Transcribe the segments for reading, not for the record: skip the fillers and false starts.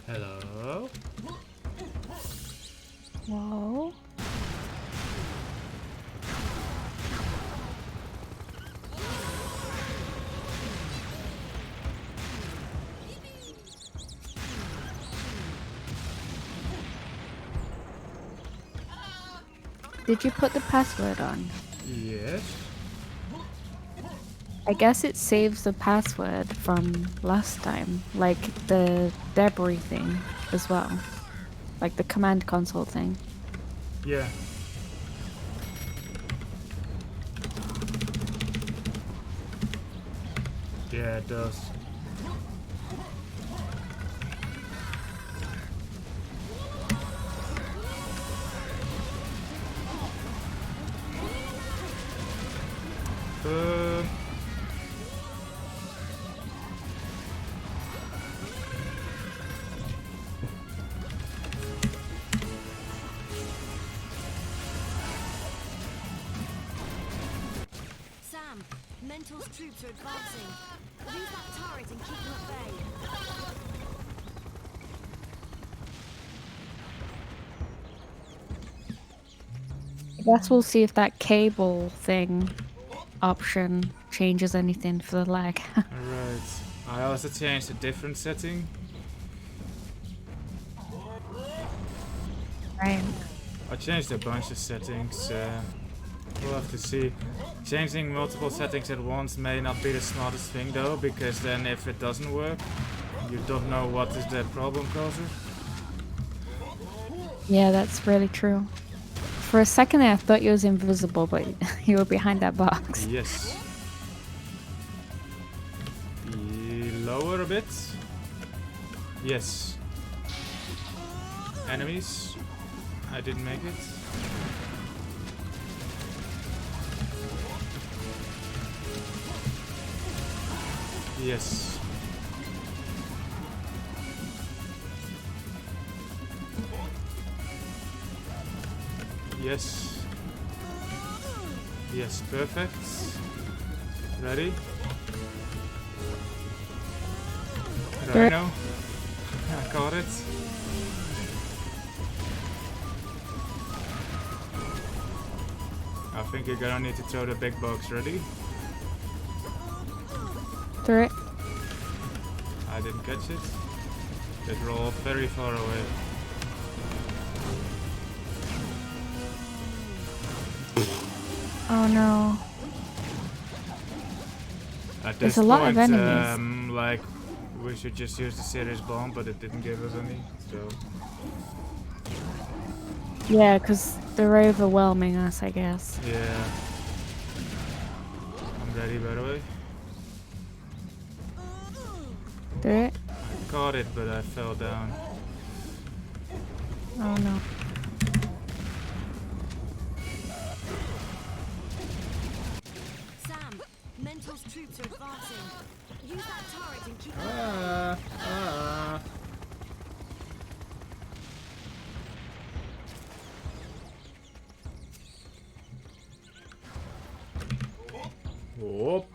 Hello? Whoa. Did you put the password on? Yes. I guess it saves the password from last time, like the debris thing as well. Like the command console thing. Yeah. Yeah, it does. Uh, Sam, Mentor's troops are advancing. Use that turret and keep them at bay. I guess we'll see if that cable thing option changes anything for the lag. Alright. I also changed a different setting. Right. I changed a bunch of settings. We'll have to see. Changing multiple settings at once may not be the smartest thing though, because then if it doesn't work, you don't know what is the problem causer. Yeah, that's really true. For a second there, I thought you was invisible, but you were behind that box. Yes. Lower a bit. Yes. Enemies. I didn't make it. Yes. Yes. Yes, perfect. Ready? Rhino. I caught it. I think you're gonna need to throw the big box. Ready? Through it. I didn't catch it. It rolled very far away. Oh no. At There's this a lot of point, enemies. like, we should just use the serious bomb, but it didn't give us any, so... Yeah, because they're overwhelming us, I guess. Yeah. I'm ready, by the way. Through it. I caught it, but I fell down. Oh no. Sam, Mentor's troops are advancing. Use that turret and keep them at bay. Whoop.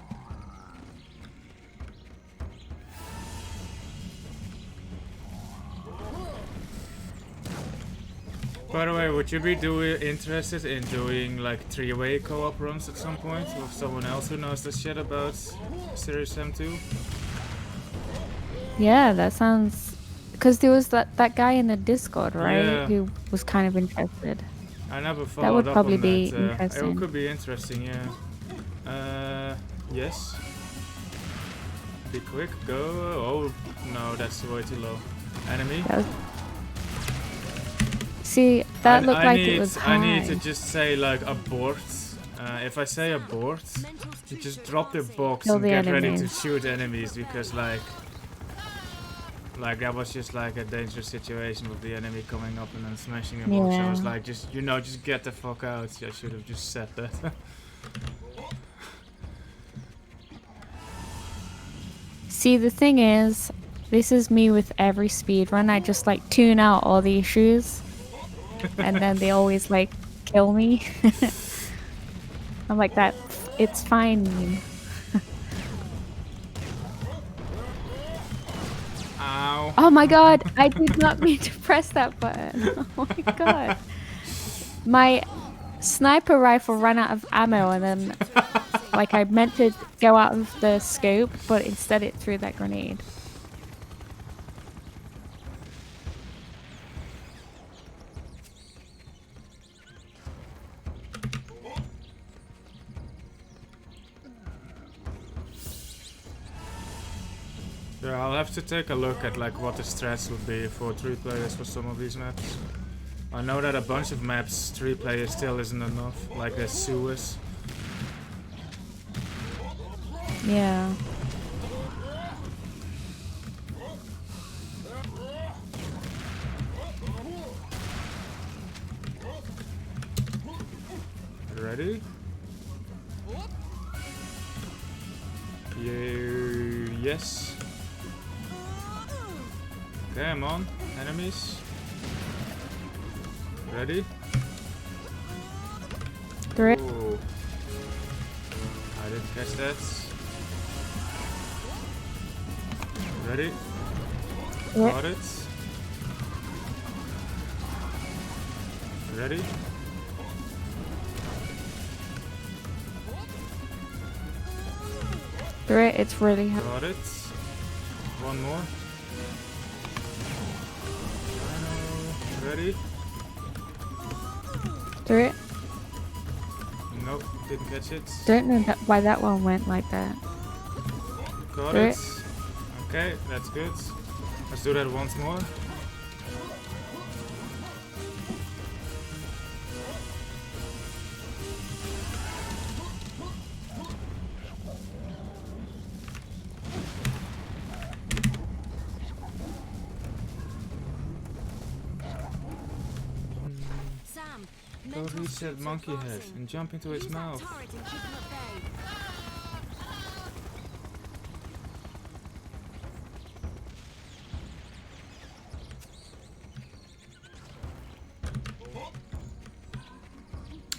By the way, would you be interested in doing like 3-way co-op runs at some point with someone else who knows the shit about Series M2? Yeah, that sounds... Because there was that guy in the Discord, right? Yeah. Who was kind of interested. I never That followed would up probably on be that. interesting. It could be interesting, yeah. Yes. Be quick, go. Oh, no, that's way too low. Enemy. That was... See, that looked like it was high. I need to just say like abort. If I say abort, Mentor's you troops just are drop the advancing. box Kill and the get ready to enemies. shoot enemies because like that was just like a dangerous situation with the enemy coming up and then smashing a box. I was Yeah. like, just get the fuck out. I should have just said that. See, the thing is, this is me with every speedrun. I just like tune out all the issues. And then they always like kill me. I'm like that. It's fine. Ow. Oh my god, I did not mean to press that button. Oh my god. My sniper rifle ran out of ammo and then like I meant to go out of the scope, but instead it threw that grenade. Yeah, I'll have to take a look at like what the strats would be for 3 players for some of these maps. I know that a bunch of maps 3 players still isn't enough, like the sewers. Yeah. Ready? Yes. Okay, I'm on. Enemies. Ready? Through it. Ooh. I didn't catch that. Ready? Yep. Got it. Ready? Through it. It's really hard. Got it. One more. Ready? Through it. Nope, didn't catch it. Don't know why that one went like that. Got Through it. it. Okay, that's good. Let's do that once more. Sam, Go mental reset streets monkey head advancing. and jump into its Use that mouth. turret and keep them at bay.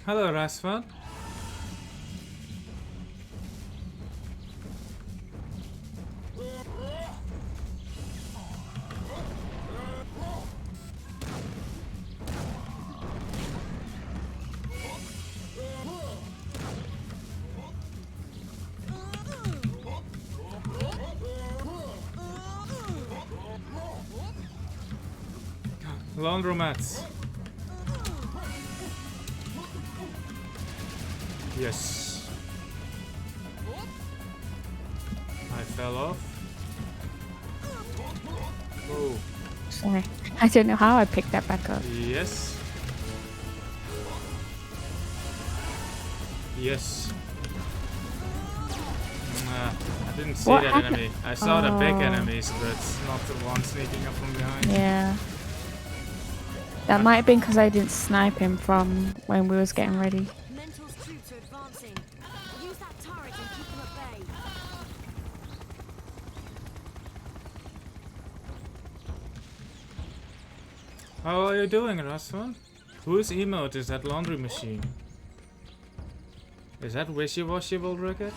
Hello, Rasvan. Laundromats. Yes. I fell off. Oh, Sorry. I don't know how I picked that back up. yes. Yes. I didn't see What that happened? enemy. I saw the big Oh. enemies, but not the one sneaking up from behind. Yeah. That might have been because I didn't snipe him from when we was getting ready. Mental troops are advancing. Use that turret and keep them at bay. How are you doing, Rasvan? Whose emote is that laundry machine? Is that wishy-washy, Rocket?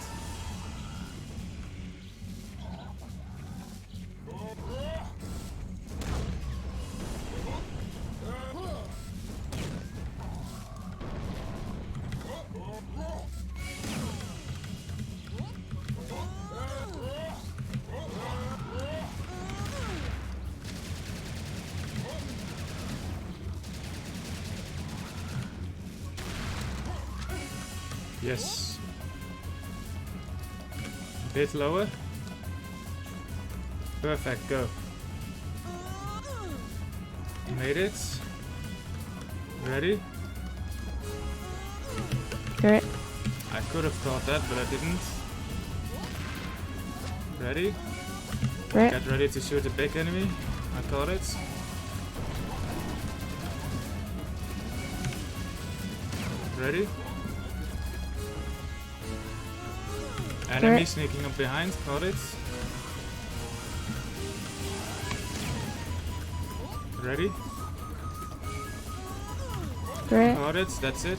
Yes. A bit lower. Perfect, go. Made it. Ready? Do it. I could have caught that, but I didn't. Ready? Do it. Get ready to shoot the big enemy. I caught it. Ready? Enemy Right. sneaking up behind, caught it. Ready? Do it. Caught it, that's it.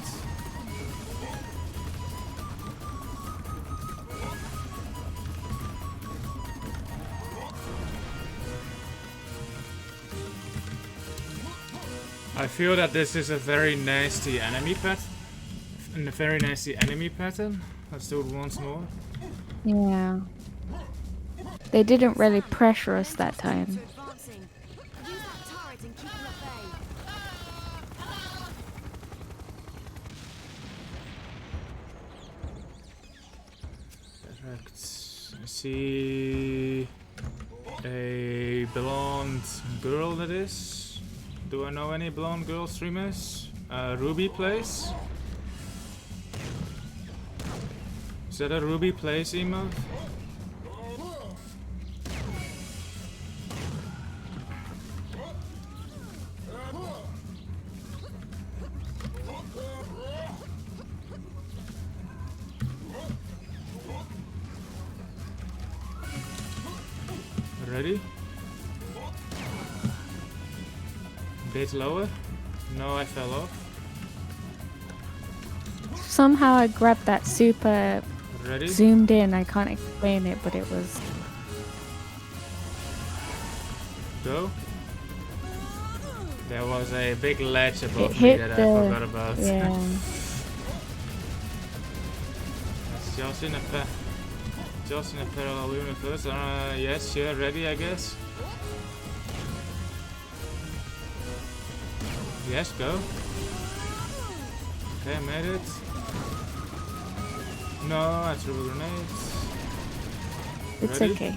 I feel that this is a very nasty enemy pattern. Let's do it once more. Yeah. They didn't really pressure us that time. Advancing. Use that turret and keep them at bay. Perfect. I see a blonde girl that is. Do I know any blonde girl streamers? Ruby plays. Is that a Ruby plays emote? Ready? Bit lower? No, I fell off. Somehow I grabbed that super Ready? zoomed in. I can't explain it, but it was. Go. There was a big ledge It above me hit that I the. forgot about. Yeah. That's just in a parallel universe. Yes, sure, ready, I guess. Yes, go. Okay, made it. No, I threw grenades. It's Ready? okay.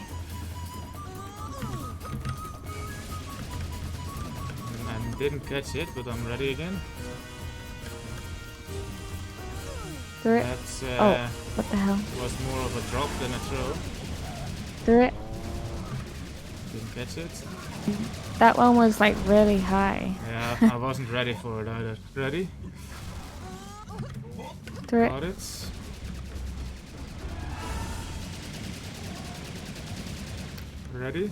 I didn't catch it, but I'm ready again. Through it. That's Oh, what the hell? was more of a drop than a throw. Through it. Didn't catch it. That one was like really high. Yeah, I wasn't ready for it either. Ready? Through Got it. it. Ready?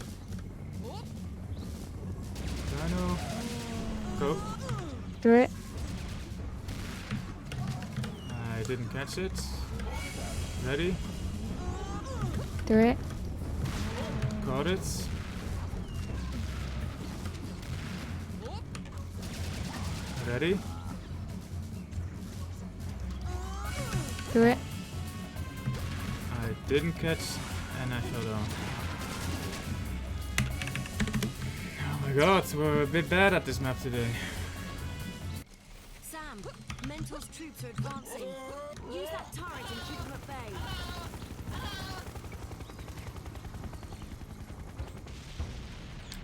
Dino. Go. Through it. I didn't catch it. Ready? Through it. Got it. Ready? Through it. I didn't catch and I fell down. Oh my god, we're a bit bad at this map today. Sam, Mental's troops are advancing. Use that turret and keep them at bay.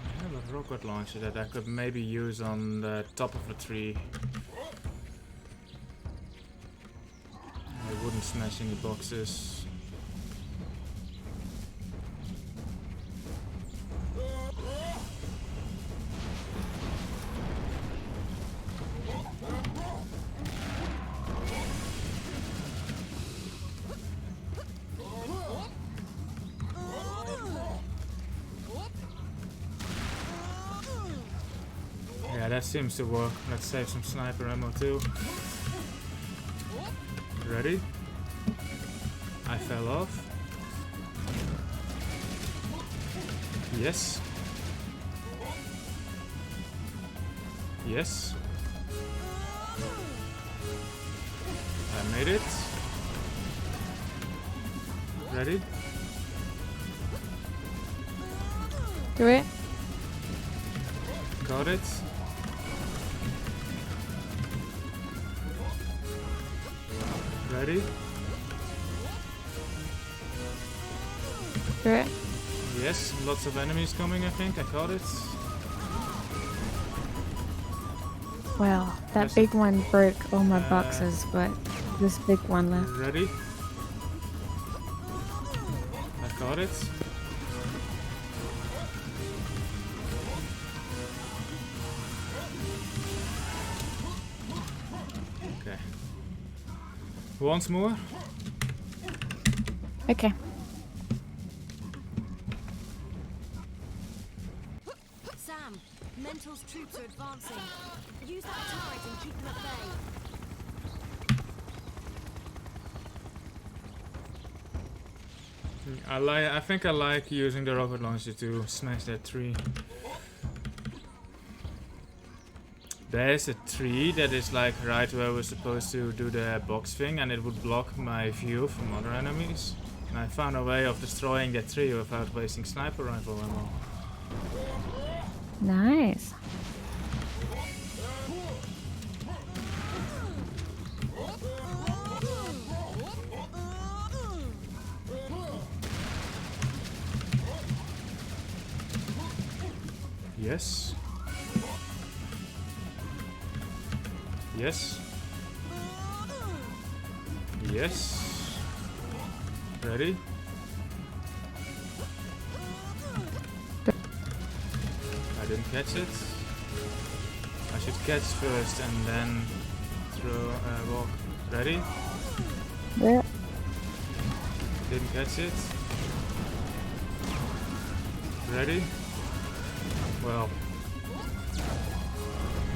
I have a rocket launcher that I could maybe use on the top of a tree. I wouldn't smash any boxes. Yeah, that seems to work. Let's save some sniper ammo too. Ready? I fell off. Yes. Yes. I made it. Ready? Through it. Got it. Ready? Through it. Yes, lots of enemies coming, I think. I caught it. Well, that Yes. big one broke all my boxes, but this big one left. Ready? I caught it. Okay. Once more. Okay. Sam, Mental's troops are advancing. Use that turret and keep them at bay. I think I like using the rocket launcher to smash that tree. There's a tree that is like right where we're supposed to do the box thing, and it would block my view from other enemies. And I found a way of destroying that tree without wasting sniper rifle ammo. Nice. Yes. Yes. Yes. Ready? I didn't catch it. I should catch first and then throw walk. Ready? Yeah. Didn't catch it. Ready? Well.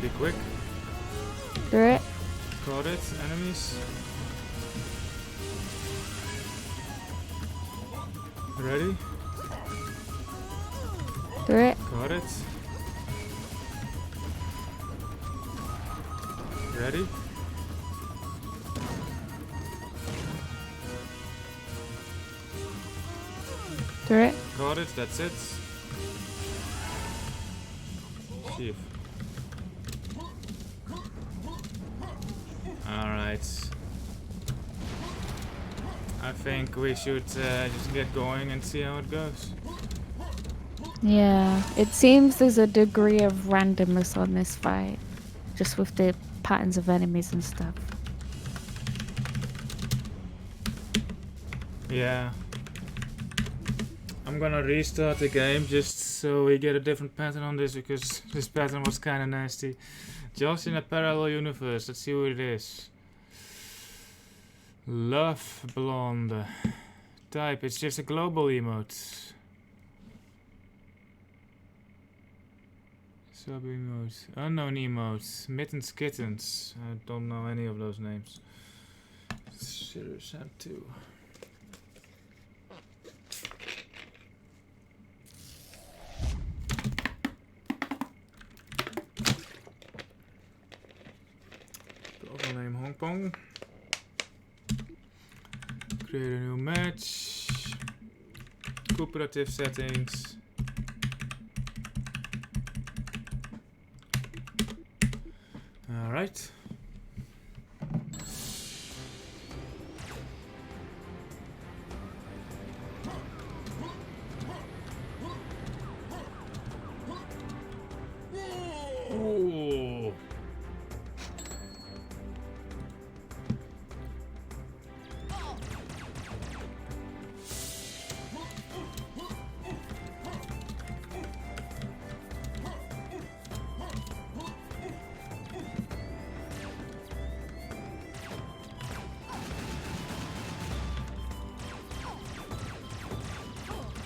Be quick. Do it. Caught it, enemies. Ready? Do it. Got it. Ready? Do it. Got it, that's it. Chief. Alright. I think we should just get going and see how it goes. Yeah. It seems there's a degree of randomness on this fight. Just with the patterns of enemies and stuff. Yeah. I'm gonna restart the game just so we get a different pattern on this, because this pattern was kinda nasty. Just in a parallel universe, let's see who it is. Love Blonde. Type, it's just a global emote. Sub emote. Unknown emotes. Mittens Kittens. I don't know any of those names. Serious Sam 2. Global name Hong Kong. Create a new match. Cooperative settings. Alright. Ooh.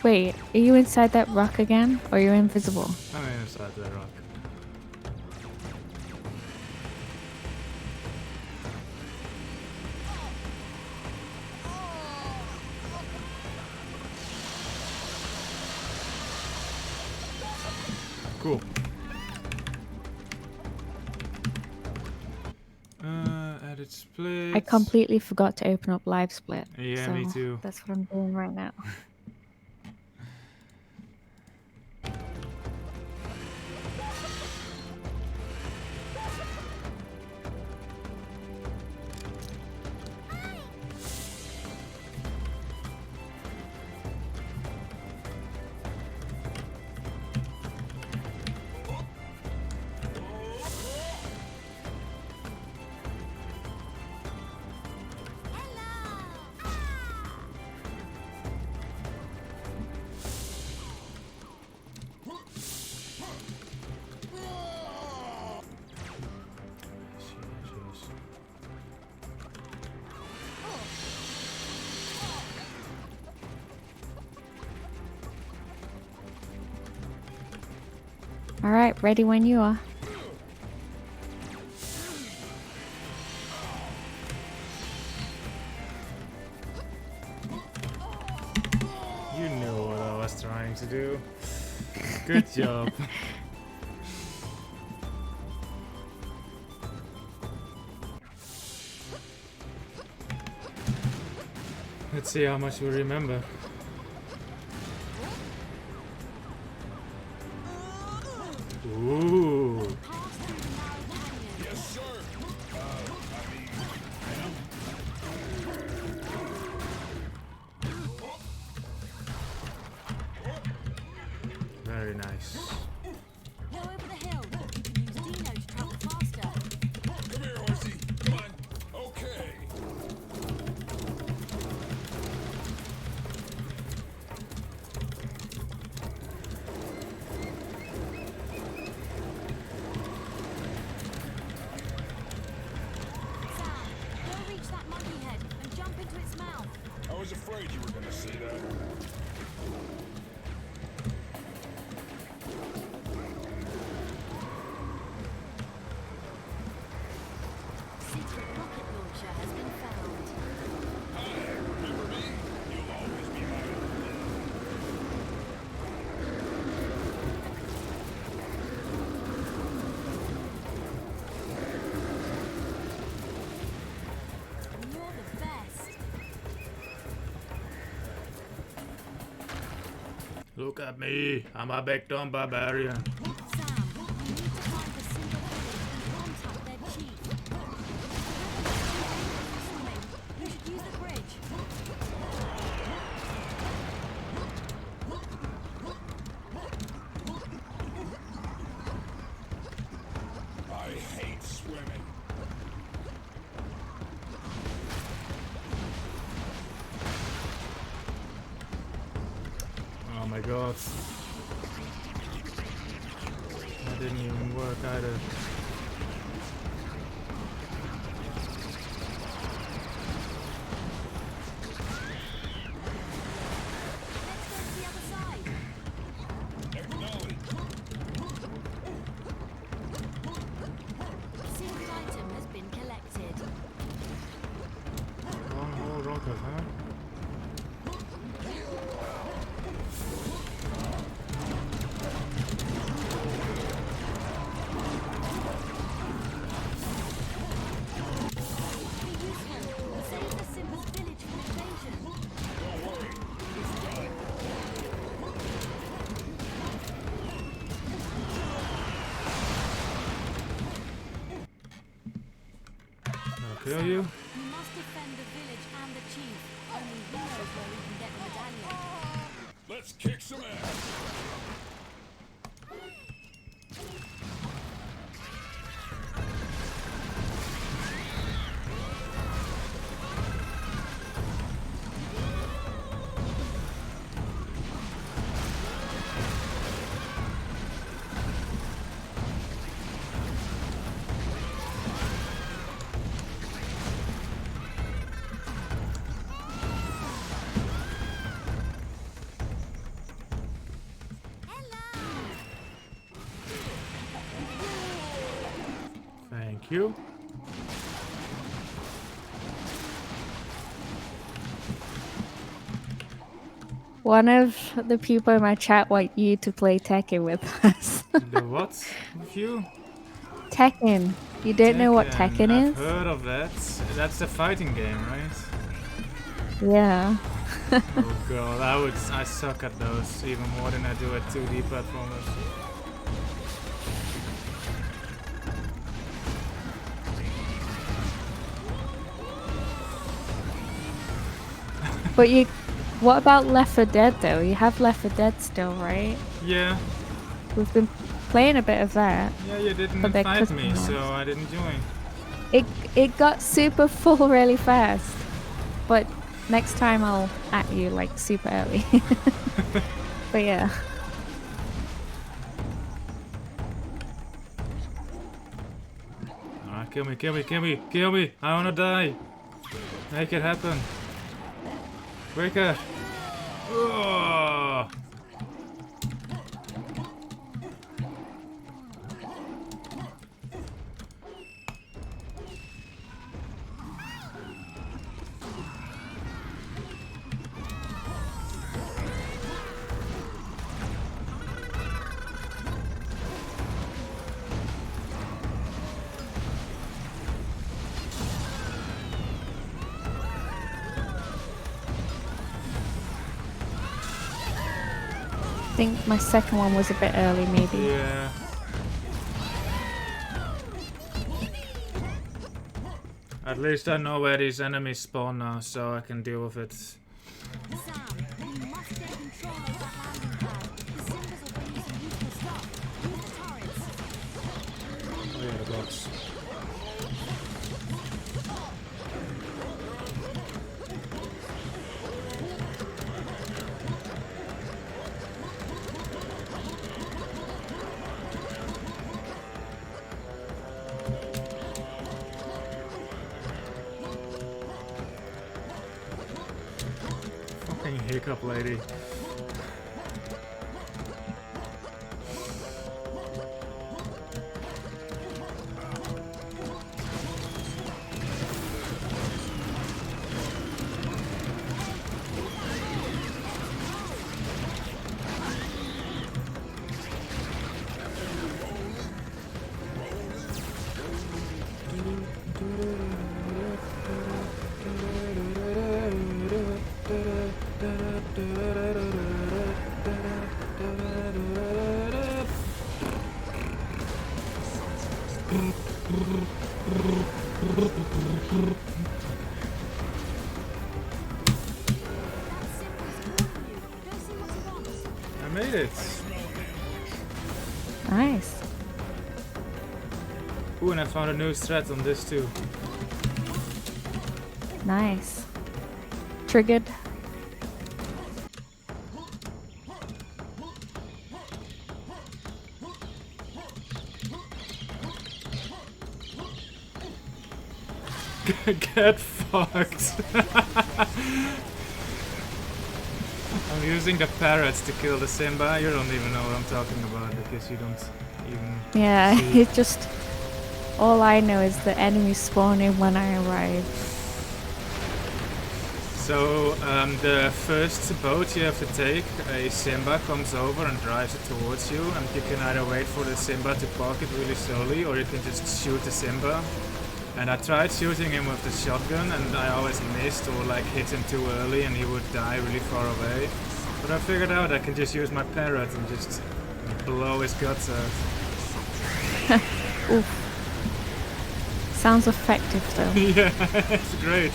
Wait, are you inside that rock again? Or are you invisible? I'm inside the rock. Cool. Edit split. I completely forgot to open up Live Split. Yeah, so me too. That's what I'm doing right now. Alright, ready when you are. You knew what I was trying to do. Good job. Let's see how much we remember. Ooh. Pass through the narrow canyon. Yes, sir. Very nice. Go over the hill. You can use Dino to travel faster. Come here, horsey. Come on. Okay. Sam, go reach that monkey head and jump into its mouth. I was afraid you were gonna say that. Secret rocket launcher has been found. Hi, remember me? You'll always be my own. You're the best. Look at me. I'm a big dumb barbarian. Sam, you need to find the silver village and contact their chief. Swimming, you should use the bridge. I hate swimming. Oh my god. That didn't even work either. Let's go to the other side. Acknowledge. Secret item has been collected. Long hole rocket, huh? Be useful. Save the Simba's village from invasion. Don't worry. It's done. I'll kill you. You must defend the village and the chief. Only he knows where we can get the medallion. Let's kick some ass. Thank you. One of the people in my chat want you to play Tekken with us. The what with you? Tekken. You don't know what Tekken I've is? heard of that. That's a fighting game, right? Yeah. Oh god, I suck at those even more than I do at 2D platformers. But what about Left 4 Dead though? You have Left 4 Dead still, right? Yeah, We've been playing a bit of that. yeah, you didn't But they're invite me, customized. so I didn't join. It got super full really fast. But next time I'll at you like super early. But yeah. Ah, kill me, kill me, kill me, kill me! I wanna die! Make it happen! Quicker! Ugh. think my second one was a bit early, maybe. Yeah. At least I know where these enemies spawn now, so I can deal with it. Sam, you must get control of that landing pad. The Simbas will bring you some useful stuff. Use the turrets. Oh yeah, the box. Fucking hiccup lady. I made it. Nice. Ooh, and I found a new strat on this too. Nice. Triggered. Get fucked. I'm using the parrots to kill the Simba. You don't even know what I'm talking about because you don't even Yeah, see. it just... All I know is the enemies spawning when I arrive. So the first boat you have to take, a Simba comes over and drives it towards you, and you can either wait for the Simba to park it really slowly, or you can just shoot the Simba. And I tried shooting him with the shotgun, and I always missed or like hit him too early, and he would die really far away. But I figured out I can just use my parrot and just blow his guts out. Oof. Sounds effective though. Yeah, it's great.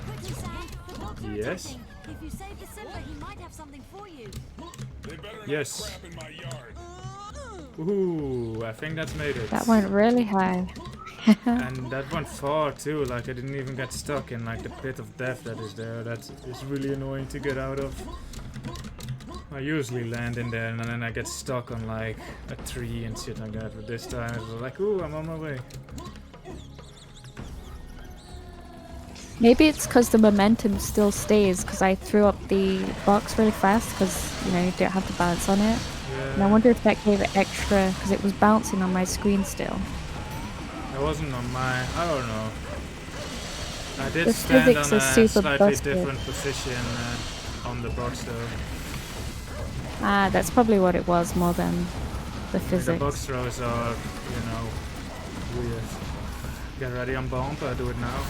Quickly, Sam. The dogs are Yes? attacking. If you save the Simba, he might have something for you. They better not Yes. crap in my yard. Ooh, I think that's made it. That went really high. And that went far too, like I didn't even get stuck in like the pit of death that is there. That is really annoying to get out of. I usually land in there and then I get stuck on like a tree and shit like that, but this time it was like, ooh, I'm on my way. Maybe it's because the momentum still stays because I threw up the box really fast because, you know, you don't have to bounce on it. And I Yeah, wonder if that gave it extra because it was bouncing on my screen still. I wasn't on my, I don't know. I did The stand physics on is a super slightly busted. different position on the box though. Ah, that's probably what it was more than the The physics. box throws are, you know, weird. Get ready on bomb, I do it now.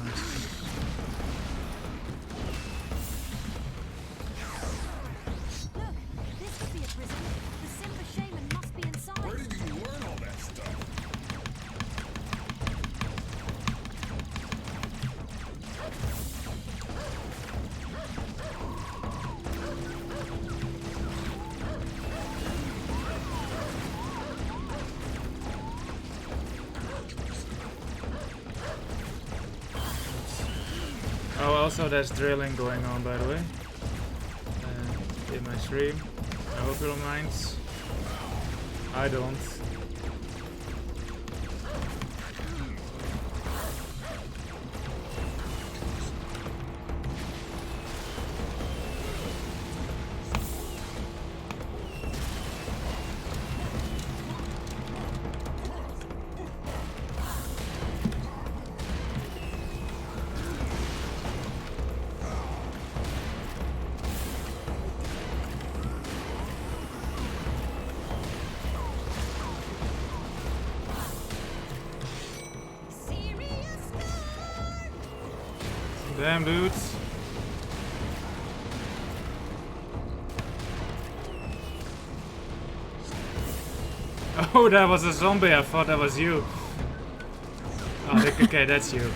Nice. Look, this could be a prison. The Simba shaman must be inside. Where did you learn all that stuff? Oh, also there's drilling going on, by the way, in my stream. I hope you don't mind. I don't. Damn, dudes. Oh, that was a zombie. I thought that was you. Oh, okay, that's you.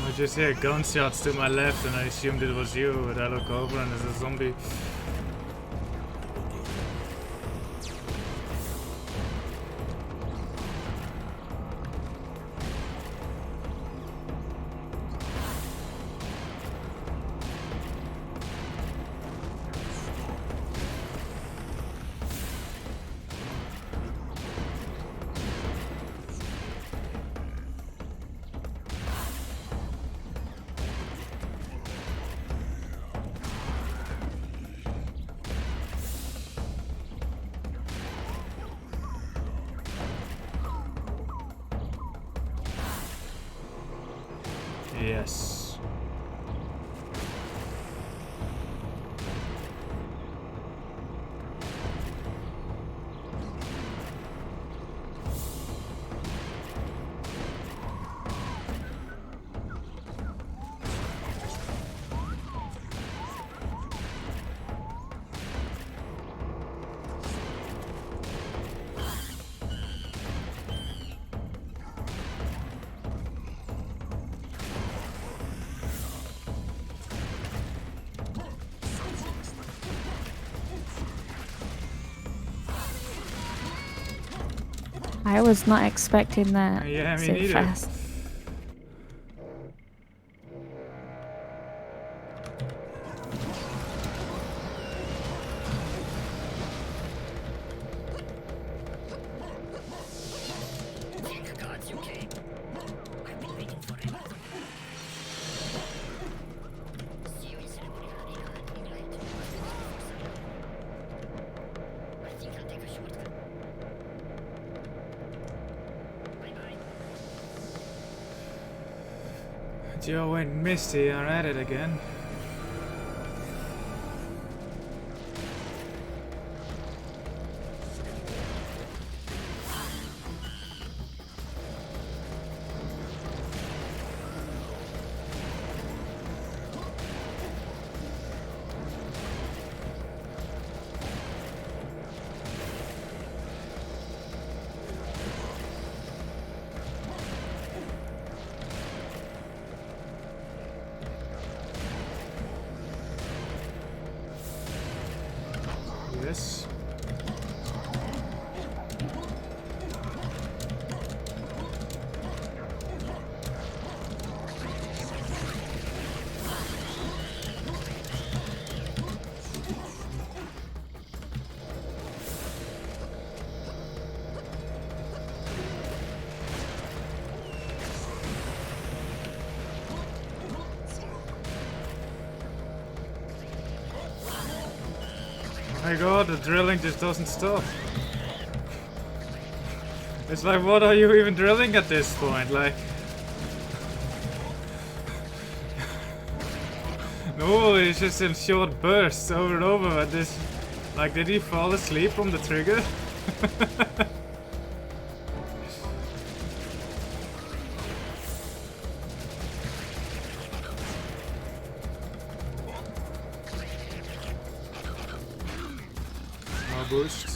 I just hear gunshots to my left and I assumed it was you, but I look over and there's a zombie. Yes. I was not expecting that Yeah, me so neither. fast. Thank God you came. I've been waiting for it. I think I'll take a shortcut. Bye-bye. Joe and Misty are at it again. Yes. Oh my god, the drilling just doesn't stop. It's like, what are you even drilling at this point? Like, normally it's just in short bursts over and over, but this, like, did he fall asleep from the trigger? No boost.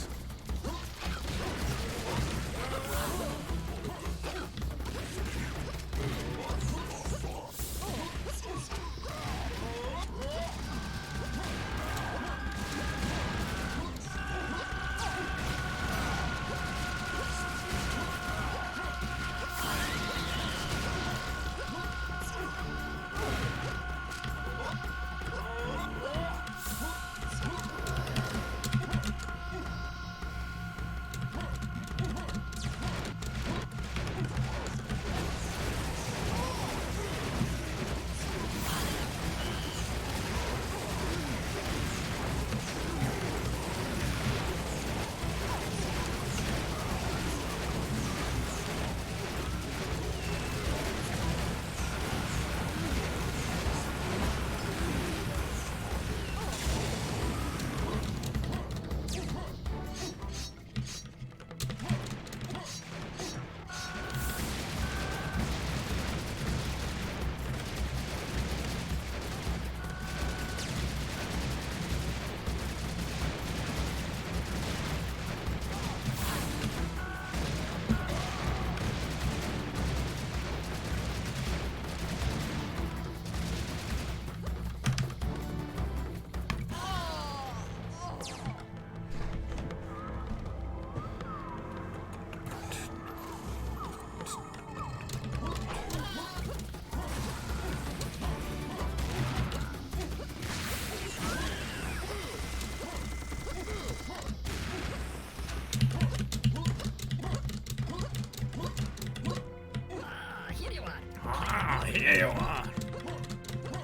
you want?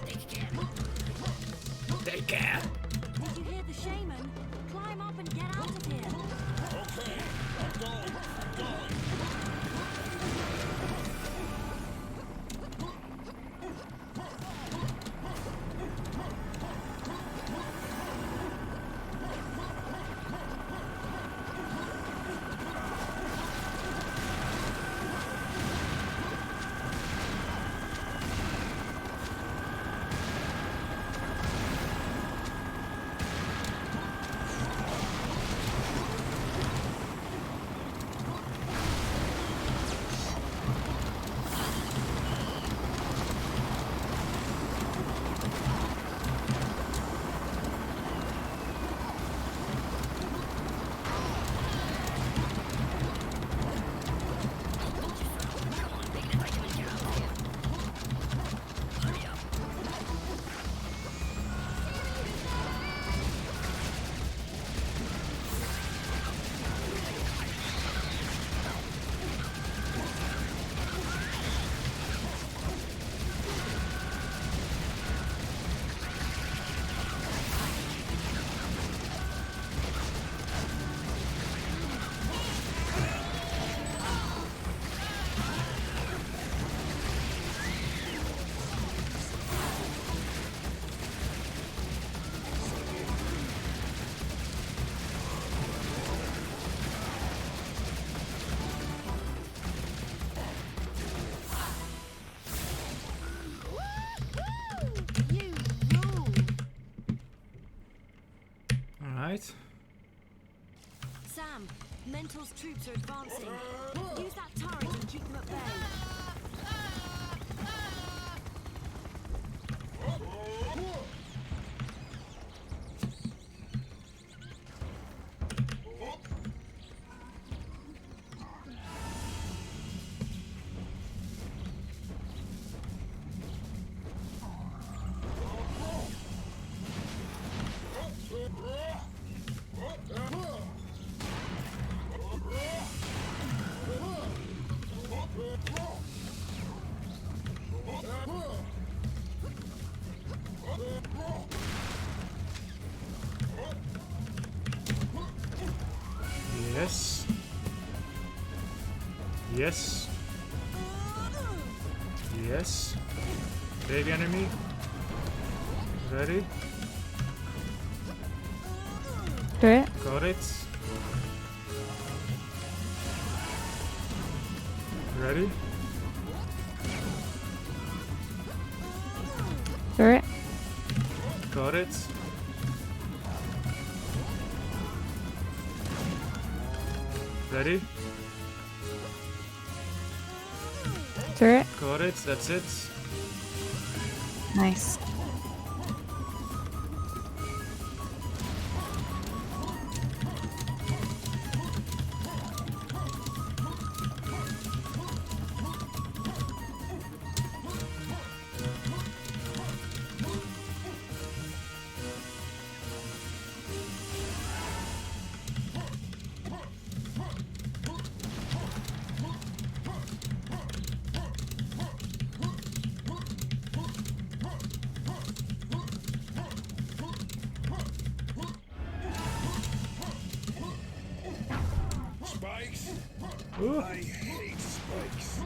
Take care. Take care. Did you hear the shaman? Climb up and get out of here. Okay, I'm going. I'm going. You rule. Alright. Sam, Mental's troops are advancing. Use that turret and keep them at bay. Yes. Yes. Yes. Big enemy. Ready? Turret. Got it. Ready? Turret. Got it. Ready? Turret. Got it. That's it. Nice. Spikes? Ooh. I hate spikes.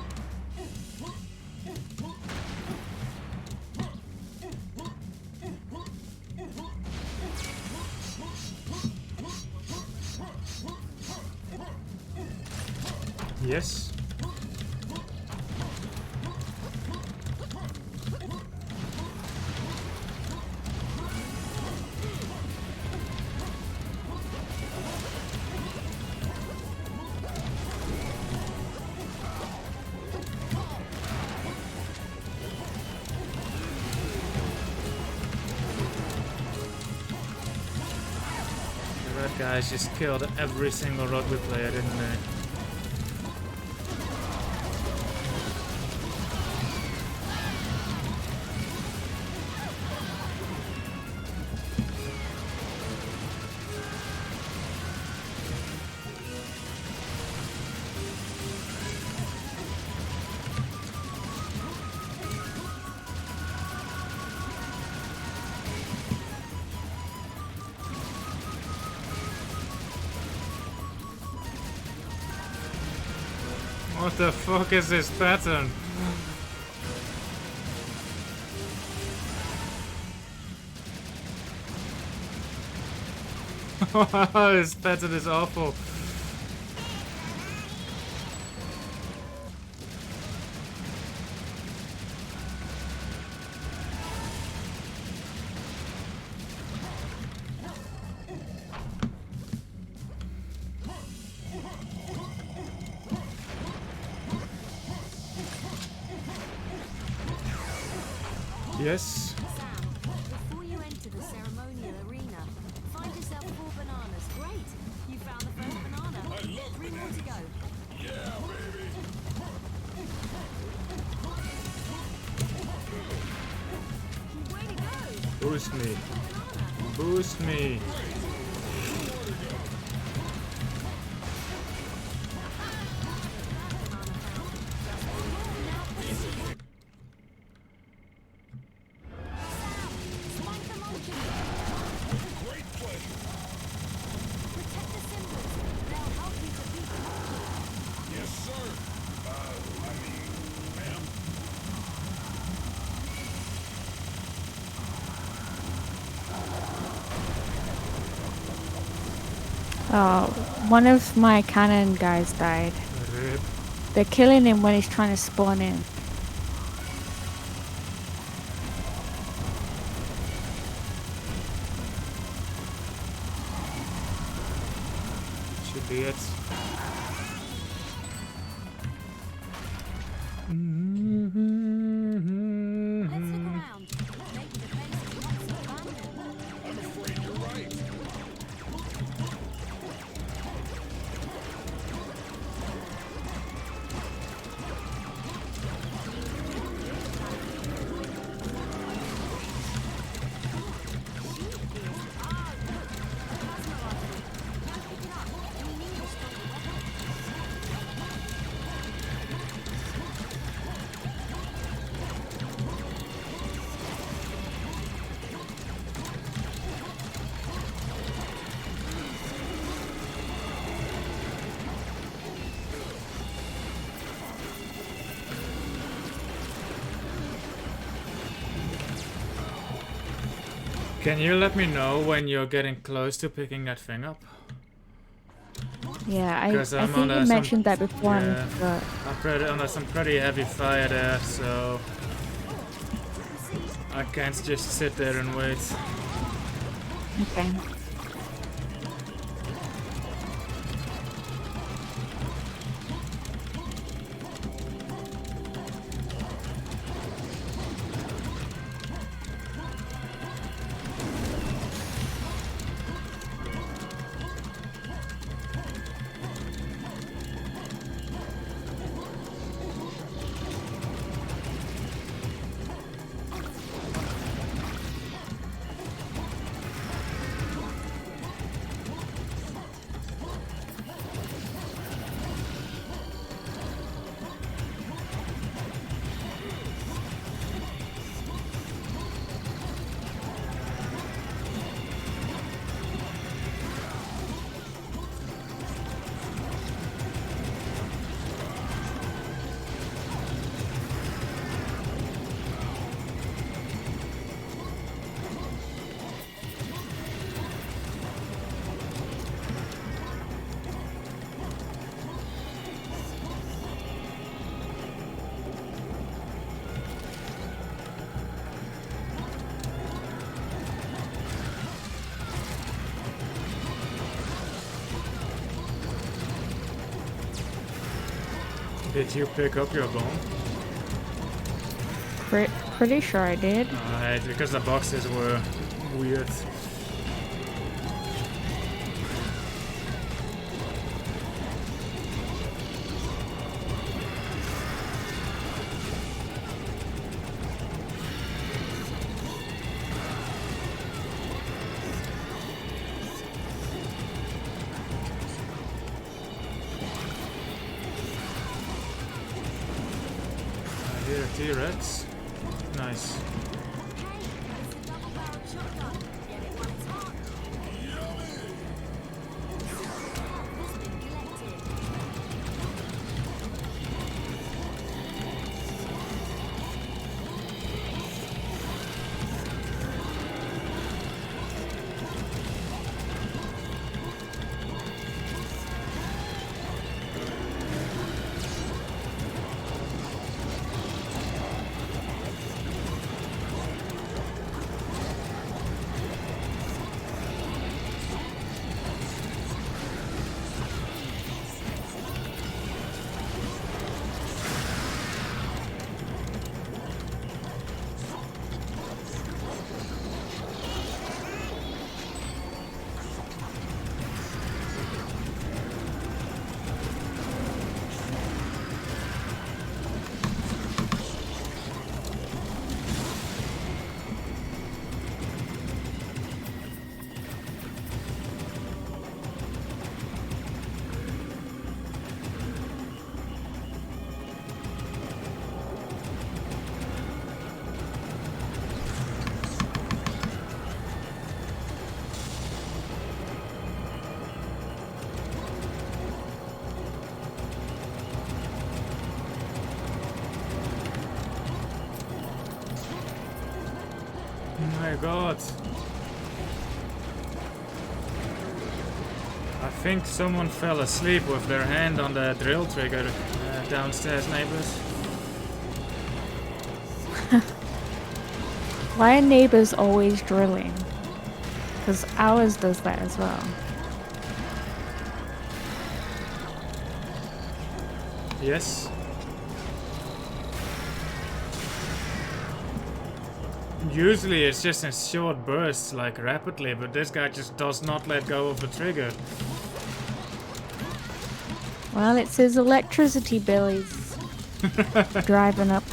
Yes. The red guys just killed every single rugby player, didn't they? What the fuck is this pattern? This pattern is awful. Yes. Sam, before you enter the ceremonial arena, find yourself 4 bananas. Great! You found the first banana. I love 3 more to go. Yeah, baby. Way to go! Boost me. Banana. Boost me. Swank the monkey. Great pleasure. Protect the symbols. They'll help you defeat the monkey. Yes, sir. I mean, ma'am. Oh, one of my cannon guys died. Rip. They're killing him when he's trying to spawn in. Should be it. Let's look around. Maybe the base is not so abandoned. I'm afraid you're right. Can you let me know when you're getting close to picking that thing up? Yeah, I 'Cause I'm think on, you some- mentioned that before. and yeah. I forgot. I'm pretty under some pretty heavy fire there, so I can't just sit there and wait. Okay. Did you pick up your bomb? Pretty sure I did. Alright, because the boxes were weird. I hear a T-Rex. Nice. Hey, it's a double-barreled shotgun. Get it while it's hot. Has been collected. Oh my god. I think someone fell asleep with their hand on the drill trigger downstairs, neighbors. Why are neighbors always drilling? Because ours does that as well. Yes. Usually it's just in short bursts, like rapidly, but this guy just does not let go of the trigger. Well, it's his electricity bill he's driving up.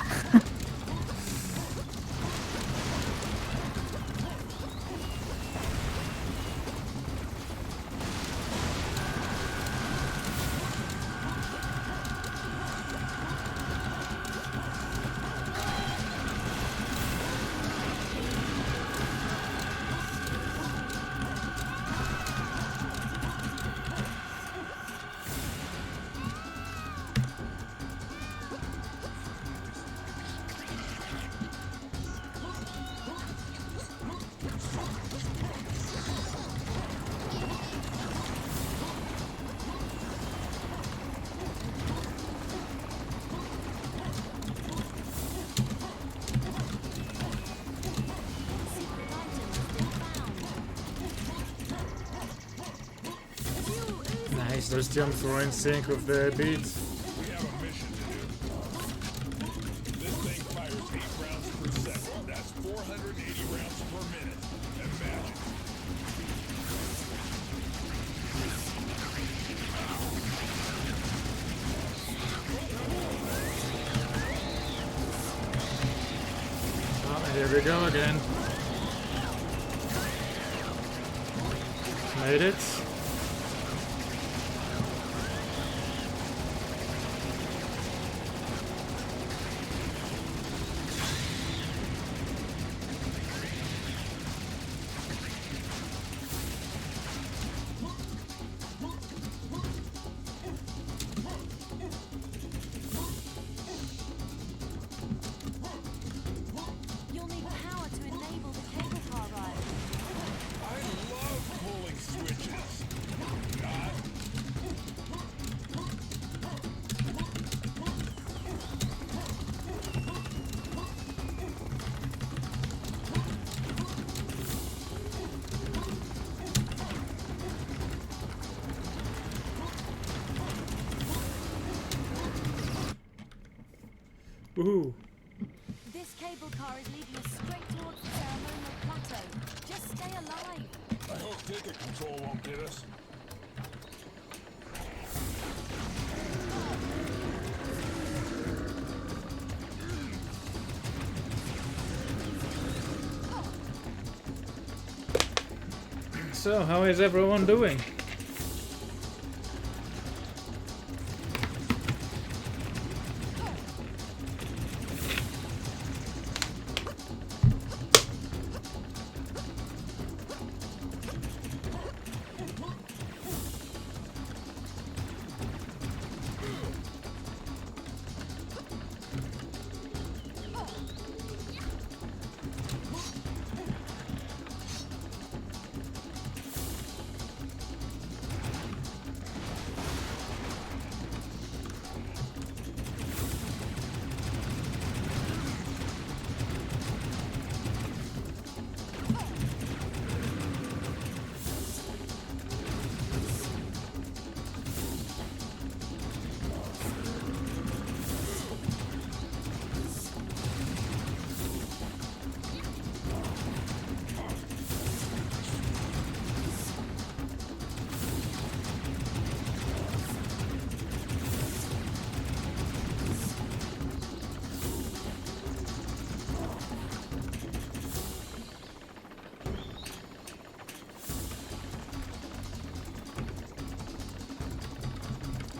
Nice, those jumps were in sync with the beats. We have a mission to do. This thing fires 8 rounds per second. That's 480 rounds per minute. Imagine. Oh, here we go again. Made it. You'll need power to enable the cable car ride. I love pulling switches. Not. Woohoo. This cable car is leading us straight towards the ceremonial plateau. Just stay alive. I hope ticket control won't get us. So, how is everyone doing?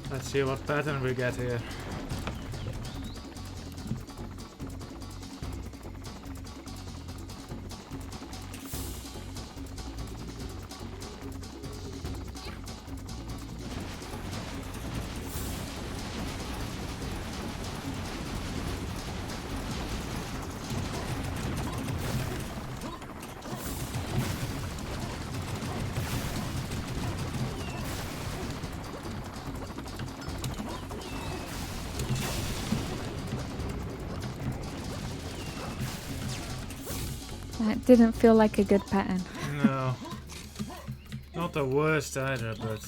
Let's see what pattern we get here. That didn't feel like a good pattern. No. Not the worst either, but...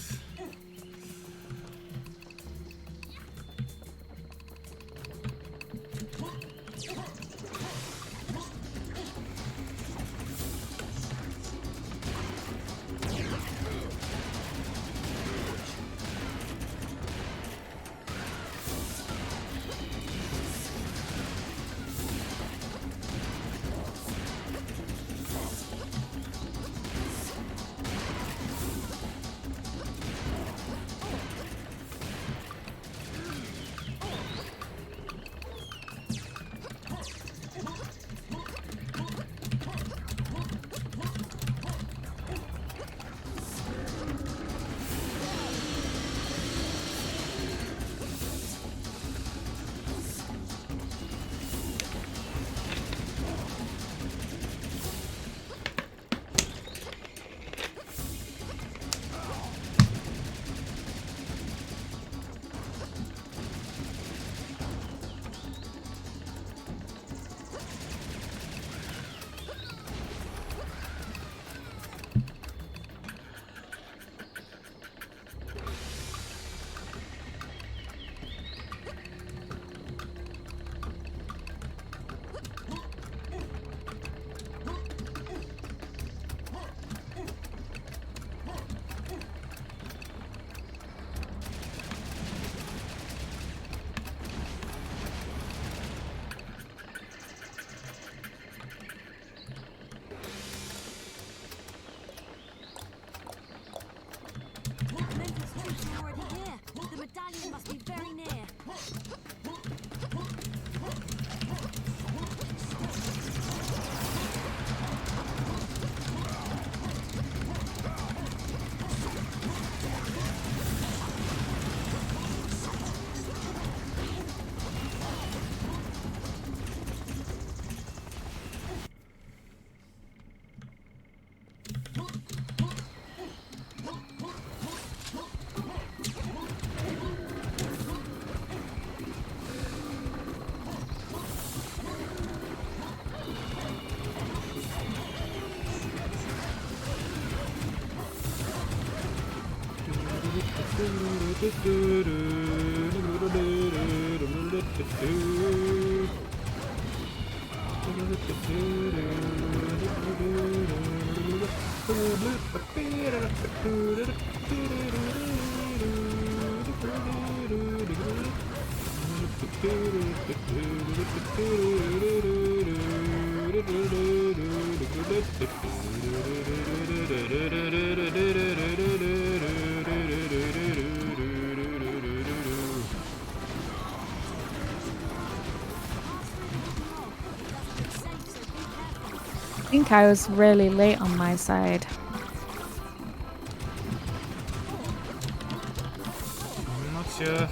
Mental's troops are already here. The medallion must be very near. I think I was really late on my side. I'm not sure.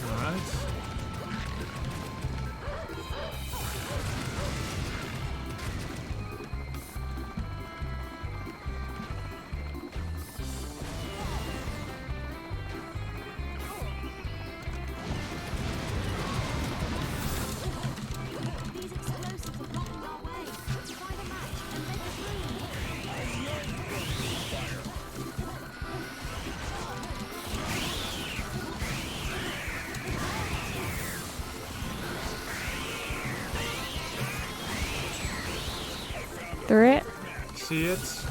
Alright. These explosives are blocking our Through it? See it?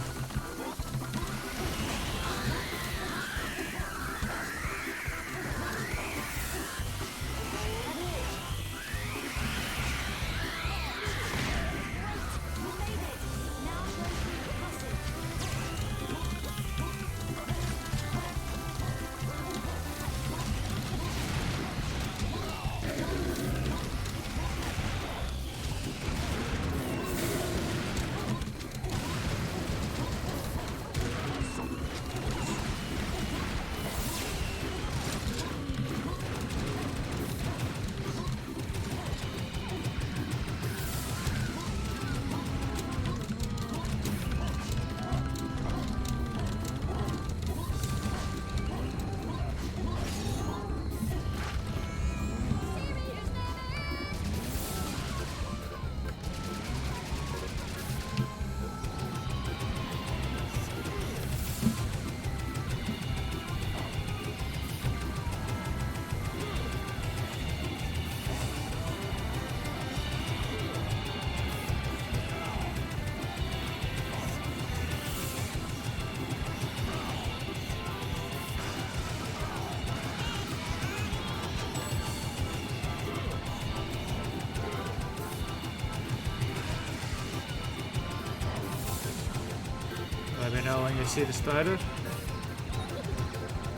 Let me know when you see the spider.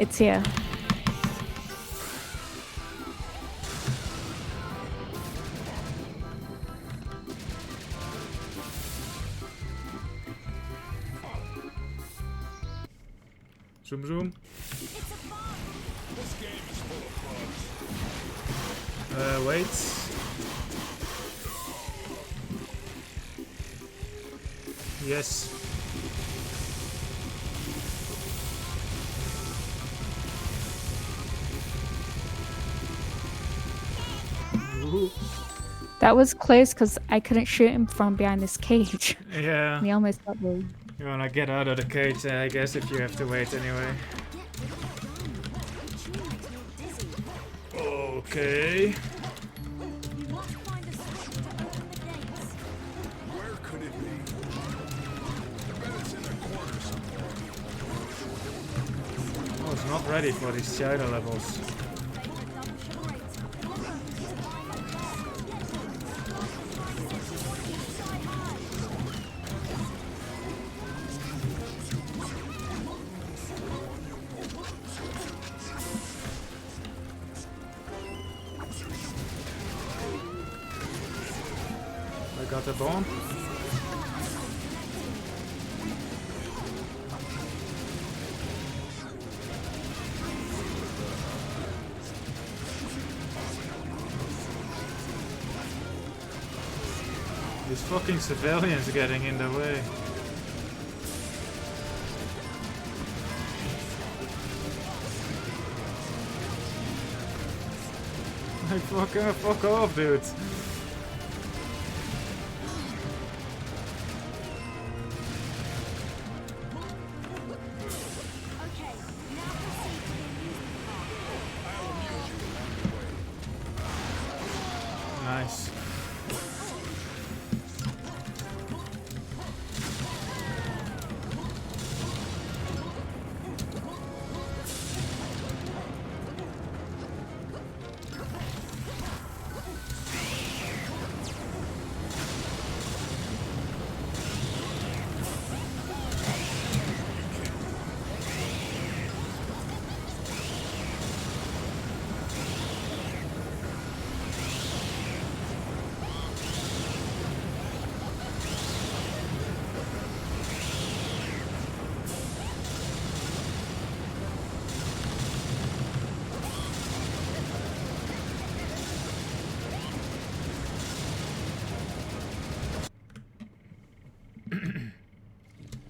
It's here. Zoom zoom. This game is full of bugs. Wait. Yes. Ooh. That was close because I couldn't shoot him from behind this cage. Yeah. He almost got me. You wanna get out of the cage, I guess, if you have to wait anyway. Okay. You must find a switch to open the gates. Where could it be? I bet it's in a corner somewhere. I was not ready for these shadow levels. I got a bomb. These fucking civilians getting in the way. Like fuck off, dude. Okay, now proceed to the amusement park. Nice.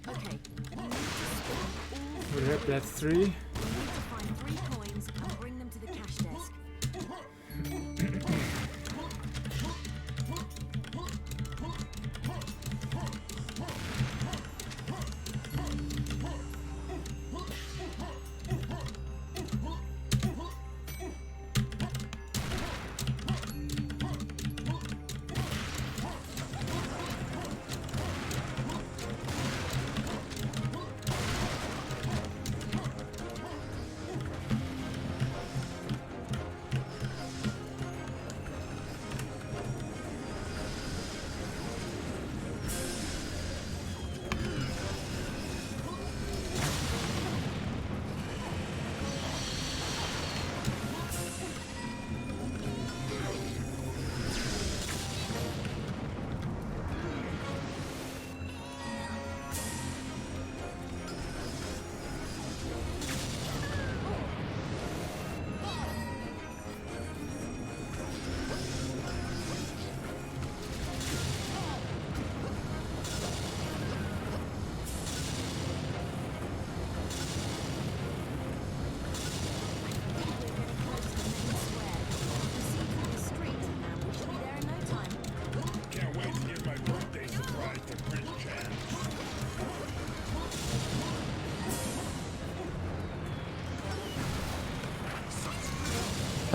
Okay, We have that 3. you need to find 3 coins and bring them to the cash desk.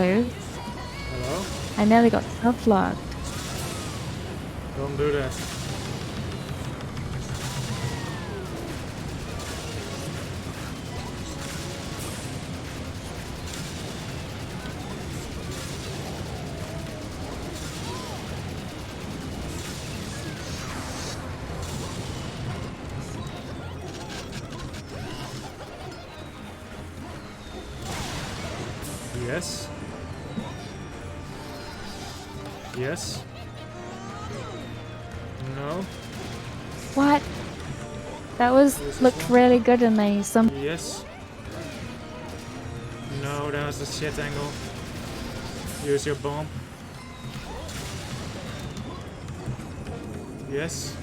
close. Hello? I nearly got tough locked. Don't do that. Yes. Yes. No. What? That looked really good and then some Yes. No, that was a shit angle. Use your bomb. Yes.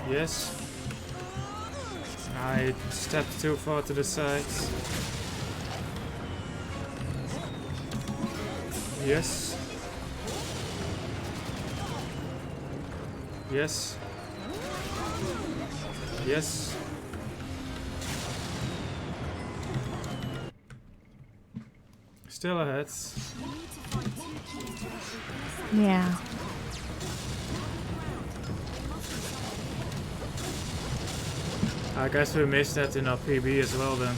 Yes. I stepped too far to the side. Yes. Yes. Yes. Still ahead. yeah. I guess we missed that in our PB as well then.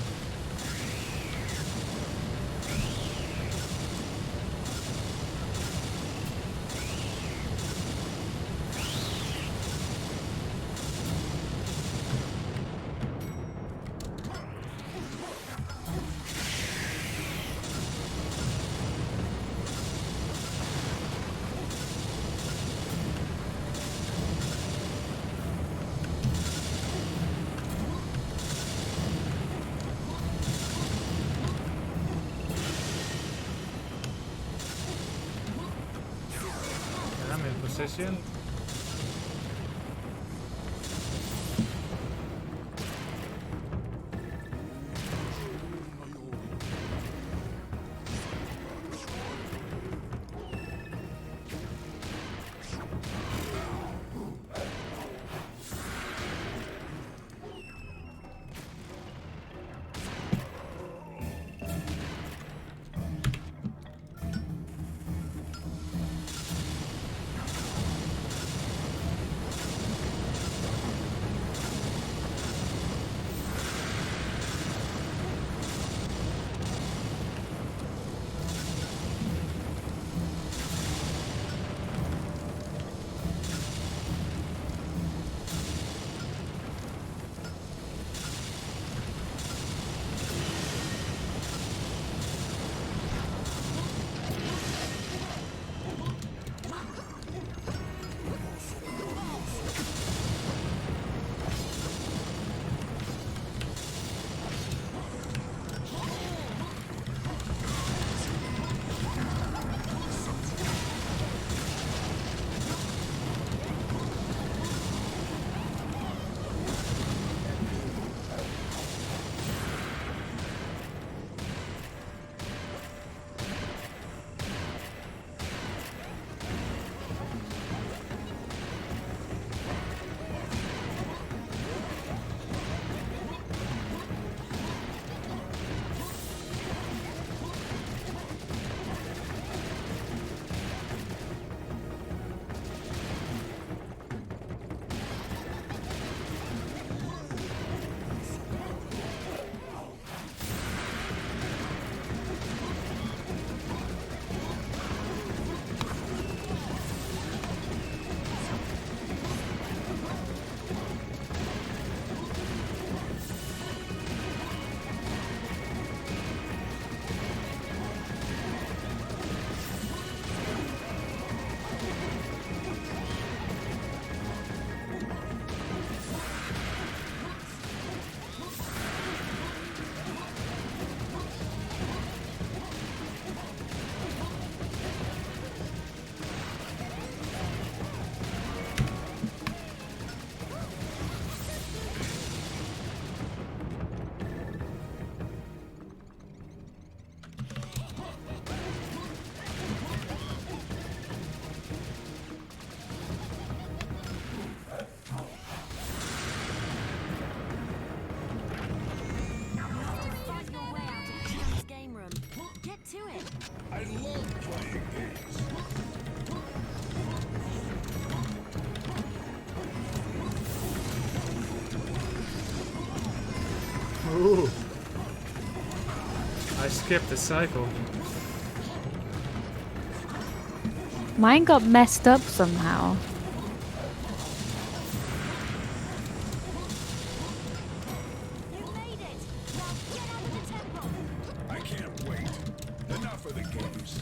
And I'm in position. playing games. Ooh. I skipped the cycle. Mine got messed up somehow. You made it! Now get out of the temple! I can't wait. Enough of the games.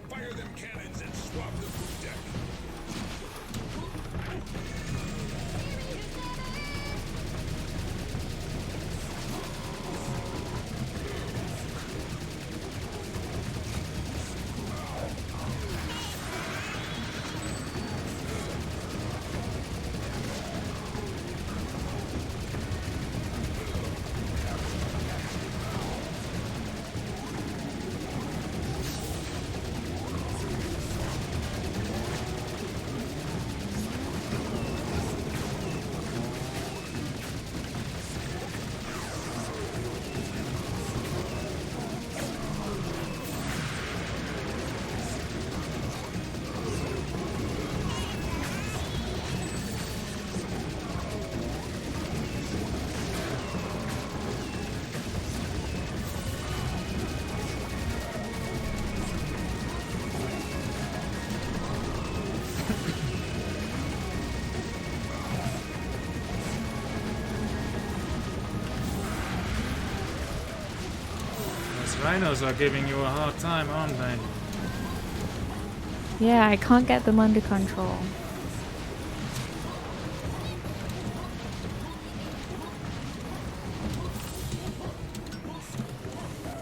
Fire them cannons and swap the food deck. Those rhinos are giving you a hard time, aren't they? Yeah, I can't get them under control.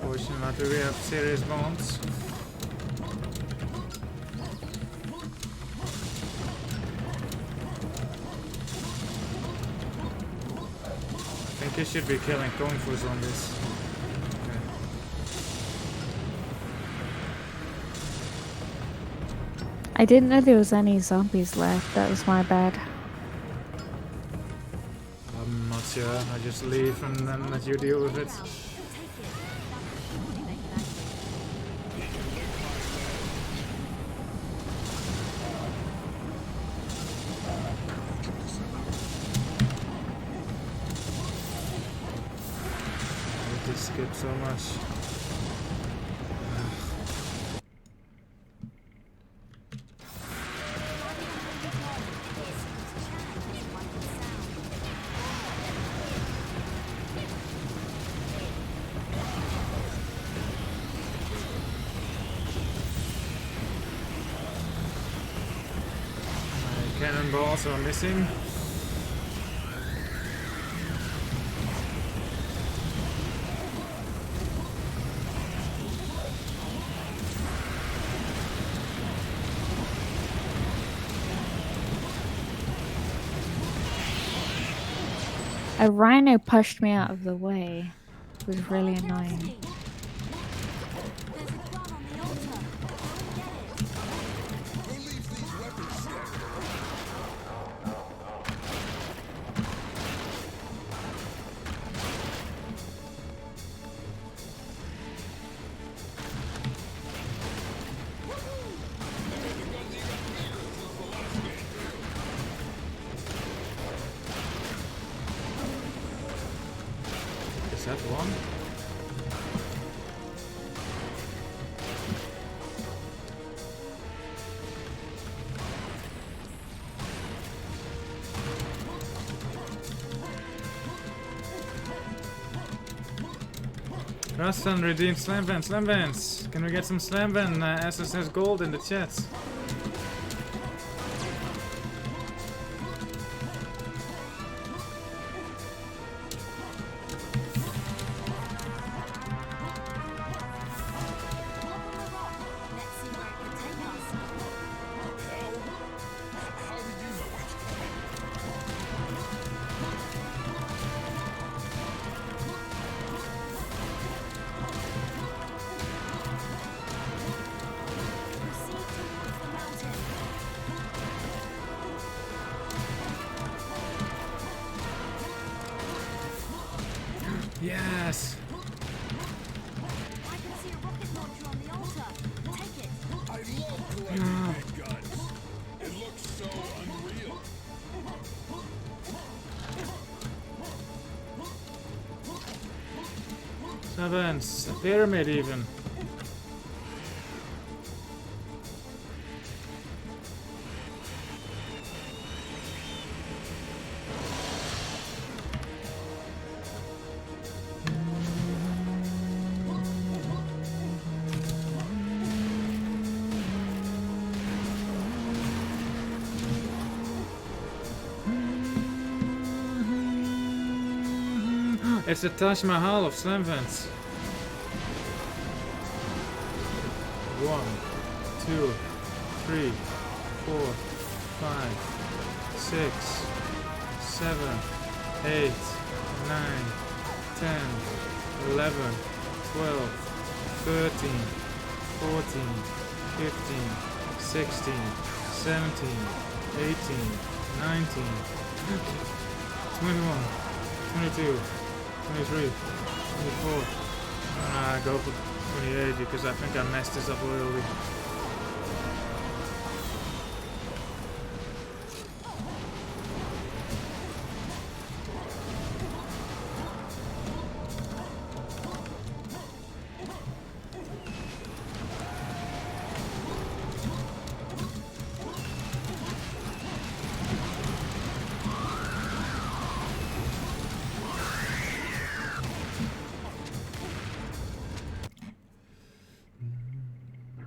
Fortunately, we have serious bombs. I think you should be killing Kung Fu zombies. Okay. I didn't know there was any zombies left. That was my bad. I'm not sure. I just leave and then let you deal with it. I just skip so much. balls are missing. A rhino pushed me out of the way. It was really annoying. There's a gun on the altar. Go and get it. Who leaves these weapons standing? Is that one? Rustin redeemed slam vents, slam vents. Can we get some slam vent SSS gold in the chat? Let's see where it can take us. How do you know it's coming? Proceed towards the mountain. Yes! I can see a rocket launcher on the altar. Take it. I love collecting big guns. It looks so unreal. Slam vents, a pyramid even. It's the Taj Mahal of slam vents. 1, 2, 3, 4, 5, 6, 7, 8, 9, 10, 11, 12, 13, 14, 15, 16, 17, 18, 19, 21, 22, 23, 24. Go for 28 because I think I messed this up early.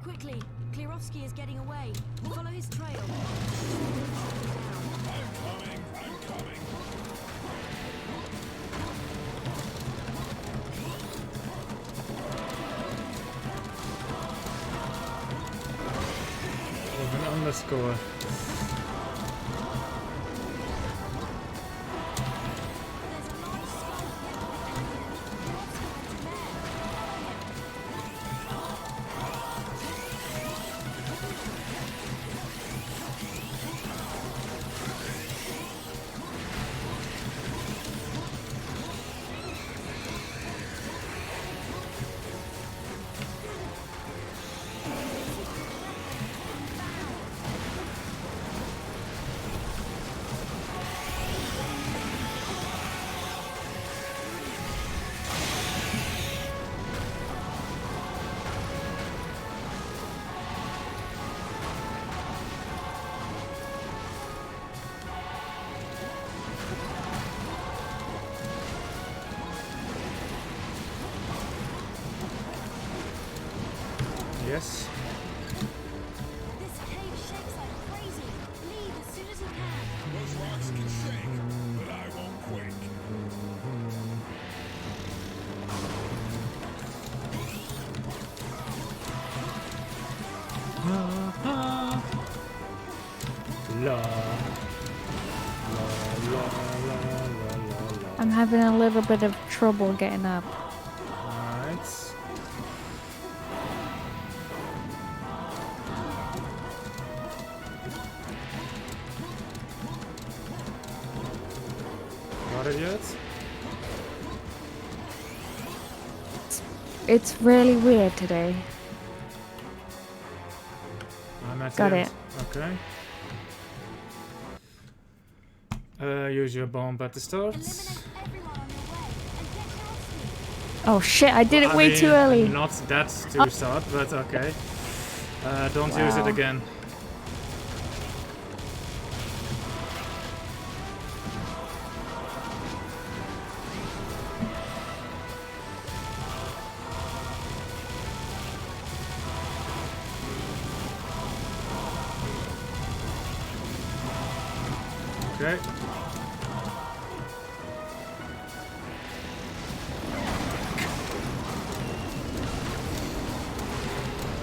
Quickly, Klirovsky is getting away. Follow his trail. I'm coming. I'm coming. Of an underscore. There's a large skull Yes. This cave shakes like crazy. Leave as soon as you can. La. La, la, la, la, la. I'm having a little bit of trouble getting up. Alright. Got it yet? It's really weird today. I'm at Got the it. end. Okay. Use your bomb at the start. Eliminate everyone on your way and get past me. Oh shit, I did it I way mean, too early. Not that to start, but okay. Don't use it Wow. again. Okay.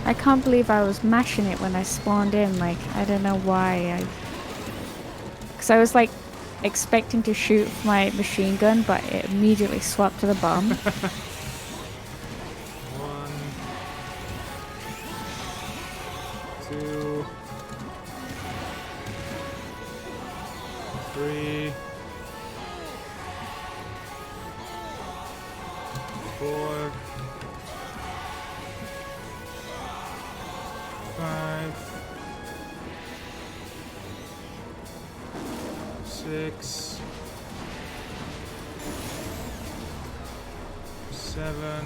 I can't believe I was mashing it when I spawned in. Like, I don't know why. Because I was like expecting to shoot my machine gun, but it immediately swapped to the bomb. 1, 2, 3, 4, 5, 6, 7,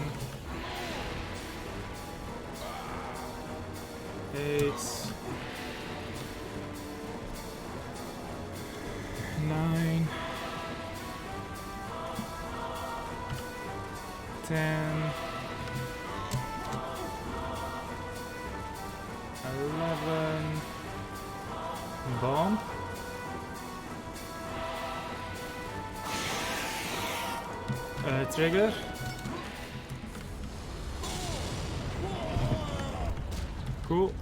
8, 9, 10, 11, bomb. Trigger. Cool.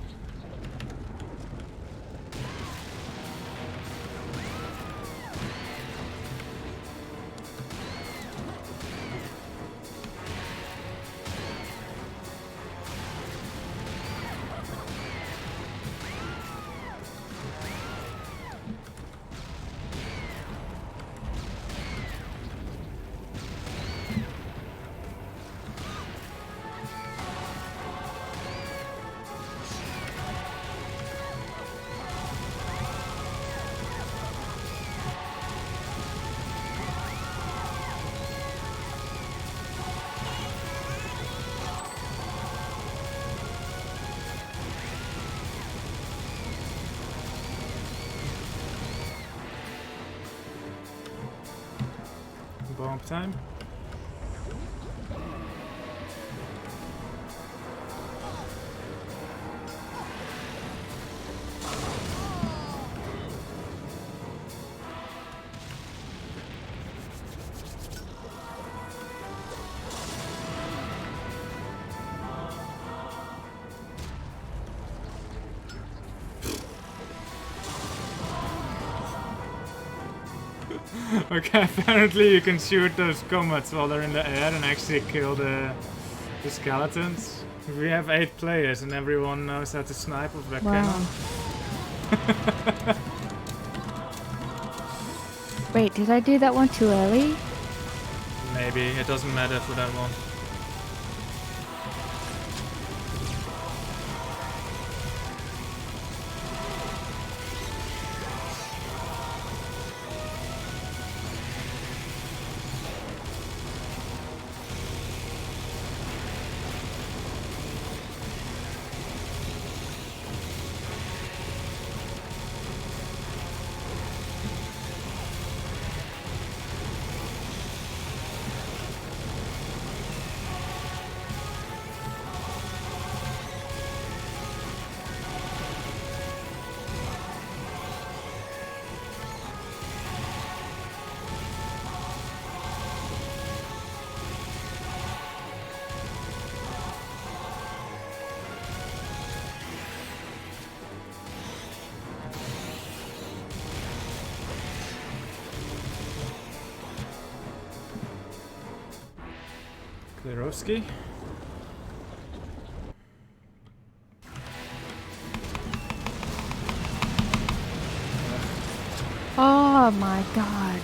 Bomb time. Okay, apparently you can shoot those comets while they're in the air and actually kill the skeletons. We have 8 players and everyone knows how to snipe with their Wow. cannon. Wait, did I do that one too early? Maybe, it doesn't matter for that one. Zerovsky. Oh my god.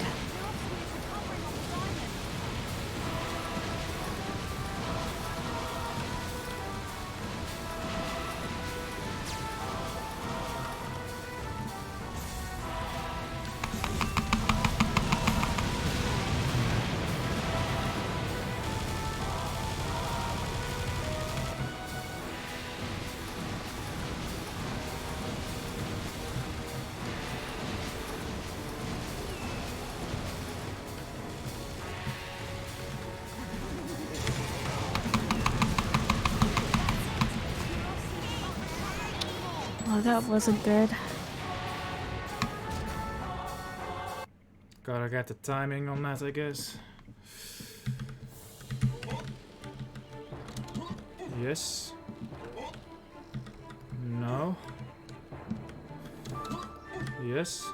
Oh, that wasn't good. Gotta get the timing on that, I guess. Yes. No. Yes.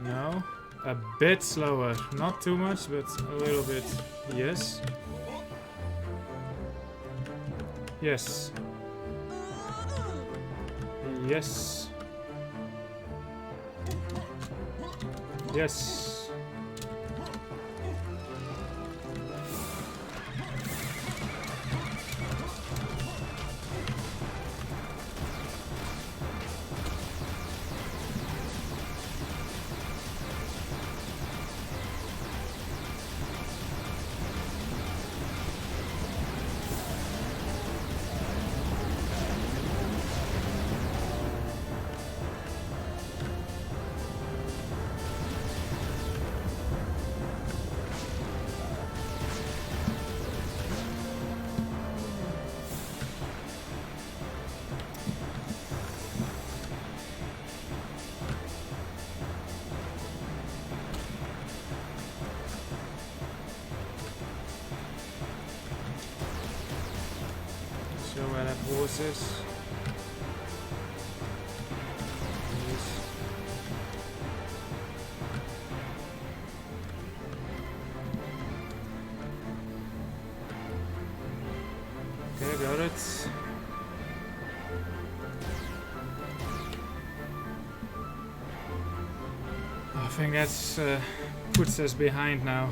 No. A bit slower. Not too much, but a little bit. Yes. Yes. Yes. Yes. Show where that horse is. Yes. Okay, got it. I think that's puts us behind now.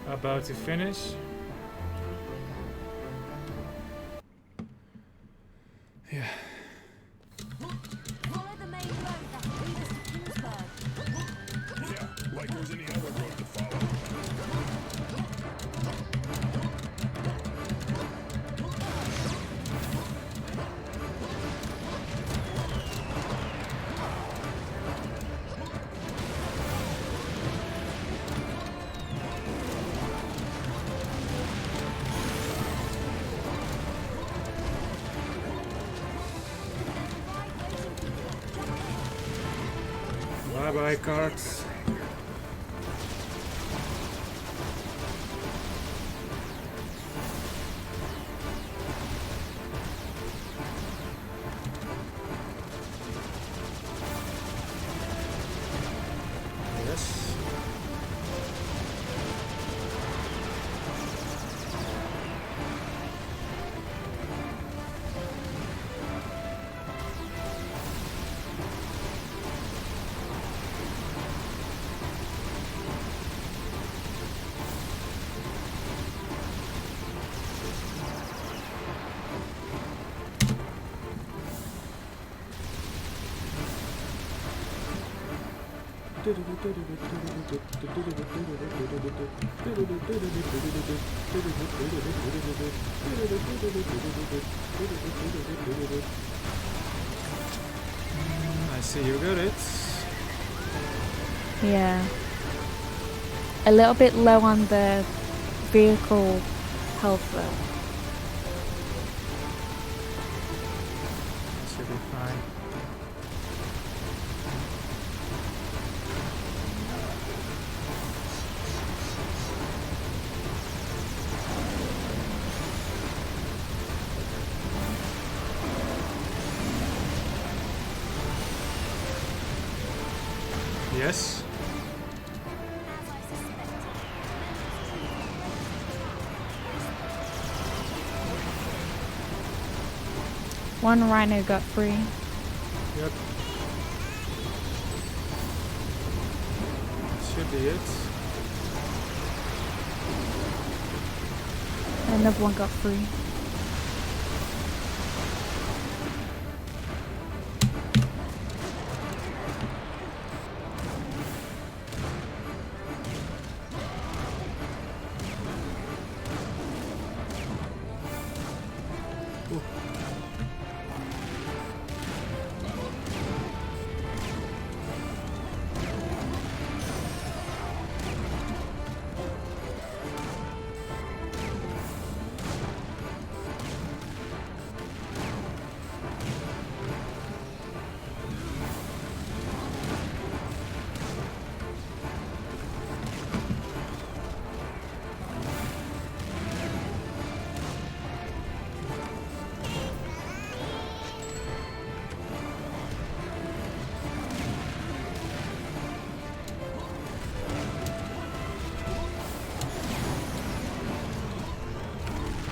About to finish. Yeah. Follow the main road that will lead us to Kingsburg. Yeah, like there's any other road to follow. Bye bye, cards. Yes. I see you got it. Yeah. A little bit low on the vehicle health though. That should be fine. Yes. One rhino got free. Yep. Should be it. Another one got free.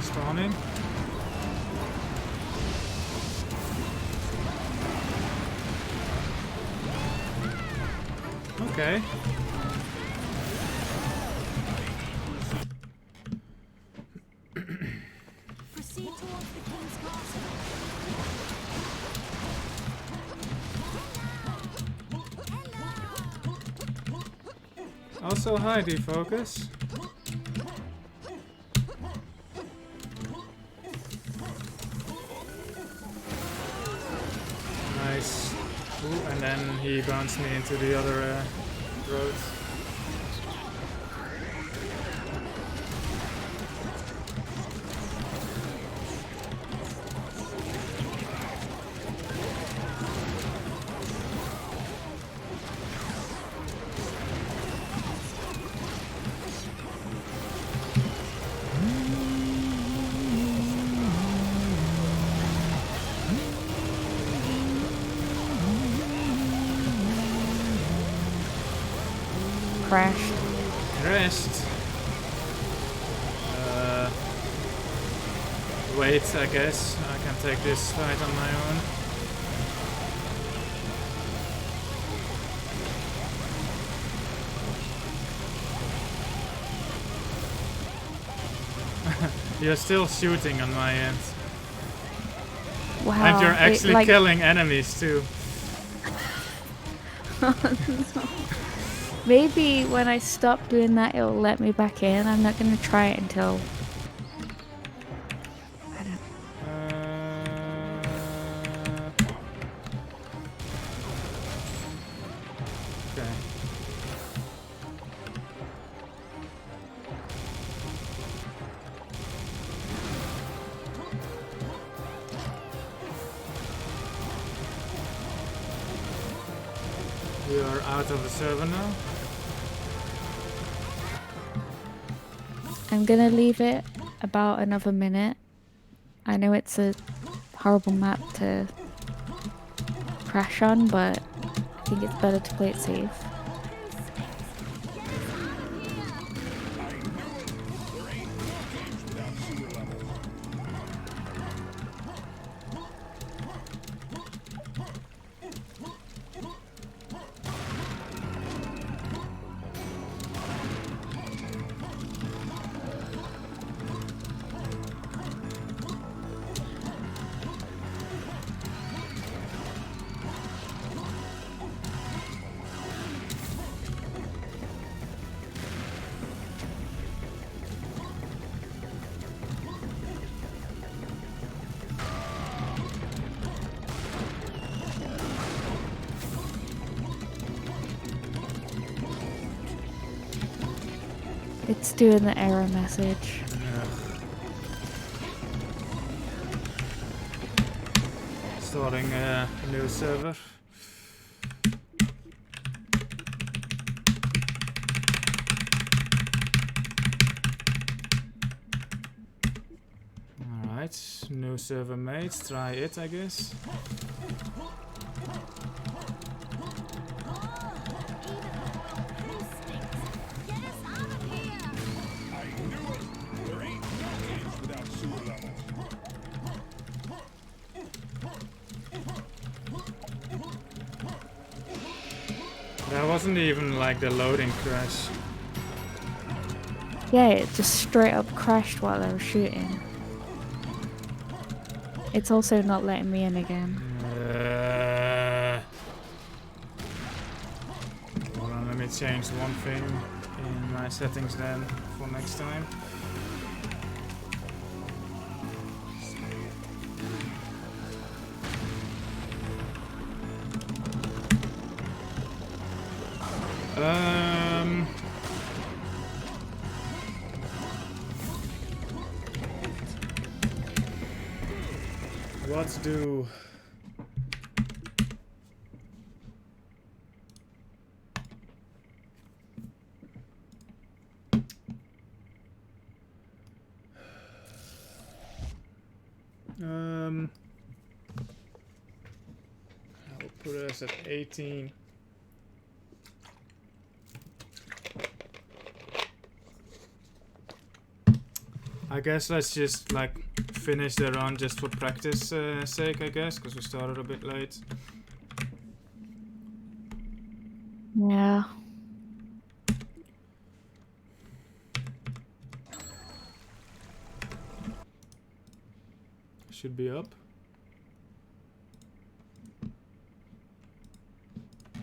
Spawning. Okay. Proceed towards the King's Castle. Also, hi, defocus. Nice. Ooh, and then he bounced me into the other road. Crashed. Rest. Wait, I guess. I can take this fight on my own. You're still shooting on my end. Wow. And you're it, actually like, killing enemies too. Maybe when I stop doing that, it'll let me back in. I'm not gonna try it until. I don't. Okay. We are out of the server now. I'm gonna leave it about another minute. I know it's a horrible map to crash on, but I think it's better to play it safe. It's doing the error message. Starting a new server. Alright, new server made. Try it, I guess. I knew it! There ain't no games without sewer levels. That wasn't even like the loading crash. Yeah, it just straight up crashed while I was shooting. It's also not letting me in again. Hold on, let me change one thing in my settings then for next time. What do I'll put us at 18. I guess let's just like finish the run just for practice sake, I guess, because we started a bit late. Yeah. Should be up.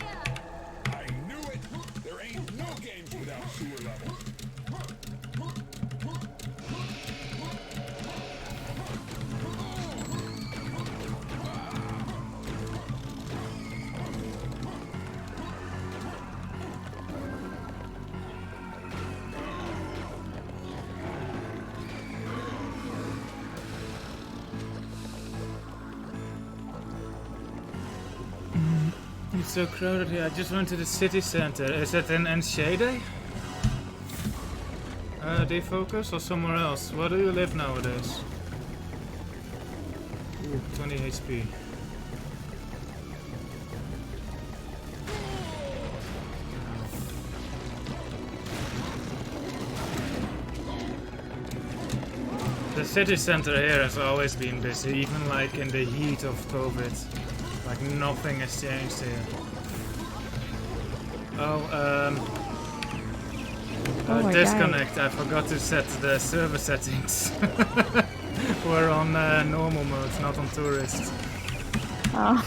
I knew it! There ain't no games without sewer levels. It's so crowded here. I just went to the city center. Is that in Enschede? Defocus or somewhere else? Where do you live nowadays? Ooh, 20 HP. The city center here has always been busy, even like in the heat of COVID. Like nothing has changed here. Oh my disconnect. I forgot to set the server settings. We're on normal mode, not on tourist. Oh.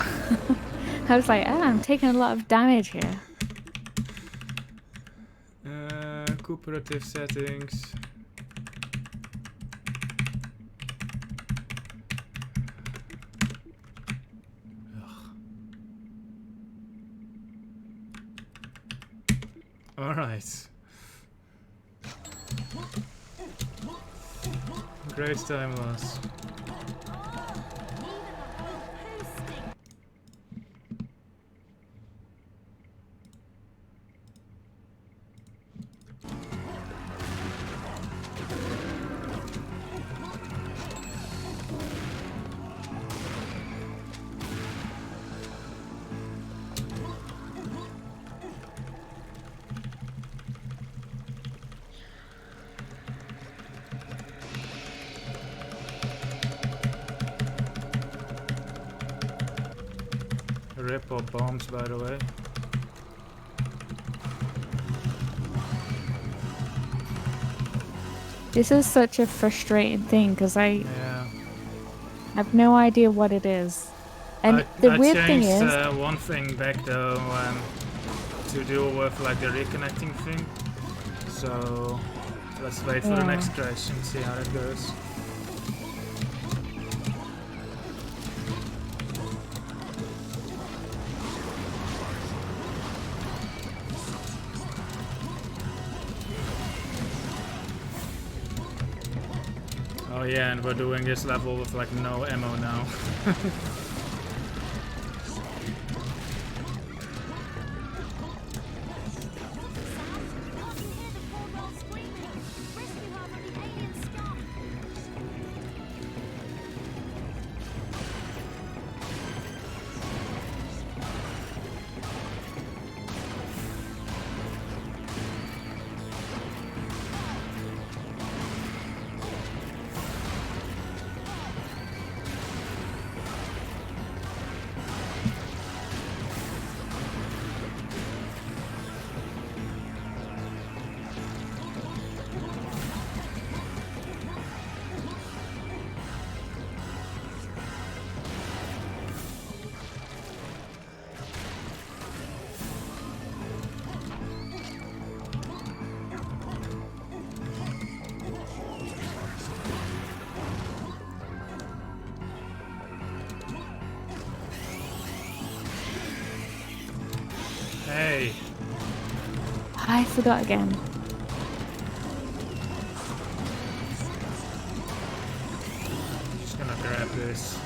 I was like, I'm taking a lot of damage here. Cooperative settings. Alright. Great time loss. Rip or bombs, by the way. This is such a frustrating thing because I Yeah. have no idea what it is. And the I weird thing changed is, one thing back though to deal with like the reconnecting thing. So let's wait for the Yeah. next crash and see how that goes. yeah, and we're doing this level with like no ammo now. Hey. I forgot again. Just gonna grab this.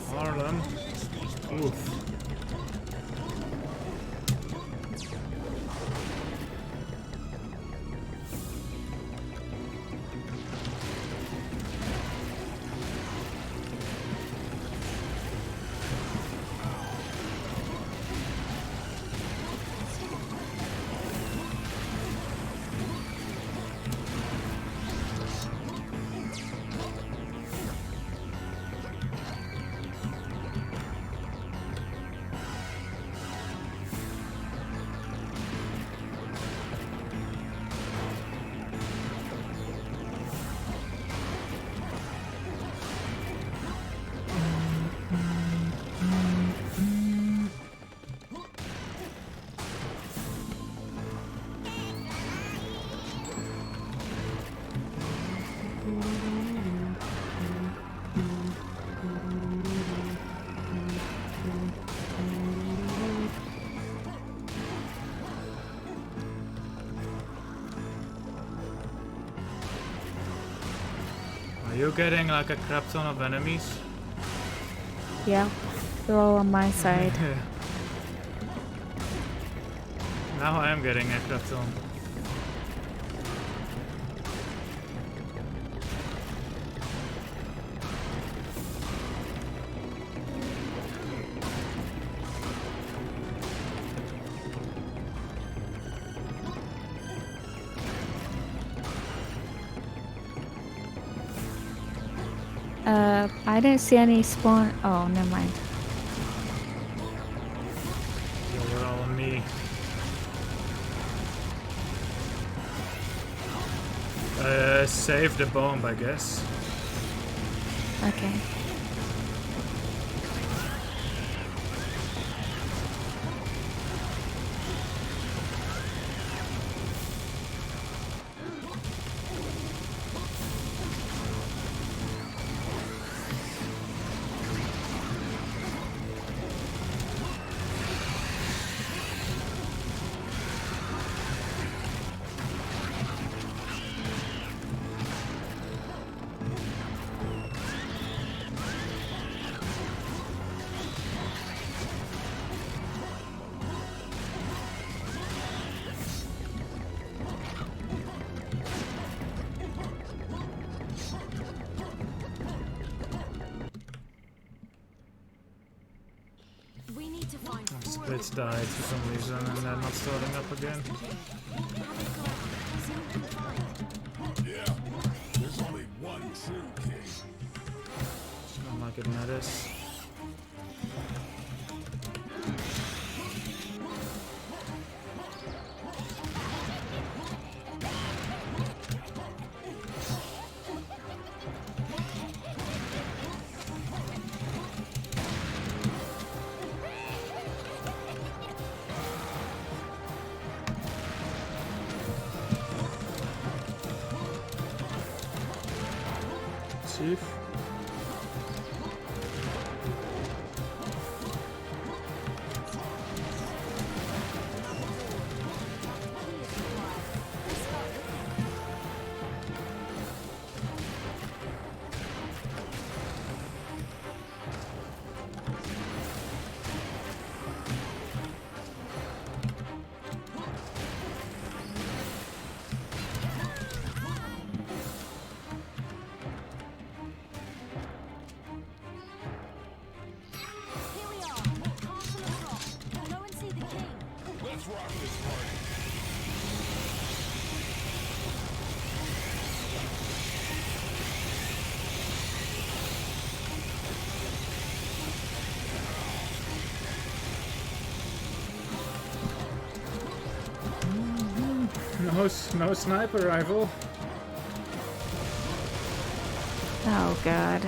Harlem. Oof. Are you getting like a crap ton of enemies? Yeah, they're all on my side. Now I am getting a crap ton. I didn't see any spawn. Oh, never mind. You're all on me. Save the bomb, I guess. Okay. We need to find four Splits died for some reason and they're not starting up again. Yeah, there's only one true king. It's not like it matters. Chief. rock this party. No sniper rifle. Oh god.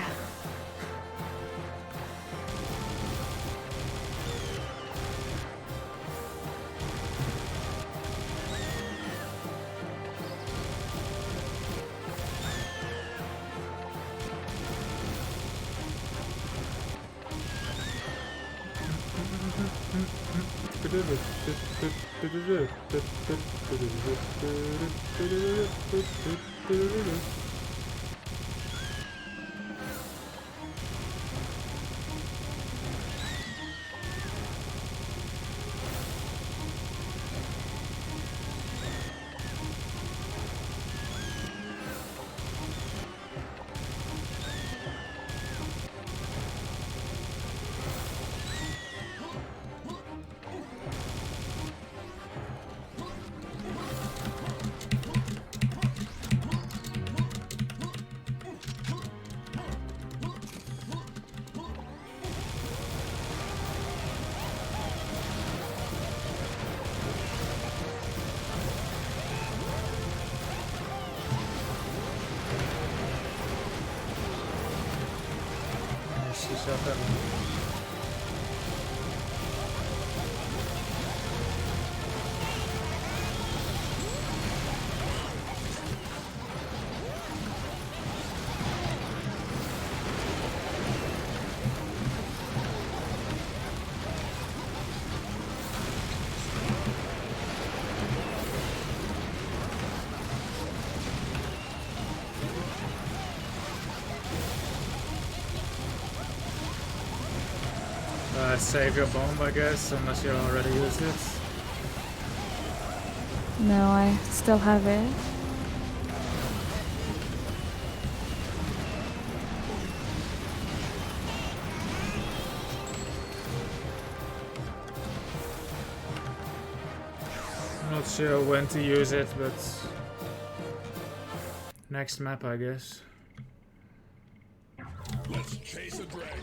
Save your bomb, I guess, unless you already used it. No, I still have it. I'm not sure when to use it, but next map, I guess. Let's chase a dragon.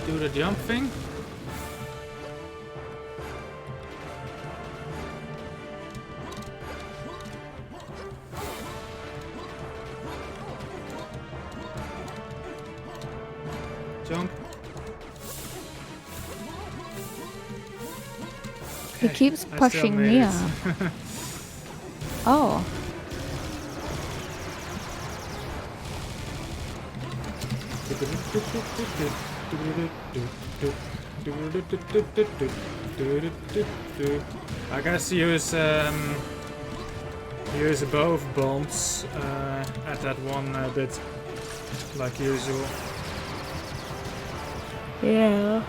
Do the jump thing. Jump. He keeps I still pushing made me it. up. Oh. I guess use both bombs at that one bit, like usual. Yeah.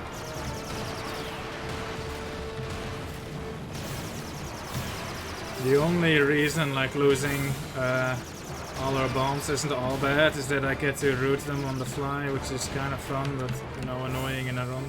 The only reason like losing all our bombs isn't all bad is that I get to root them on the fly, which is kind of fun, but you know, annoying in a run.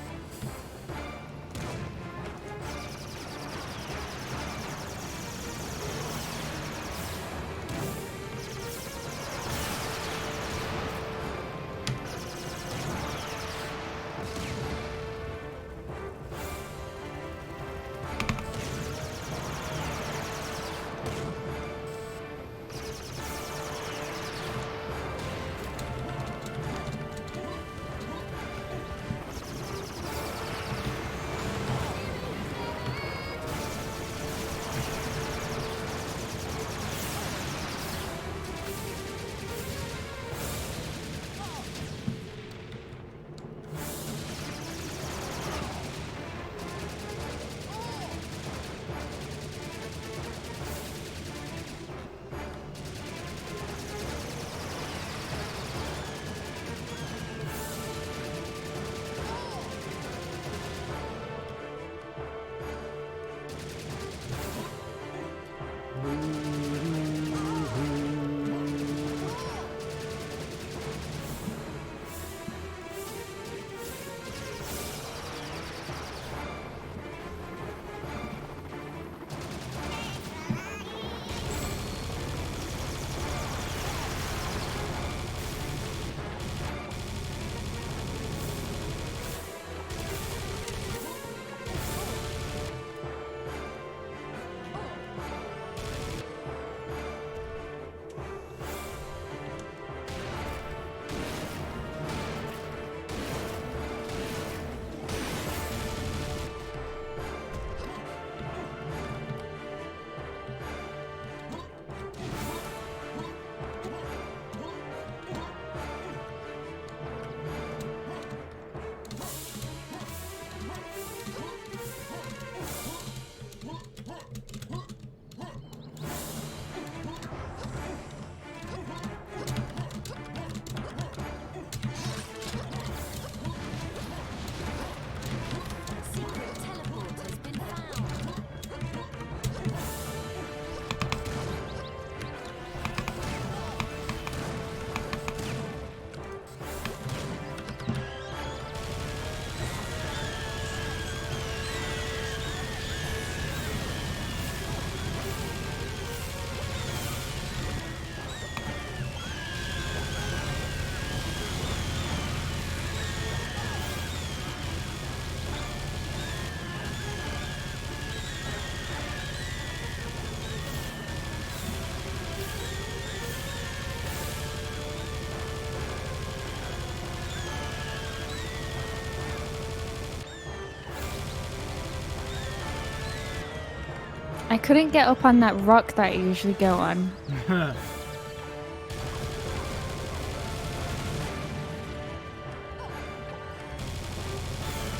I couldn't get up on that rock that I usually go on.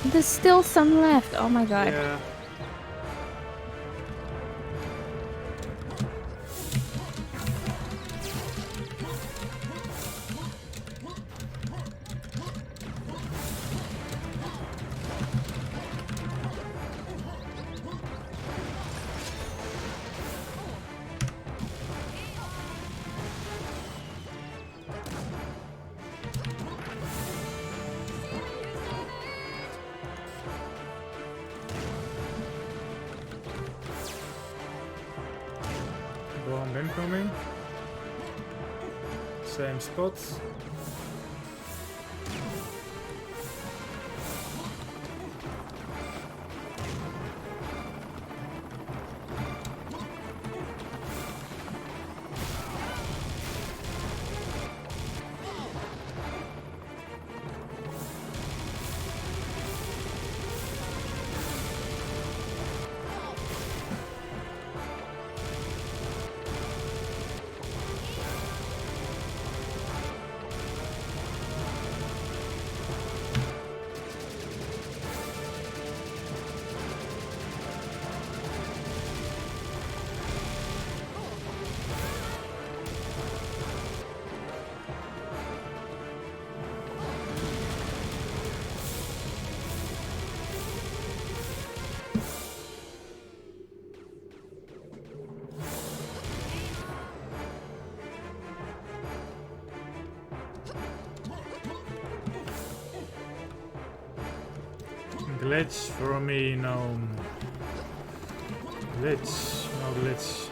There's still some left. Oh my god. Yeah. Bomb incoming. Same spot. Glitch for me, no. Glitch, no glitch.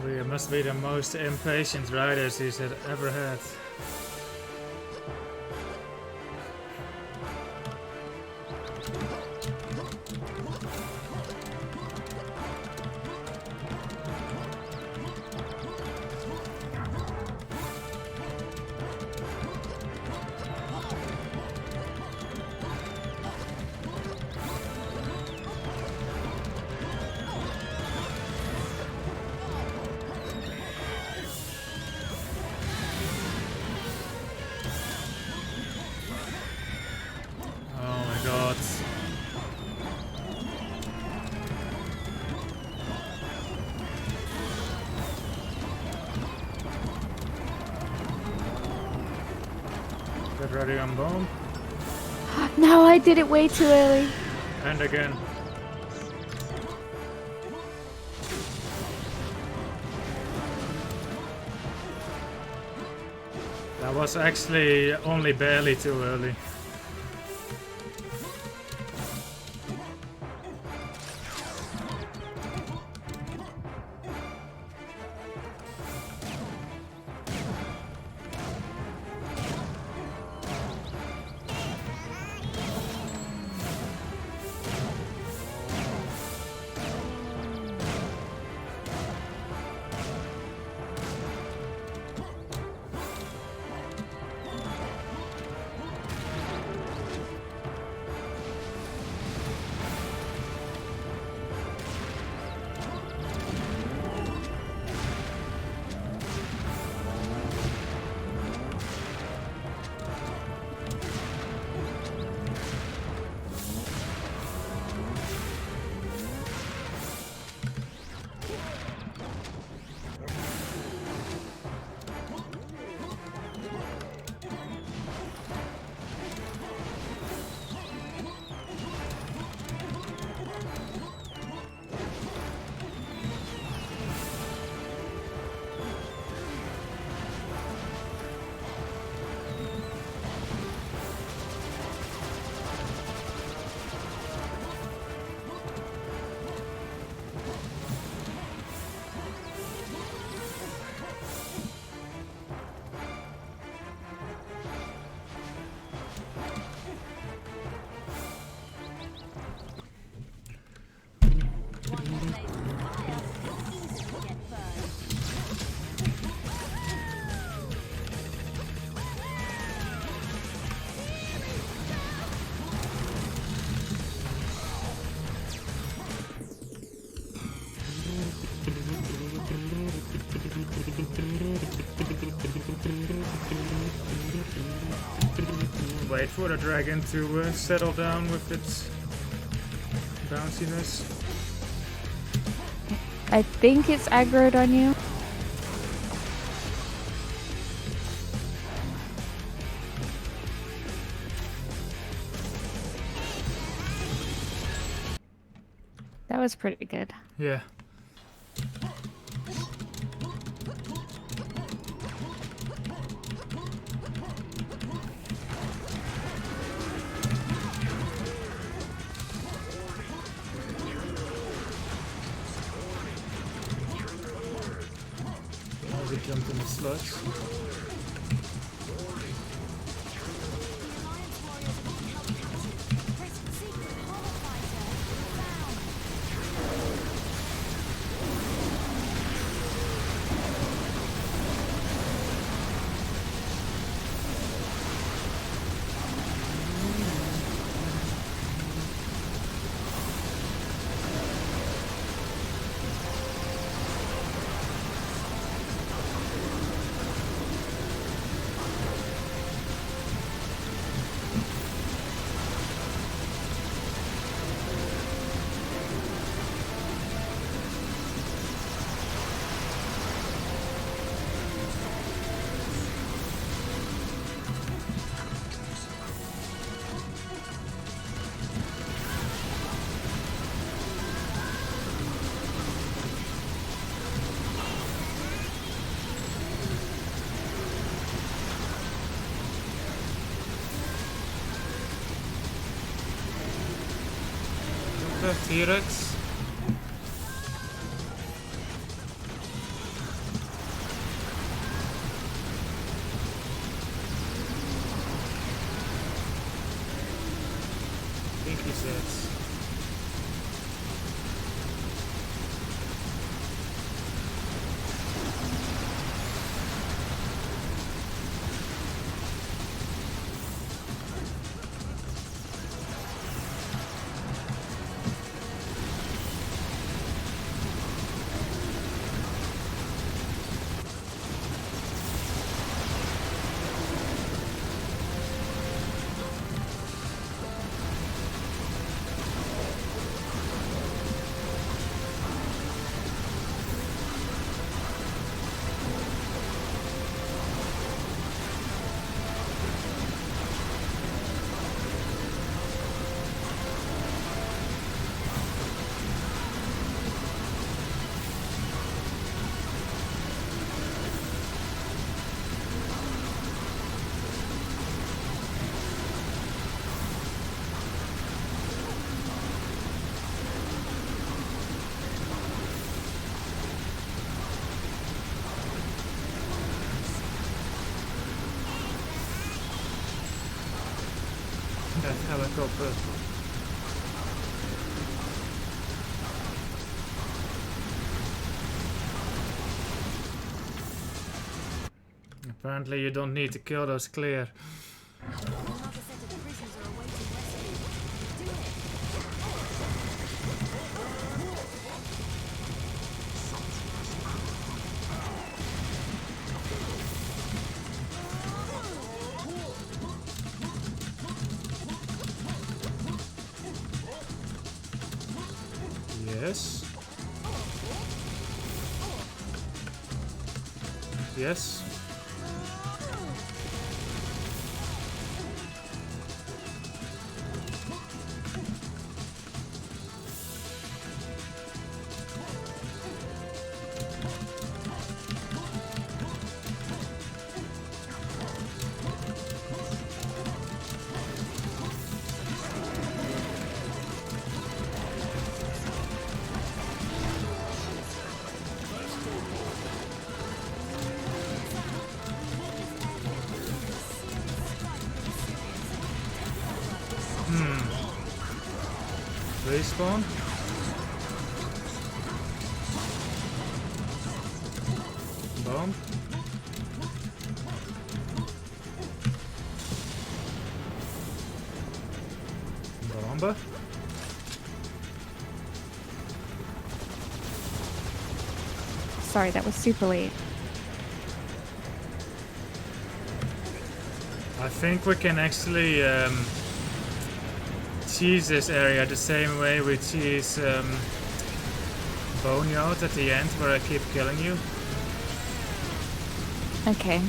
We must be the most impatient riders he's had ever had. Get ready on bomb. No, I did it way too early. And again. That was actually only barely too early. wait for the dragon to settle down with its bounciness. I think it's aggroed on you. That was pretty good. Yeah. We jumped in the slugs. T-Rex. I think he says. That helicopter. Apparently you don't need to kill those clear. Another set of prisoners are awaiting rescue. Do it. Yes. Yes. Respawn. Bomb. Bomber. Sorry, that was super late. I think we can actually cheese this area the same way we cheese Boneyard at the end, where I keep killing you. Okay.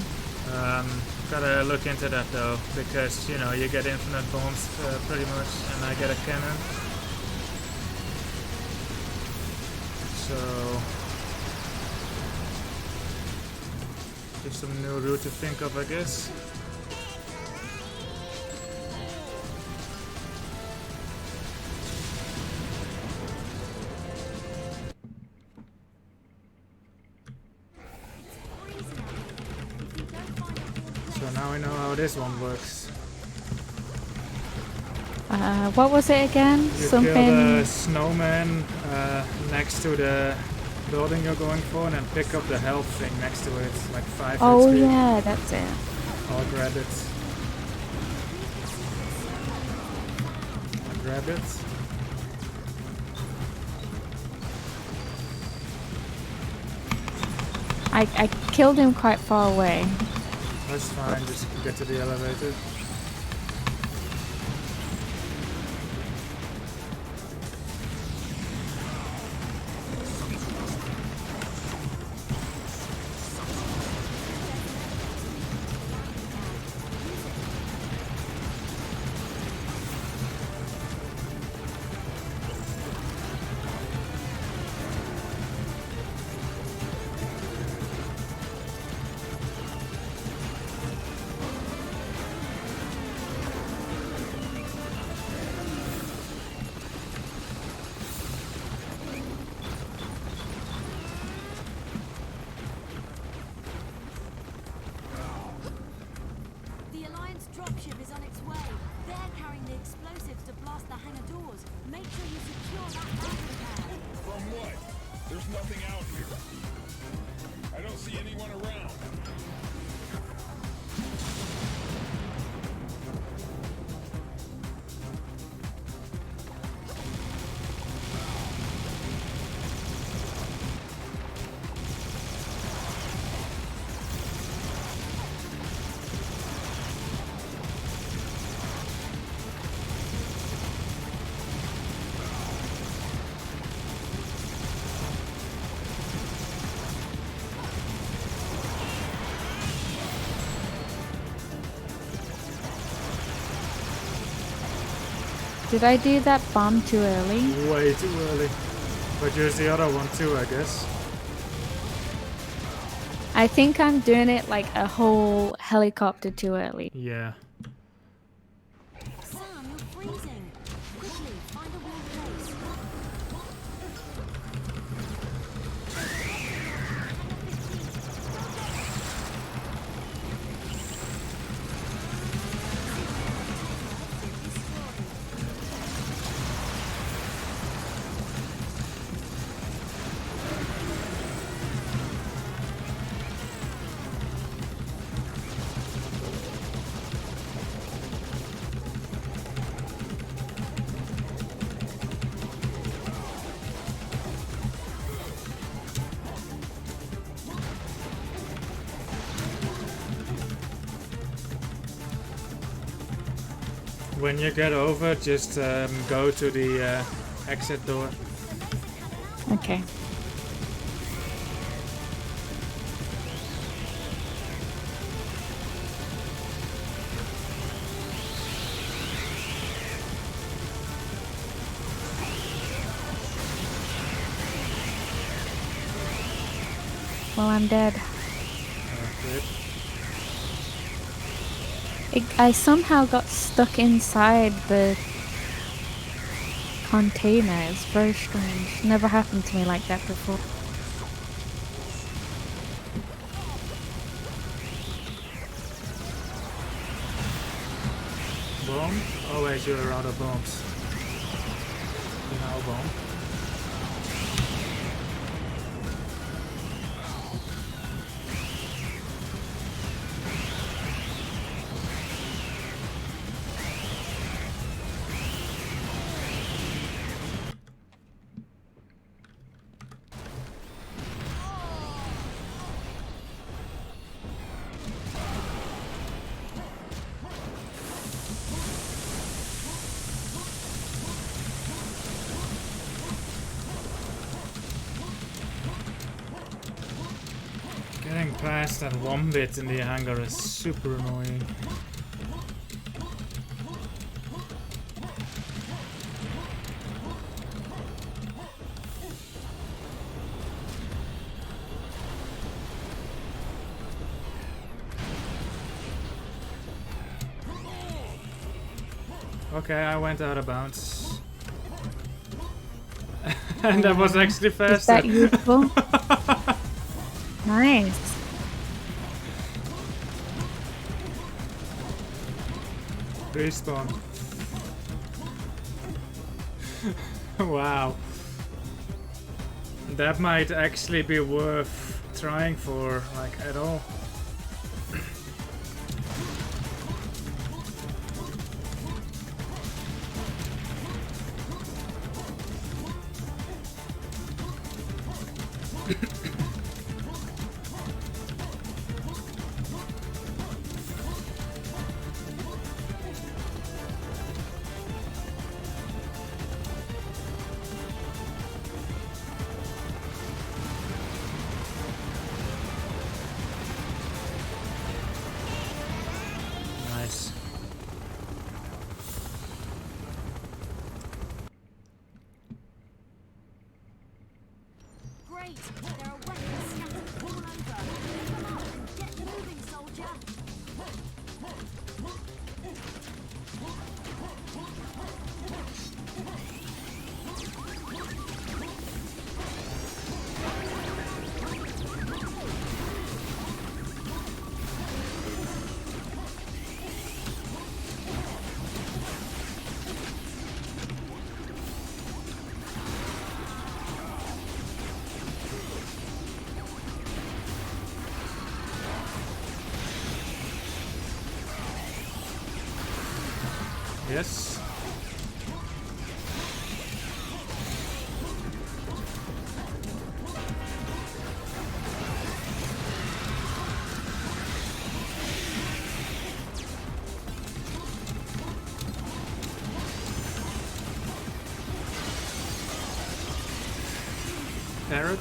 Gotta look into that though, because you know you get infinite bombs pretty much, and I get a cannon. So just some new route to think of, I guess. So now we know how this one works. What was it again? You Something. kill the snowman next to the building you're going for, and then pick up the health thing next to it, like 5 Oh HP. yeah, that's it. I'll grab it. I'll grab it. I killed him quite far away. That's fine, just get to the elevator. The Alliance dropship is on its way. They're carrying the explosives to blast the hangar doors. Make sure you secure that hangar pad. From what? There's nothing out here. I don't see anyone around. Did I do that bomb too early? Way too early. But use the other one too, I guess. I think I'm doing it like a whole helicopter too early. Yeah. Sam, you're freezing. Quickly, find a warm place. When you get over, just go to the exit door. Okay. Well, I'm dead. Good. I somehow got stuck inside the container. It's very strange. Never happened to me like that before. Bomb? Oh wait, you're out of bombs. Now bomb. past that one bit in the hangar is super annoying. Okay, I went out of bounds. And that was actually Is faster. that useful? Nice. Respawn. Wow. That might actually be worth trying for, like, at all. Nice. Great! There are weapons scattered all over. Pick them up and get moving, soldier! Yes. Parrot.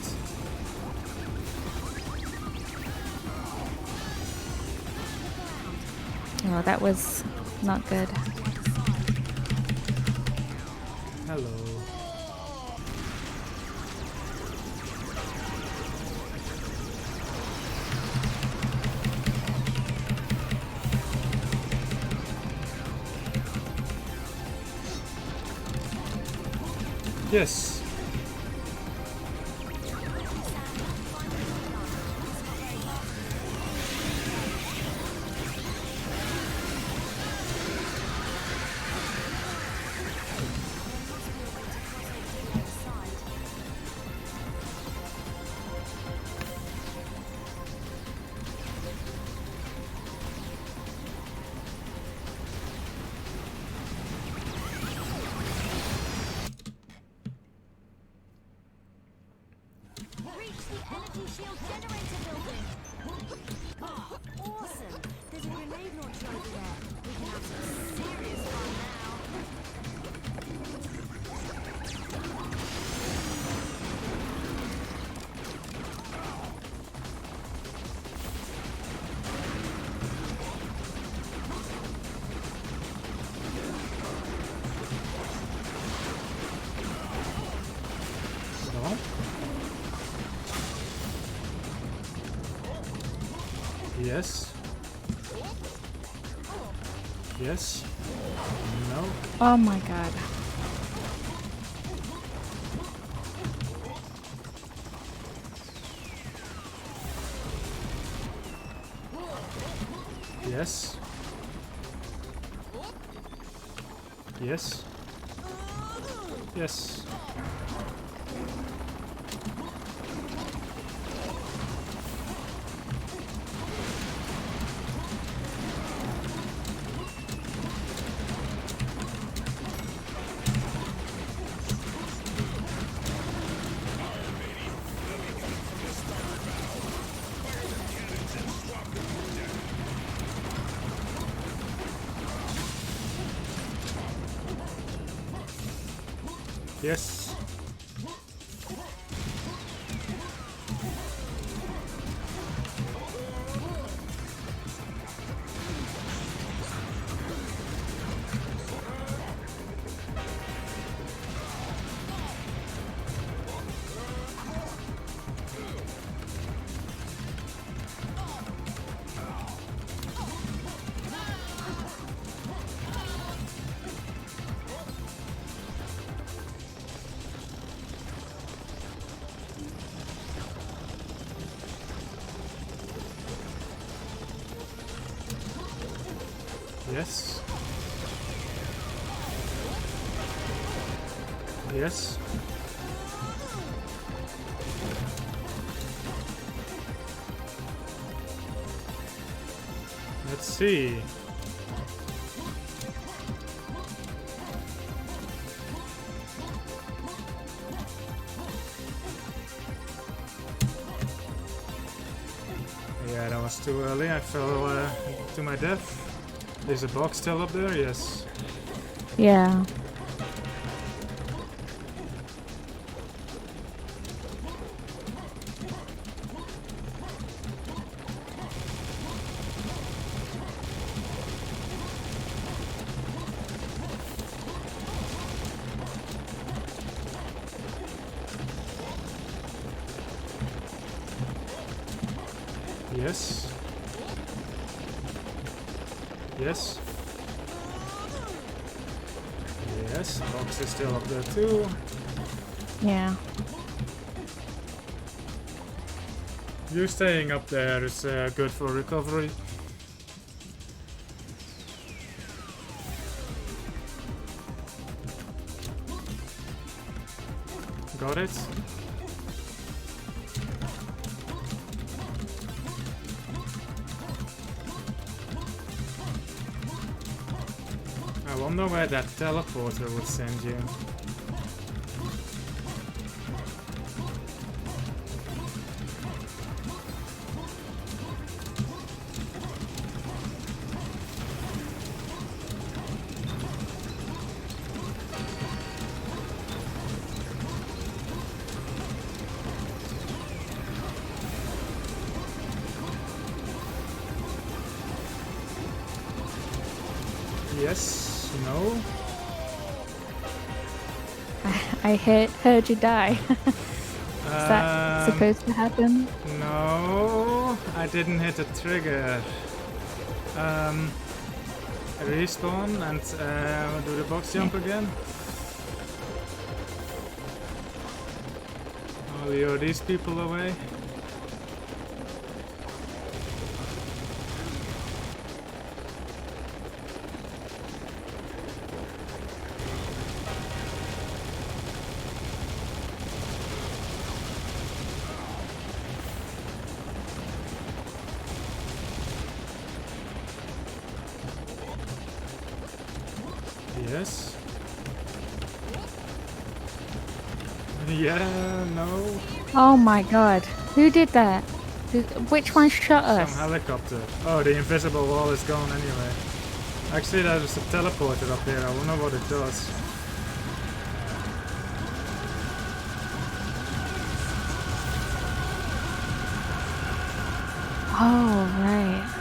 Oh, that was not good. Hello. Yes. Reach the energy shield generator building! Oh, awesome! There's a grenade launcher over there. We can have some serious fun now. No. Yes. Yes. No. Oh my god. Yes. Yes. Yes. Yes. Yes. Yes. Let's see. Yeah, that was too early. I fell to my death. There's a box still up there? Yes. Yeah. Yes. Yes. Yes, box is still up there too. Yeah. You staying up there is good for recovery. Got it? I wonder where that teleporter would send you. Yes, no. I heard you die. Is that supposed to happen? No, I didn't hit the trigger. Respawn and do the box jump again. I'll lure these people away. Yes. Yeah, no. Oh my god. Who did that? Which one shot us? Some helicopter. Oh, the invisible wall is gone anyway. Actually, there's a teleporter up here. I wonder what it does. Oh, right.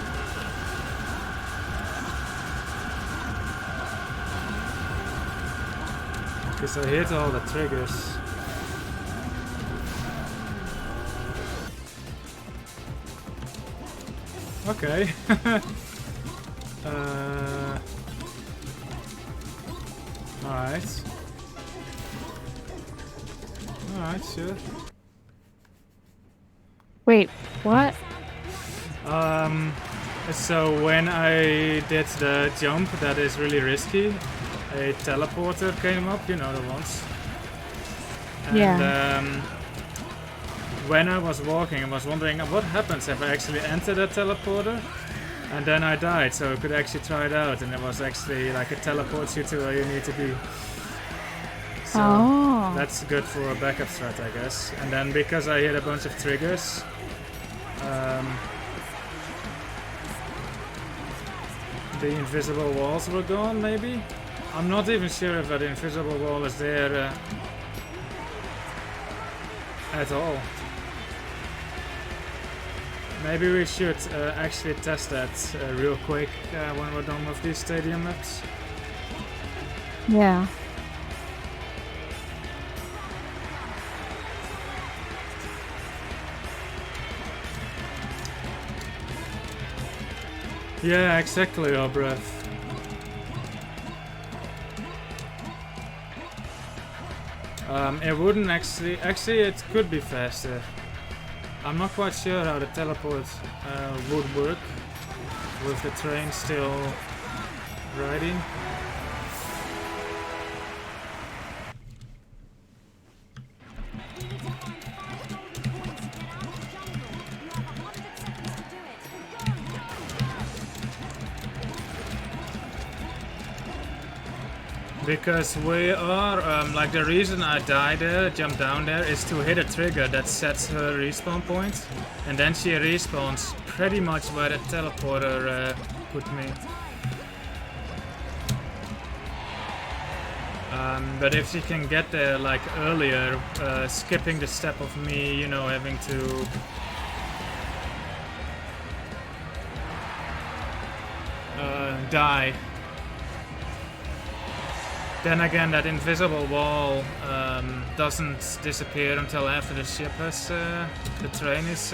Because I hit all the triggers. Okay. Alright. Alright, sure. Wait, what? So when I did the jump that is really risky, a teleporter came up, you know the ones. And Yeah. when I was walking, I was wondering what happens if I actually enter the teleporter, and then I died, so I could actually try it out, and it was actually like it teleports you to where you need to be. So Oh. that's good for a backup strat, I guess. And then because I hit a bunch of triggers, the invisible walls were gone, maybe? I'm not even sure if that invisible wall is there at all. Maybe we should actually test that real quick when we're done with these stadium maps. Yeah. Yeah, exactly, our breath. It wouldn't actually it could be faster. I'm not quite sure how the teleport would work with the train still Righty. We need to find 5 golden points to get out of the jungle. You have 100 seconds to do it. Go, go, go! Because we are, like the reason I die there, jump down there, is to hit a trigger that sets her respawn point. And then she respawns pretty much where the teleporter put me. But if she can get there like earlier, skipping the step of me, you know, having to die. Then again, that invisible wall doesn't disappear until after the ship has, the train is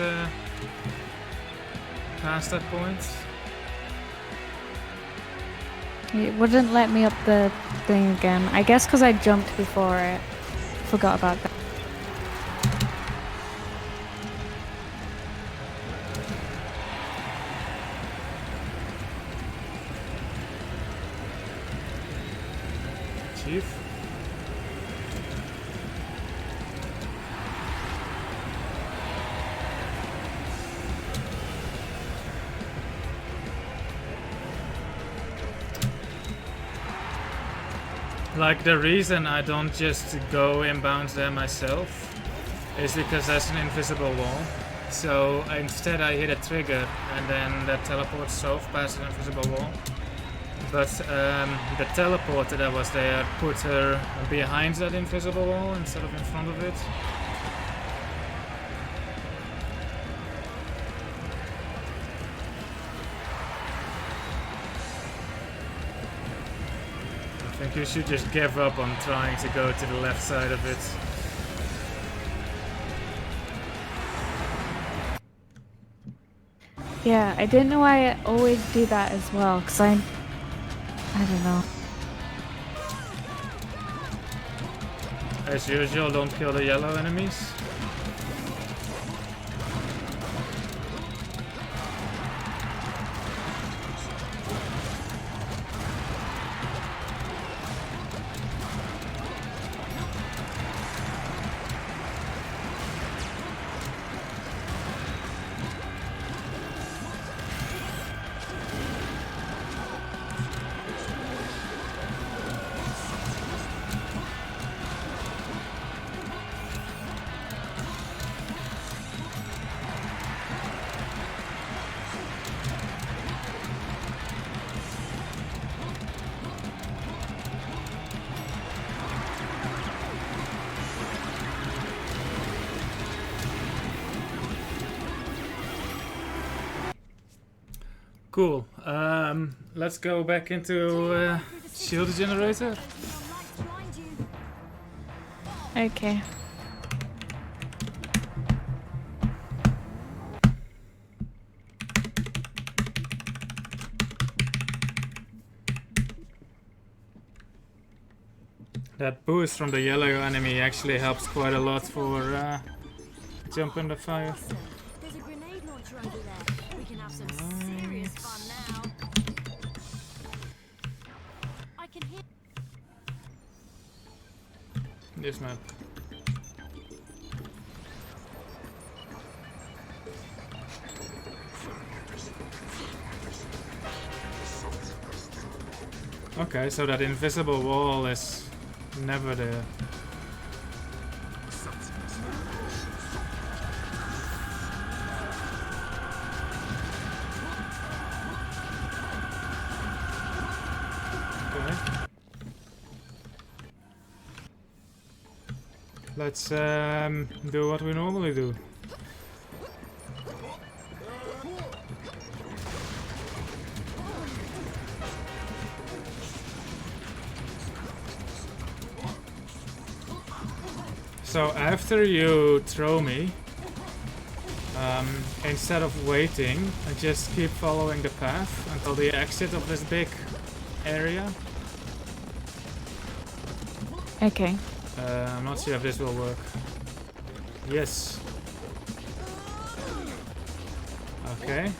past that point. It wouldn't let me up the thing again. I guess because I jumped before it. Forgot about that. Chief? Like the reason I don't just go inbounds there myself is because there's an invisible wall. So instead I hit a trigger and then that teleports Soph past an invisible wall. But the teleporter that was there put her behind that invisible wall instead of in front of it. I think you should just give up on trying to go to the left side of it. Yeah, I didn't know I always do that as well, because I don't know. As usual, don't kill the yellow enemies. Cool. Let's go back into shield generator. Your light blind you. Okay. That boost from the yellow enemy actually helps quite a lot for jumping the fire. Awesome. There's a grenade launcher over there. We can have some serious fun now. I can hear. This map. Okay, so that invisible wall is never there. Okay. Let's do what we normally do. So after you throw me, instead of waiting, I just keep following the path until the exit of this big area. Okay. I'm not sure if this will work. Yes. Okay.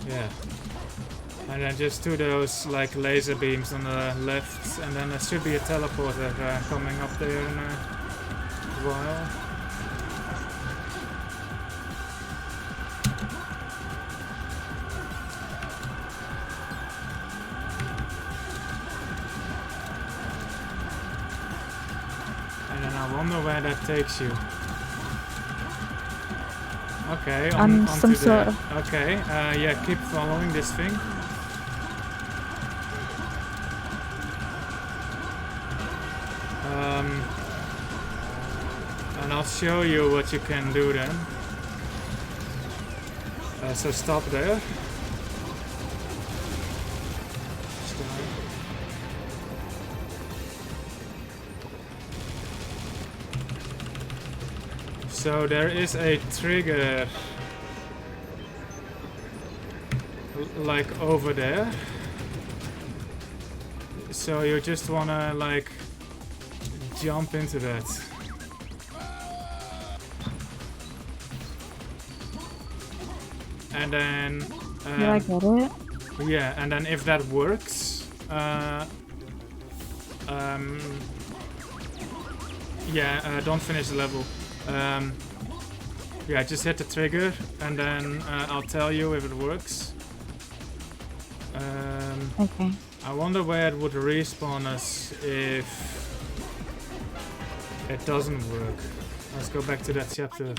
Yeah. And then just do those like laser beams on the left, and then there should be a teleporter coming up there in a while. And then I wonder where that takes you. Okay, on Some onto sort the, of. okay, yeah, keep following this thing. And I'll show you what you can do then. So stop there. Stop. So there is a trigger like over there. So you just wanna like jump into that. And then Yeah, I get it. yeah, and then if that works, yeah, don't finish the level. Yeah, just hit the trigger, and then I'll tell you if it works. Okay. I wonder where it would respawn us if it doesn't work. Let's go back to that chapter.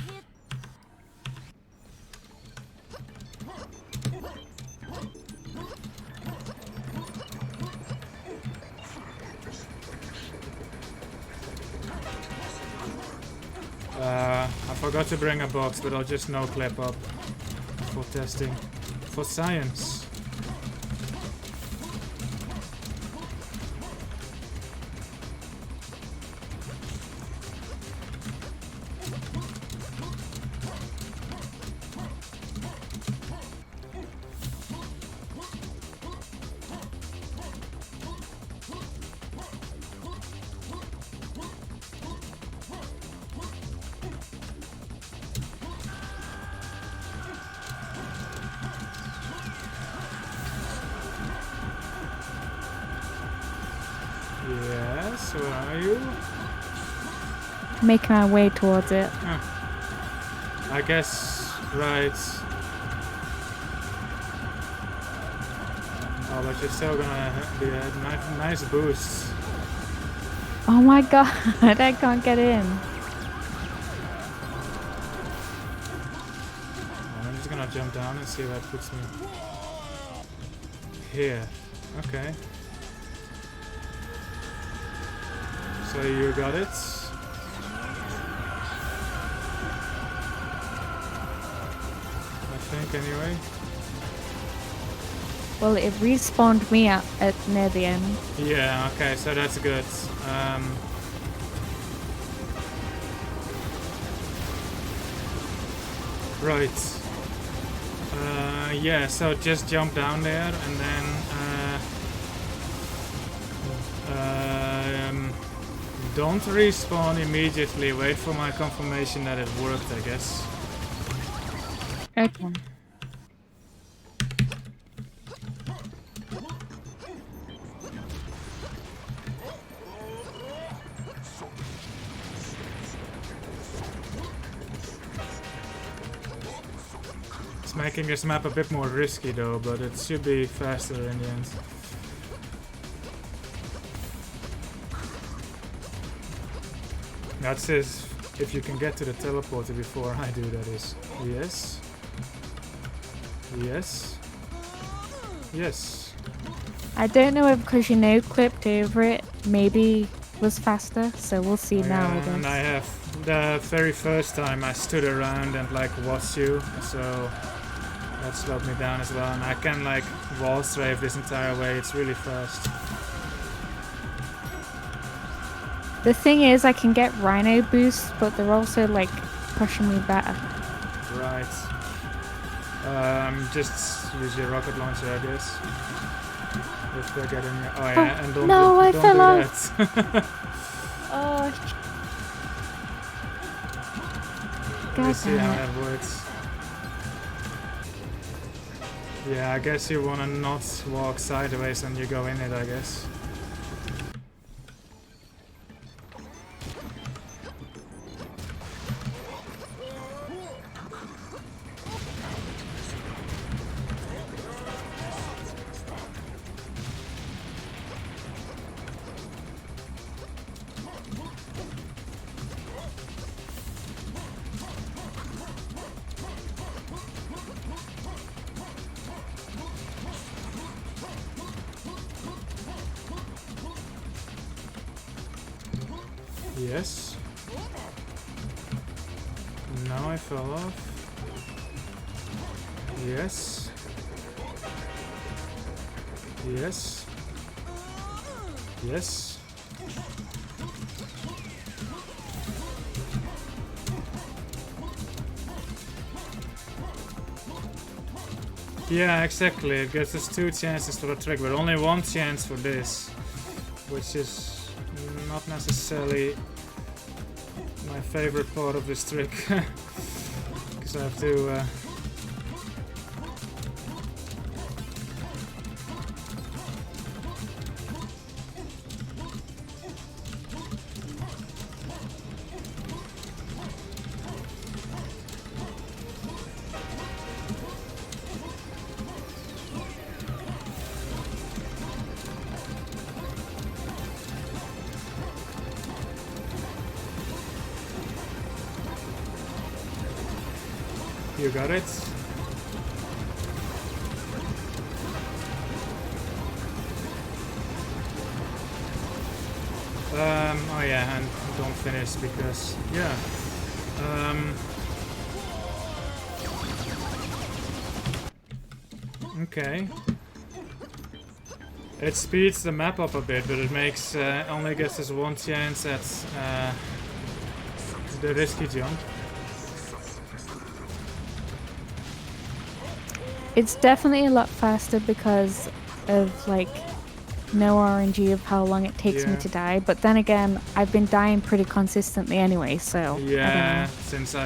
I forgot to bring a box, but I'll just no clip up for testing. For science. Yes, where are you? Making my way towards it. I guess, right. Oh, but you're still gonna be a nice boost. Oh my god, I can't get in. I'm just gonna jump down and see where it puts me. Here. Okay. So you got it. I think anyway. Well, it respawned me at near the end. Yeah, okay, so that's good. Right. Yeah, so just jump down there and then don't respawn immediately. Wait for my confirmation that it worked, I guess. Okay. It's making this map a bit more risky though, but it should be faster in the end. That says if you can get to the teleporter before I do, that is. Yes. Yes. Yes. I don't know if because you know clipped over it, maybe was faster. So we'll see now. I And I guess. have the very first time I stood around and like watched you, so that slowed me down as well. And I can like wall strafe this entire way. It's really fast. The thing is, I can get Rhino boosts, but they're also like pushing me back. Right. Just use your rocket launcher, I guess. If they're getting you. Oh yeah, and don't no, do, I don't fell do off. that. Oh, Let me God see how damn it. that works. Yeah, I guess you wanna not walk sideways when you go in it, I guess. Yes. Now I fell off. Yes. Yes. Yes. Yeah, exactly. It gives us 2 chances for the trick, but only 1 chance for this, which is not necessarily my favorite part of this trick, because I have to You got it? Oh yeah, and don't finish because, yeah. Okay. It speeds the map up a bit, but it makes, only gives us 1 chance at the risky jump. It's definitely a lot faster because of like no RNG of how long it takes me Yeah. to die. But then again, I've been dying pretty consistently anyway, so I don't Yeah, know. since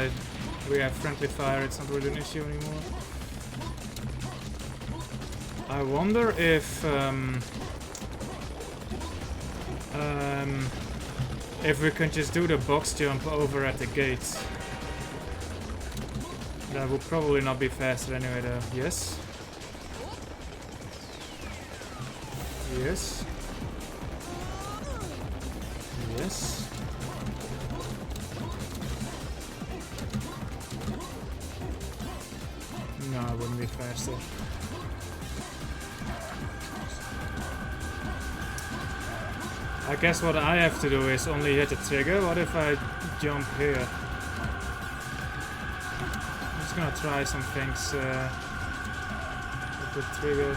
we have friendly fire, it's not really an issue anymore. I wonder if we can just do the box jump over at the gate. That would probably not be faster anyway though. Yes. Yes. Yes. No, it wouldn't be faster. I guess what I have to do is only hit the trigger. What if I jump here? I'm just gonna try some things with the trigger.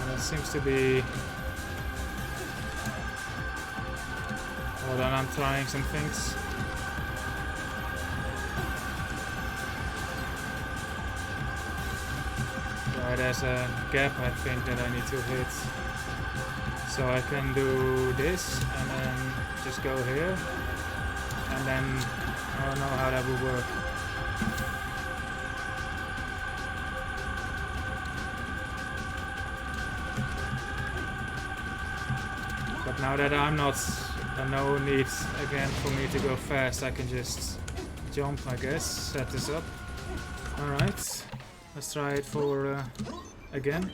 That seems to be... Hold on, I'm trying some things. There's a gap I think that I need to hit. So I can do this and then just go here. And then I don't know how that would work. But now that I'm not, no need again for me to go fast, I can just jump, I guess, set this up. Alright. Let's try it for again.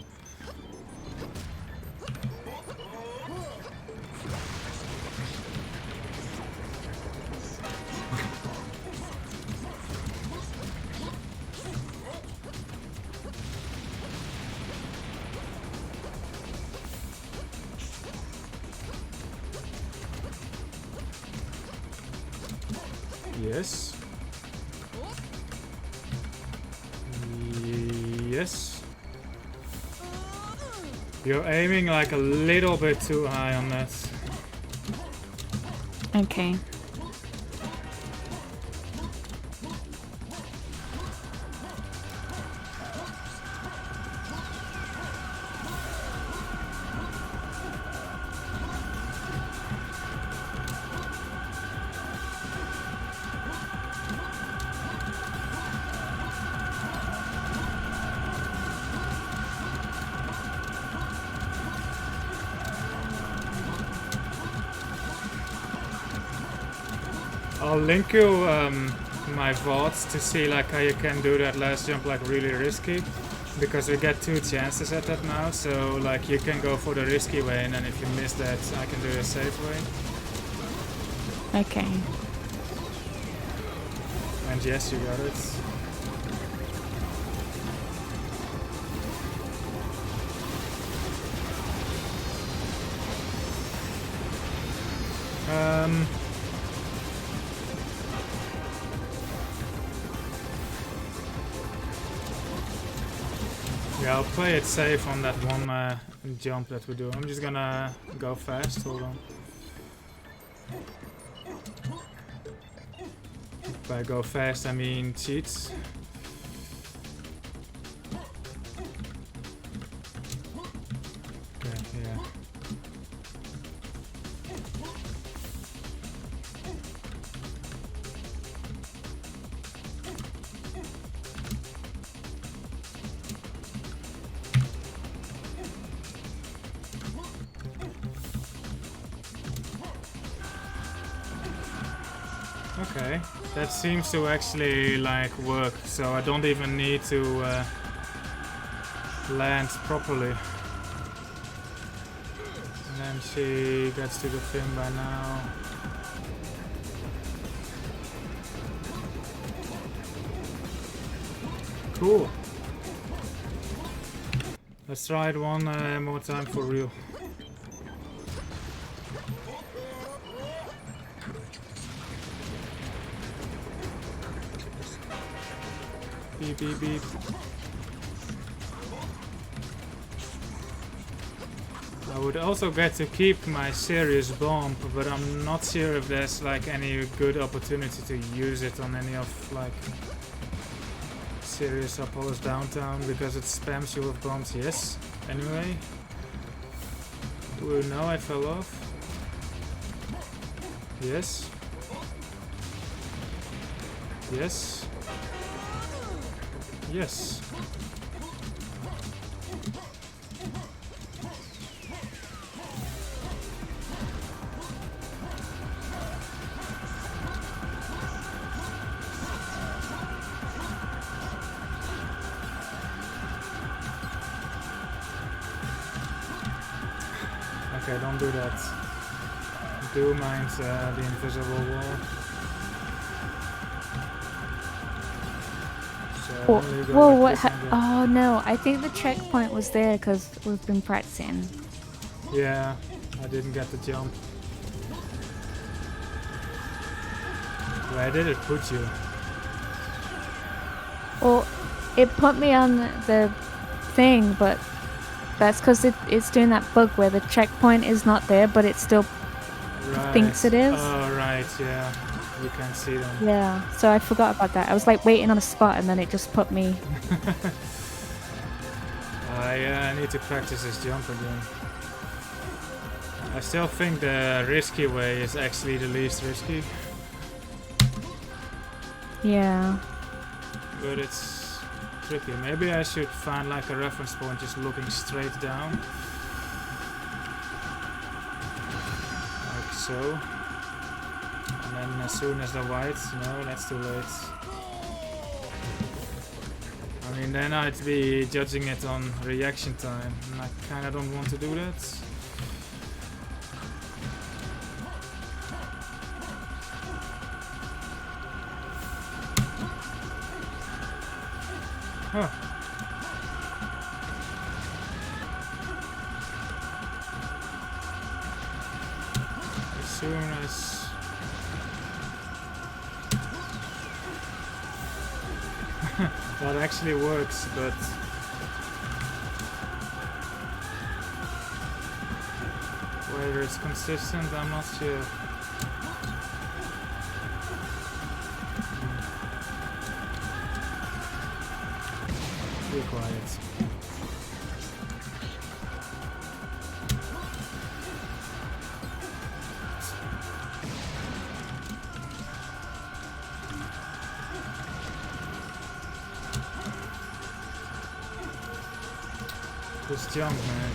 Yes. Yes. You're aiming like a little bit too high on that. Okay. I'll link you my VODs to see like how you can do that last jump like really risky, because we get 2 chances at that now. So like you can go for the risky way, and then if you miss that, I can do a safe way. Okay. And yes, you got it. Yeah, I'll play it safe on that one jump that we do. I'm just gonna go fast. Hold on. By go fast, I mean cheats. Yeah. Okay, that seems to actually like work, so I don't even need to land properly. And then she gets to the thing by now. Cool. Let's try it one more time for real. Beep, beep, beep. I would also get to keep my serious bomb, but I'm not sure if there's like any good opportunity to use it on any of like serious Apollo's downtown, because it spams you with bombs. Yes. Anyway. Oh no, I fell off. Yes. Yes. Yes. Okay, don't do that. Do mind the invisible wall. Whoa, whoa, what? Oh no, I think the checkpoint was there because we've been practicing. Yeah, I didn't get the jump. Where did it put you? Well, it put me on the thing, but that's because it's doing that bug where the checkpoint is not there, but it still thinks it is. Oh, right, yeah. You can't see them. Yeah, so I forgot about that. I was like waiting on a spot and then it just put me. I need to practice this jump again. I still think the risky way is actually the least risky. Yeah. But it's tricky. Maybe I should find like a reference point just looking straight down. Like so. And then as soon as the white, no, that's too late. I mean, then I'd be judging it on reaction time, and I kinda don't want to do that. Huh. As soon as that actually works, but whether it's consistent, I'm not sure. Be quiet. Just jump, man.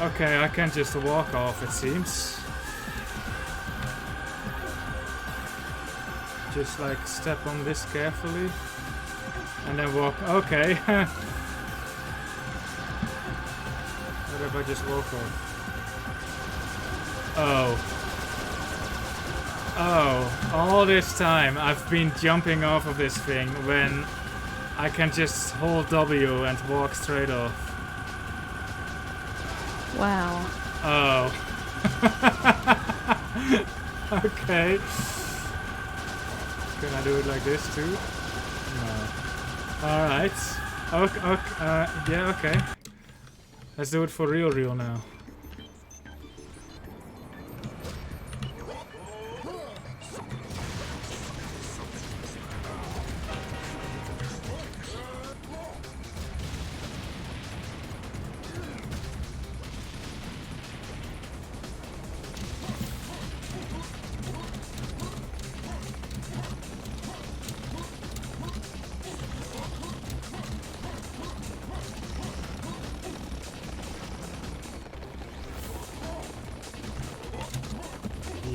Okay, I can just walk off, it seems. Just like step on this carefully. And then walk. Okay. What if I just walk off? Oh. Oh, all this time I've been jumping off of this thing when I can just hold W and walk straight off. Wow. Oh. Okay. Can I do it like this too? No. Alright. Okay, yeah, okay. Let's do it for real now.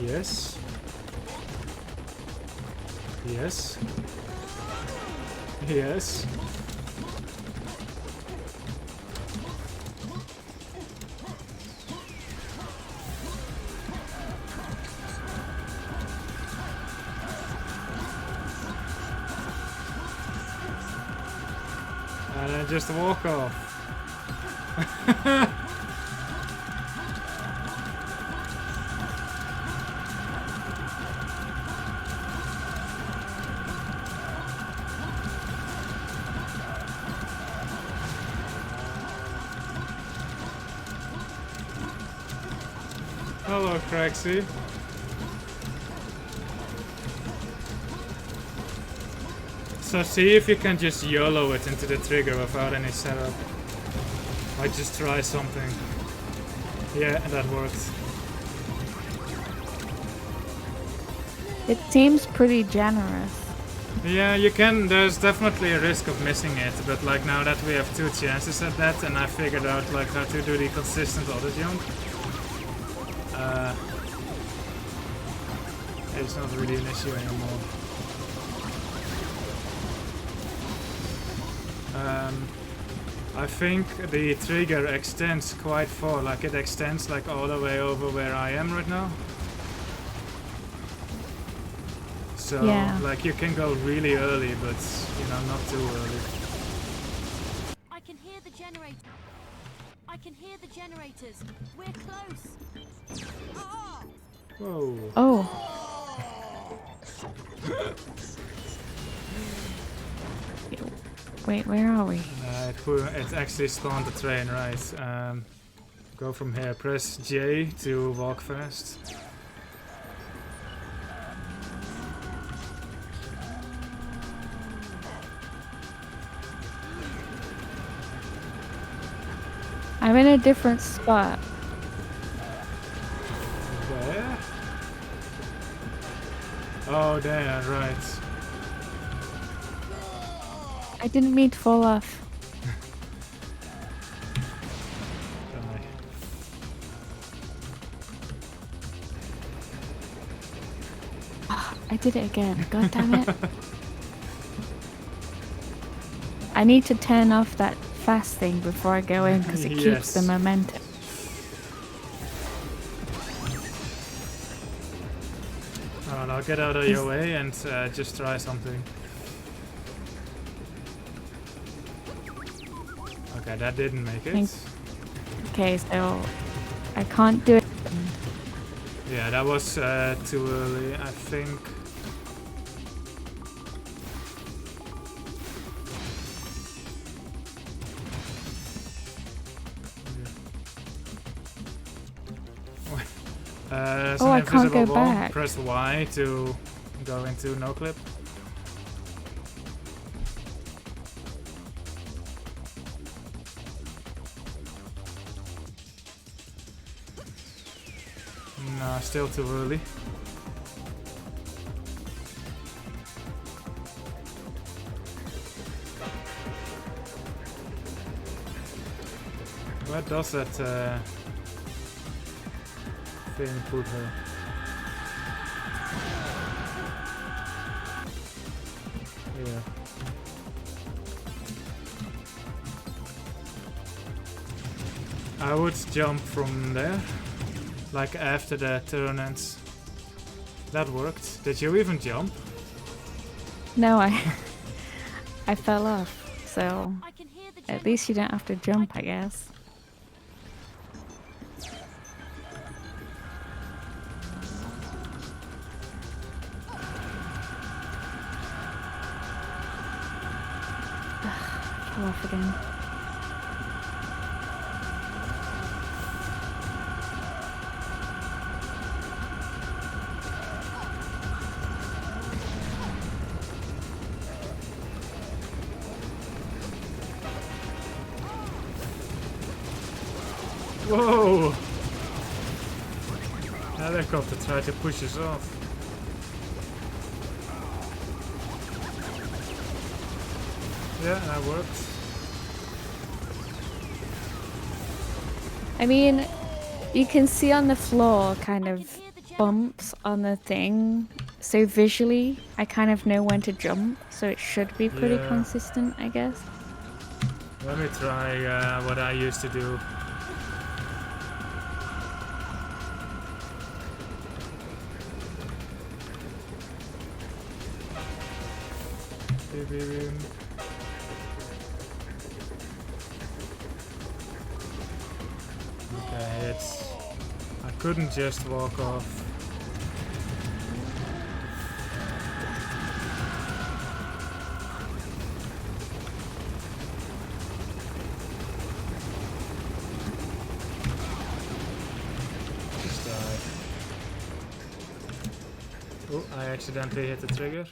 Yes. Yes. Yes. And then just walk off. Hello, Craxy. So see if you can just YOLO it into the trigger without any setup. I just try something. Yeah, that worked. It seems pretty generous. Yeah, you can. There's definitely a risk of missing it, but like now that we have 2 chances at that, and I figured out like how to do the consistent auto jump. It's not really an issue anymore. I think the trigger extends quite far, like it extends like all the way over where I am right now. So Yeah. like you can go really early, but you know, not too early. I can hear the generator. I can hear the generators. We're close. Ah! Whoa. Oh. Wait, where are we? It actually spawned the train, right? Go from here. Press J to walk fast. I'm in a different spot. There? Oh, there, right. I didn't mean to fall off. Die. I did it again. God damn it. I need to turn off that fast thing before I go in because it keeps the Yes. momentum. Alright, I'll get out of your way and just try something. Okay, that didn't make it. Okay, so I can't do it. Yeah, that was too early, I think. There's Oh, an I can't invisible go wall. back. Press Y to go into no clip. No, still too early. Where does that thing put her? Yeah. I would jump from there, like after the turn ends. That worked. Did you even jump? No, I fell off. So I can hear the at general least you don't have to jump, I guess. Fell off again. Whoa! Helicopter tried to push us off. Yeah, that worked. I mean, you can see on the floor kind of bumps on the thing. So visually, I kind of know when to jump. So it should be pretty Yeah. consistent, I guess. Let me try what I used to do. Okay, it's... I couldn't just walk off. Just die. Oh, I accidentally hit the trigger.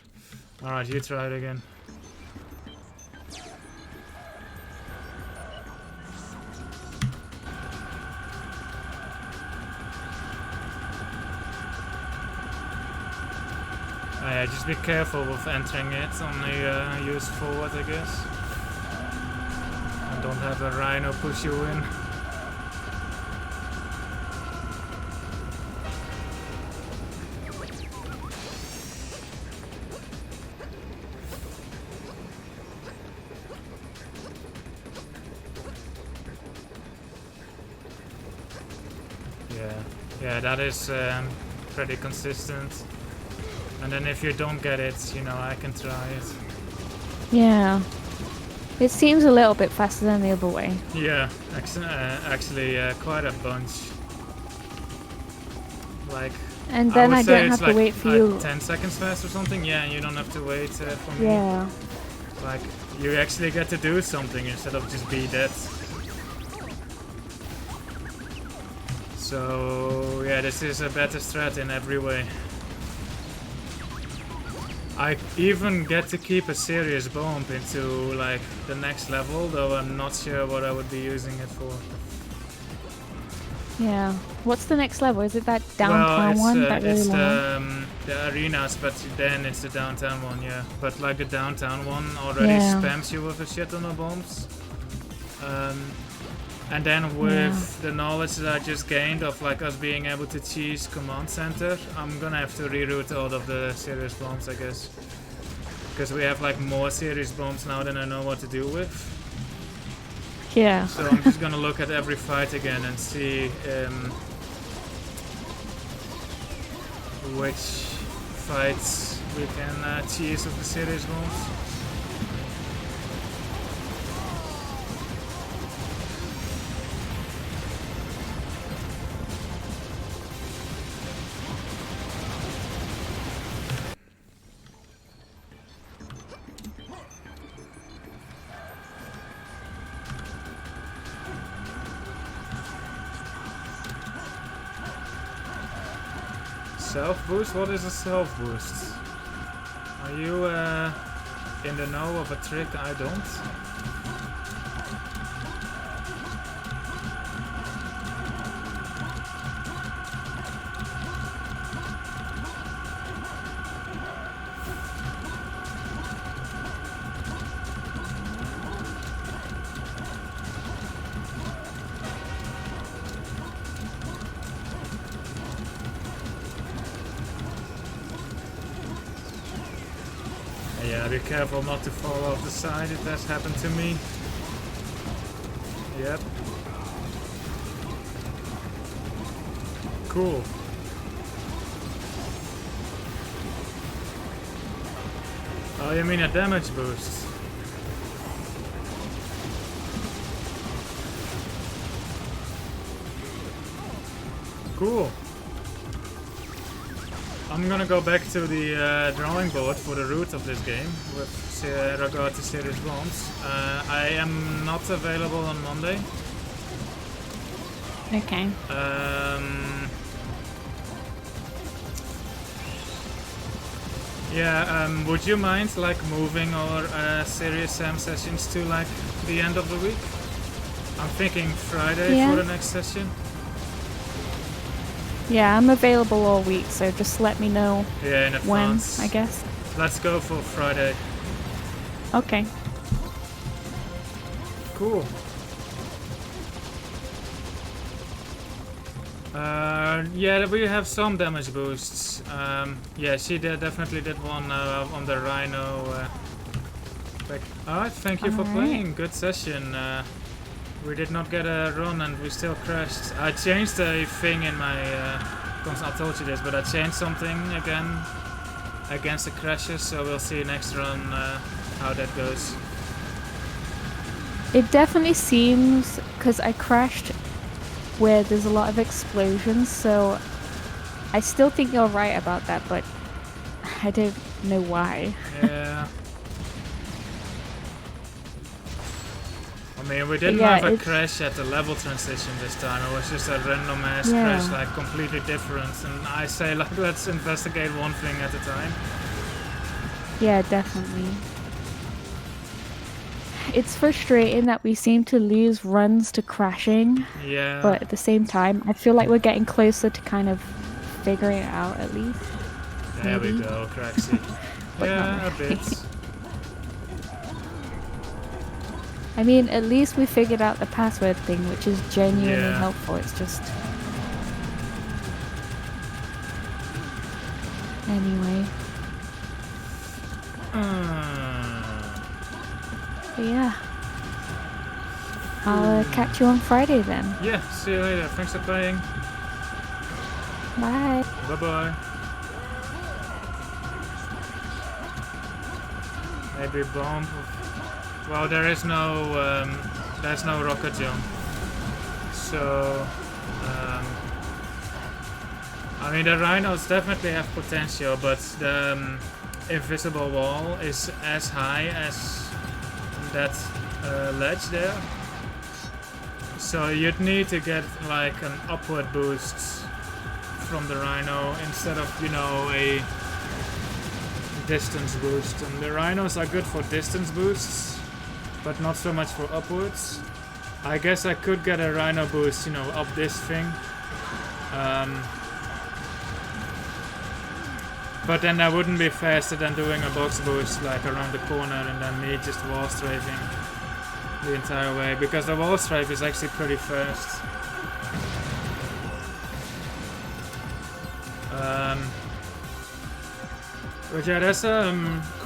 Alright, you try it again. Yeah, just be careful with entering it, only use forward, I guess. And don't have a rhino push you in. Yeah, that is pretty consistent. And then if you don't get it, you know, I can try it. Yeah. It seems a little bit faster than the other way. Yeah, actually quite a bunch. Like, And then would I say don't it's have to wait for you. 10 seconds fast or something. Yeah, you don't have to wait for me. Yeah. Like, you actually get to do something instead of just be dead. So, yeah, this is a better strat in every way. I even get to keep a serious bump into like the next level, though I'm not sure what I would be using it for. Yeah. What's the next level? Is it that downtown one? That really it's long? the arenas, but then it's the downtown one, yeah. But like the downtown one already Yeah. spams you with a shit ton of bombs. And then with the knowledge that I just gained of like us being able to cheese command center, I'm gonna have to reroute all of the serious bombs, I guess. Because we have like more serious bombs now than I know what to do with. Yeah. So I'm just gonna look at every fight again and see which fights we can cheese with the serious bombs. Self boost? What is a self boost? Are you in the know of a trick I don't? Yeah, be careful not to fall off the side. It has happened to me. Yep. Cool. Oh, you mean a damage boost? Cool. I'm gonna go back to the drawing board for the root of this game with regard to series bonds. I am not available on Monday. Okay. Yeah, would you mind like moving our Serious Sam sessions to like the end of the week? I'm thinking Friday Yeah. for the next session. Yeah, I'm available all week, so just let me know Yeah, in when, advance. I guess. Let's go for Friday. Okay. Cool. Yeah, we have some damage boosts. Yeah, she definitely did one on the Rhino. Alright, thank you for Alright. playing. Good session. We did not get a run and we still crashed. I changed a thing in my... I told you this, but I changed something again against the crashes, so we'll see next run how that goes. It definitely seems, because I crashed where there's a lot of explosions, so I still think you're right about that, but I don't know why. Yeah. I mean, we didn't yeah, have a it's- crash at the level transition this time. It was just a random ass Yeah. crash, like completely different. And I say, like, let's investigate one thing at a time. Yeah, definitely. It's frustrating that we seem to lose runs to crashing, Yeah. but at the same time, I feel like we're getting closer to kind of figuring it out at least. There we maybe. go, Craxy. But Yeah, not a really. bit. I mean, at least we figured out the password thing, which is genuinely Yeah. helpful. It's just... Anyway. But yeah. I'll catch you on Friday then. Yeah, see you later. Thanks for playing. Bye. Bye-bye. Maybe bomb. Well, there's no rocket jump. So, I mean, the rhinos definitely have potential, but the invisible wall is as high as that ledge there. So you'd need to get like an upward boost from the rhino instead of, you know, a distance boost. And the rhinos are good for distance boosts, but not so much for upwards. I guess I could get a rhino boost, you know, up this thing. But then that wouldn't be faster than doing a box boost like around the corner and then me just wall strafing the entire way, because the wall strafe is actually pretty fast. But yeah, there's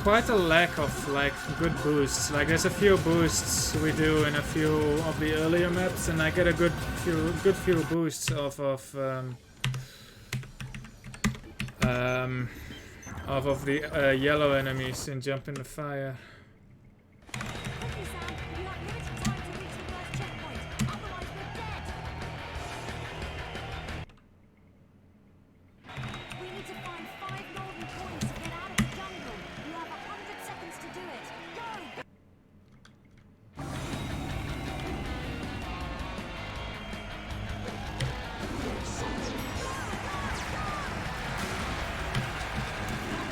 quite a lack of like good boosts. Like there's a few boosts we do in a few of the earlier maps, and I get a good few boosts off of the yellow enemies in Jump in the Fire. Quickly, Sam. We have limited time to reach the first checkpoint. Otherwise, we're dead. We need to find 5 golden coins to get out of the jungle. You have 100 seconds to do it. Go!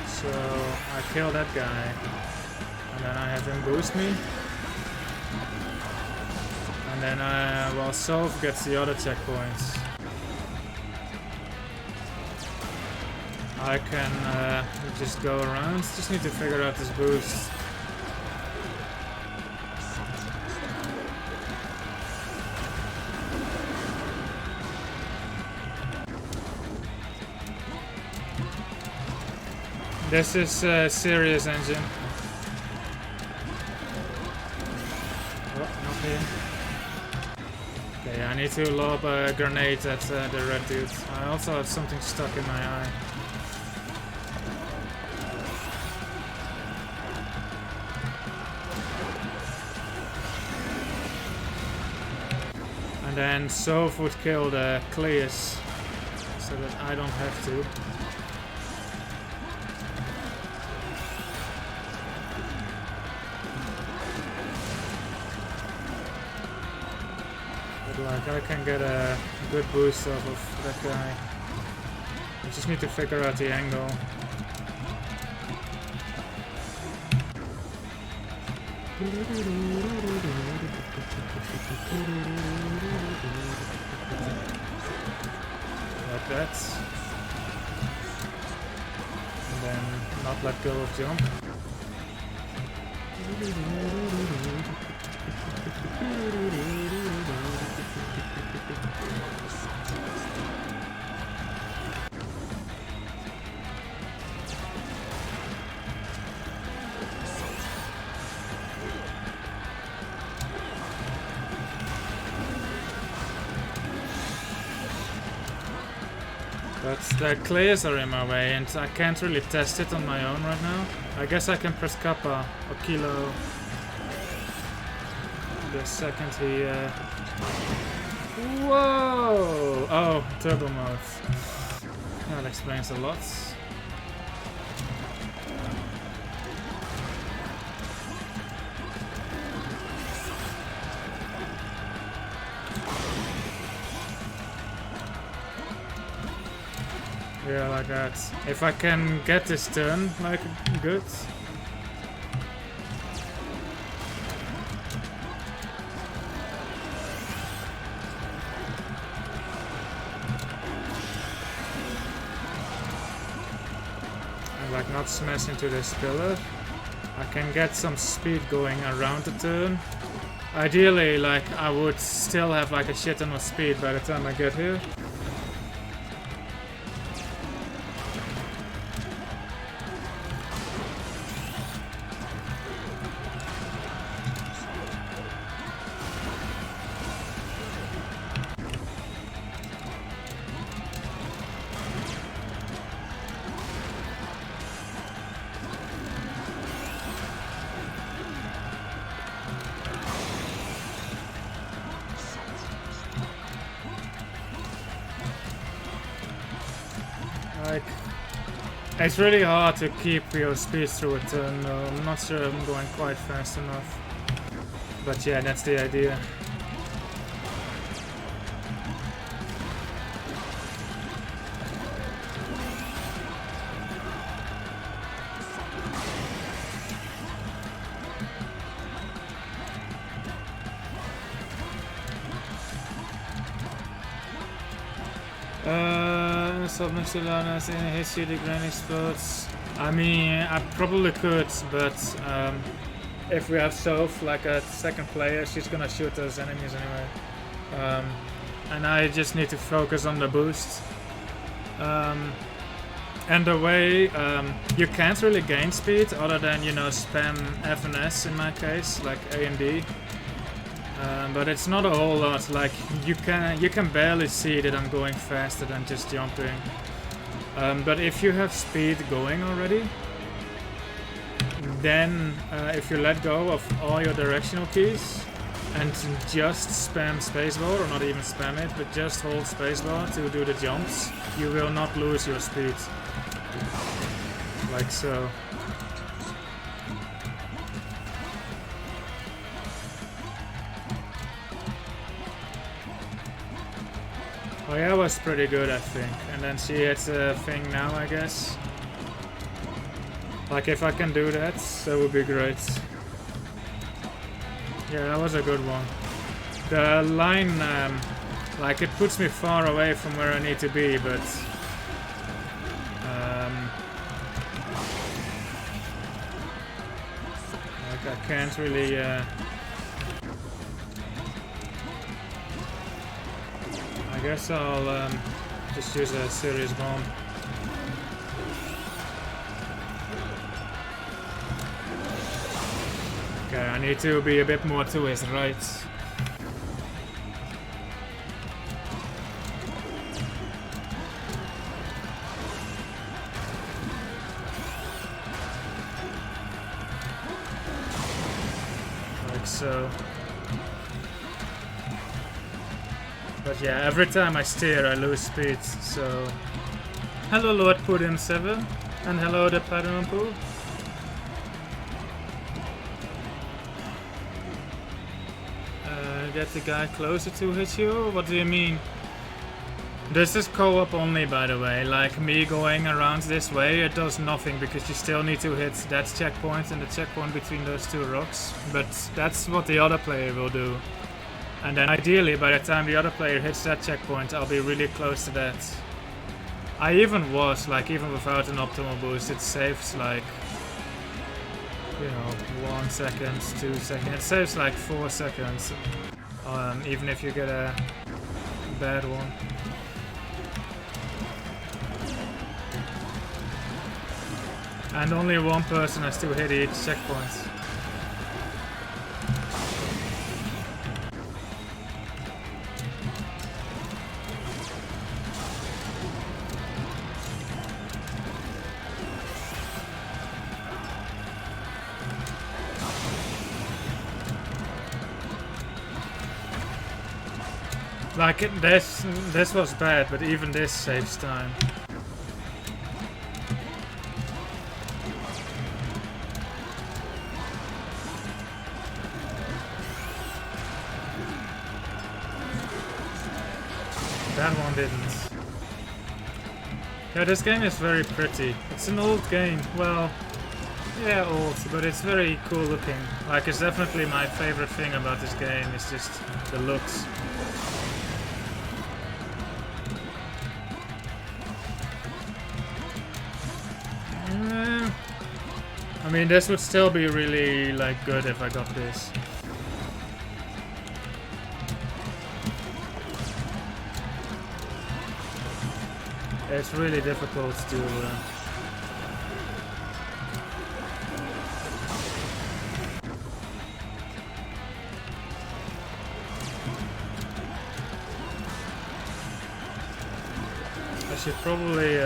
So I kill that guy, and then I have him boost me, and then well, Soph gets the other checkpoints. I can just go around. Just need to figure out this boost. This is Serious engine. here. Okay, I need to lob a grenade at the red dude. I also have something stuck in my eye. And then Soph would kill the Cleus, so that I don't have to. But like, I can get a good boost off of that guy. I just need to figure out the angle. Like that. And then not let go of jump. But the clayers are in my way and I can't really test it on my own right now. I guess I can press kappa or kilo the second he... Whoa! Oh, turbo mode. That explains a lot. Yeah, like that. If I can get this turn, like, good. And like not smash into this pillar. I can get some speed going around the turn. Ideally, like, I would still have like a shit ton of speed by the time I get here. Like, it's really hard to keep your speed through a turn though. I'm not sure I'm going quite fast enough. But yeah, that's the idea. Submixilana in history the granny spots. I mean, I probably could, but if we have Soph like a second player, she's gonna shoot those enemies anyway. And I just need to focus on the boost. And the way you can't really gain speed other than, you know, spam F and S in my case, like A and D. But it's not a whole lot. Like, you can barely see that I'm going faster than just jumping. But if you have speed going already, then if you let go of all your directional keys and just spam spacebar, or not even spam it, but just hold spacebar to do the jumps, you will not lose your speed. Like so. Oh yeah, was pretty good, I think. And then she hits a thing now, I guess. Like, if I can do that, that would be great. Yeah, that was a good one. The line, like, it puts me far away from where I need to be, but... like, I can't really... I guess I'll just use a serious bomb. Okay, I need to be a bit more to his right. so... But yeah, every time I steer I lose speed, so... Hello Lord Pudim7, and hello the Padumpu. Get the guy closer to hit you? What do you mean? This is co-op only, by the way. Like, me going around this way, it does nothing because you still need to hit that checkpoint and the checkpoint between those two rocks. But that's what the other player will do. And then ideally, by the time the other player hits that checkpoint, I'll be really close to that. I even was, like, even without an optimal boost, it saves like, you know, 1 second, 2 seconds. It saves like 4 seconds, even if you get a bad one. And only one person has to hit each checkpoint. Like, this was bad, but even this saves time. That one didn't. Yeah, this game is very pretty. It's an old game. Well, yeah, old, but it's very cool looking. Like, it's definitely my favorite thing about this game. It's just the looks. I mean, this would still be really, like, good if I got this. It's really difficult to... I should probably...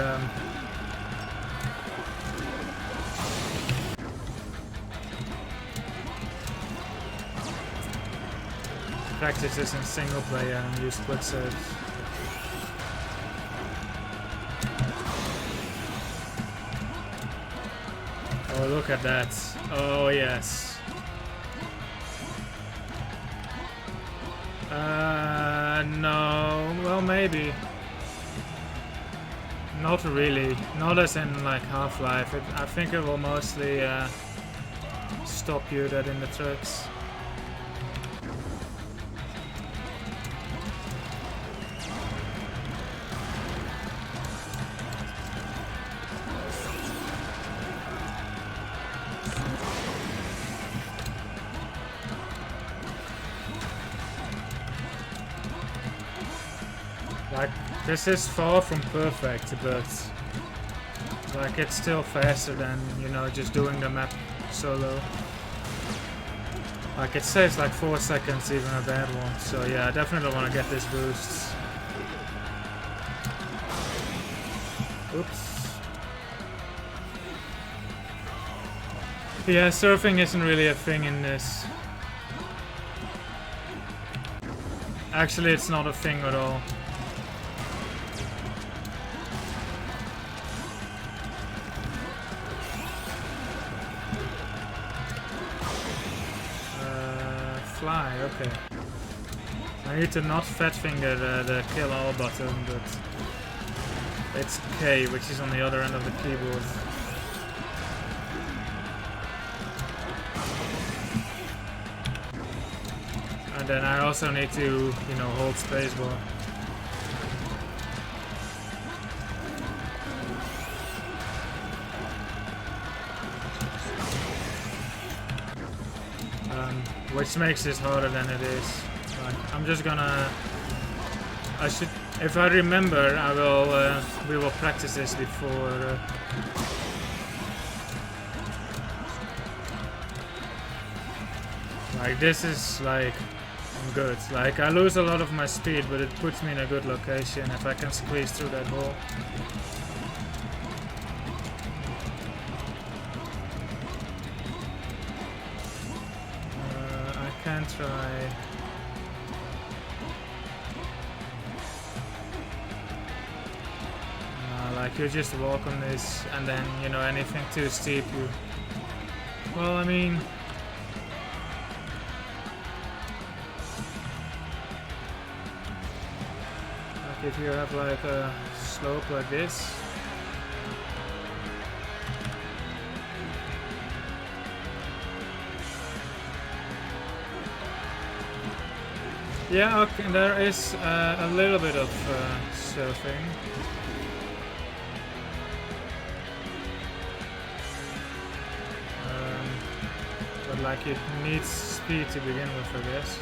practice this in single player and use quick saves. Oh, look at that. Oh, yes. No. Well, maybe. Not really. Not as in, like, Half-Life. I think it will mostly stop you dead in the tracks. Like, this is far from perfect, but like, it's still faster than, you know, just doing the map solo. Like, it saves like 4 seconds, even a bad one. So yeah, I definitely want to get this boost. Oops. Yeah, surfing isn't really a thing in this. Actually, it's not a thing at all. Fly, okay. I need to not fat finger the kill all button, but it's K, which is on the other end of the keyboard. And then I also need to, you know, hold spacebar. Which makes this harder than it is. Like, I'm just gonna... I should... If I remember, I will... we will practice this before... Like, this is, like... good. Like, I lose a lot of my speed, but it puts me in a good location if I can squeeze through that hole. try. Like you just walk on this, and then you know anything too steep, you. Well, I mean, like if you have like a slope like this. Yeah, okay, there is a little bit of surfing. But like it needs speed to begin with, I guess.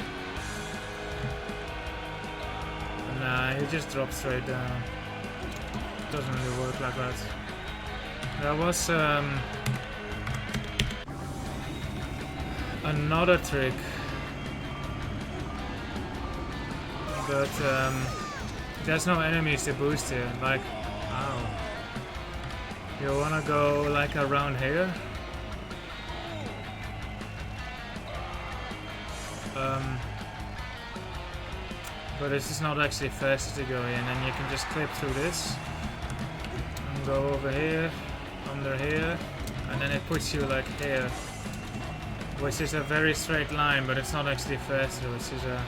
Nah, he just drops straight down. Doesn't really work like that. There was another trick. But there's no enemies to boost here. Like, ow. You wanna go like around here? But this is not actually faster to go in, and you can just clip through this and go over here, under here, and then it puts you like here, which is a very straight line, but it's not actually faster, which is a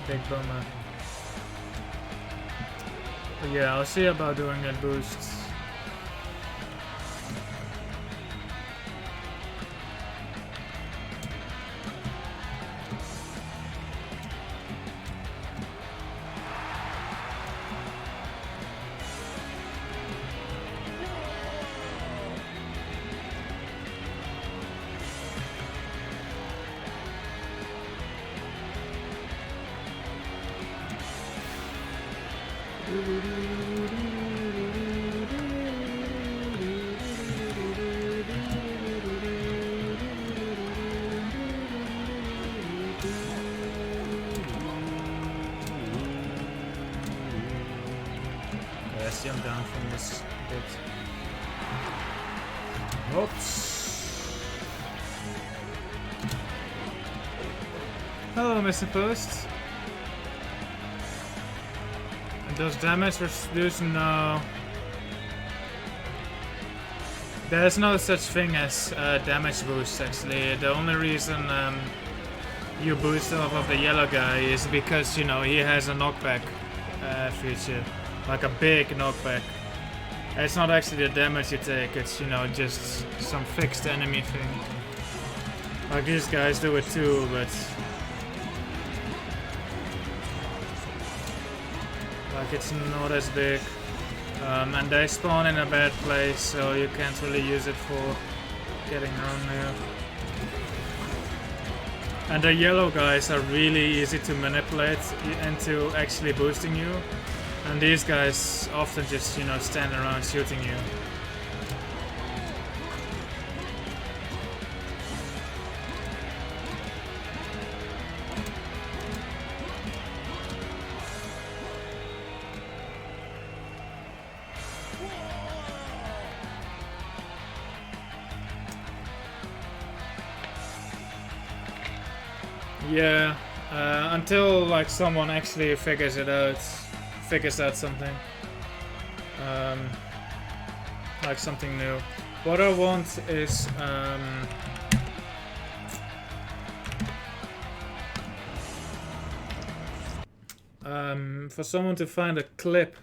big bummer. But yeah, I'll see about doing that boost. Let's jump down from this bit. Oops. Hello, Mr. Post. Does damage reduce? No. There's no such thing as damage boost, actually. The only reason you boost off of the yellow guy is because, you know, he has a knockback feature. Like a big knockback. It's not actually the damage you take, it's, you know, just some fixed enemy thing. Like these guys do it too, but like it's not as big. And they spawn in a bad place, so you can't really use it for getting around there. And the yellow guys are really easy to manipulate into actually boosting you. And these guys often just, you know, stand around shooting you. Yeah, until like someone actually figures out something, like something new. What I want is for someone to find a clip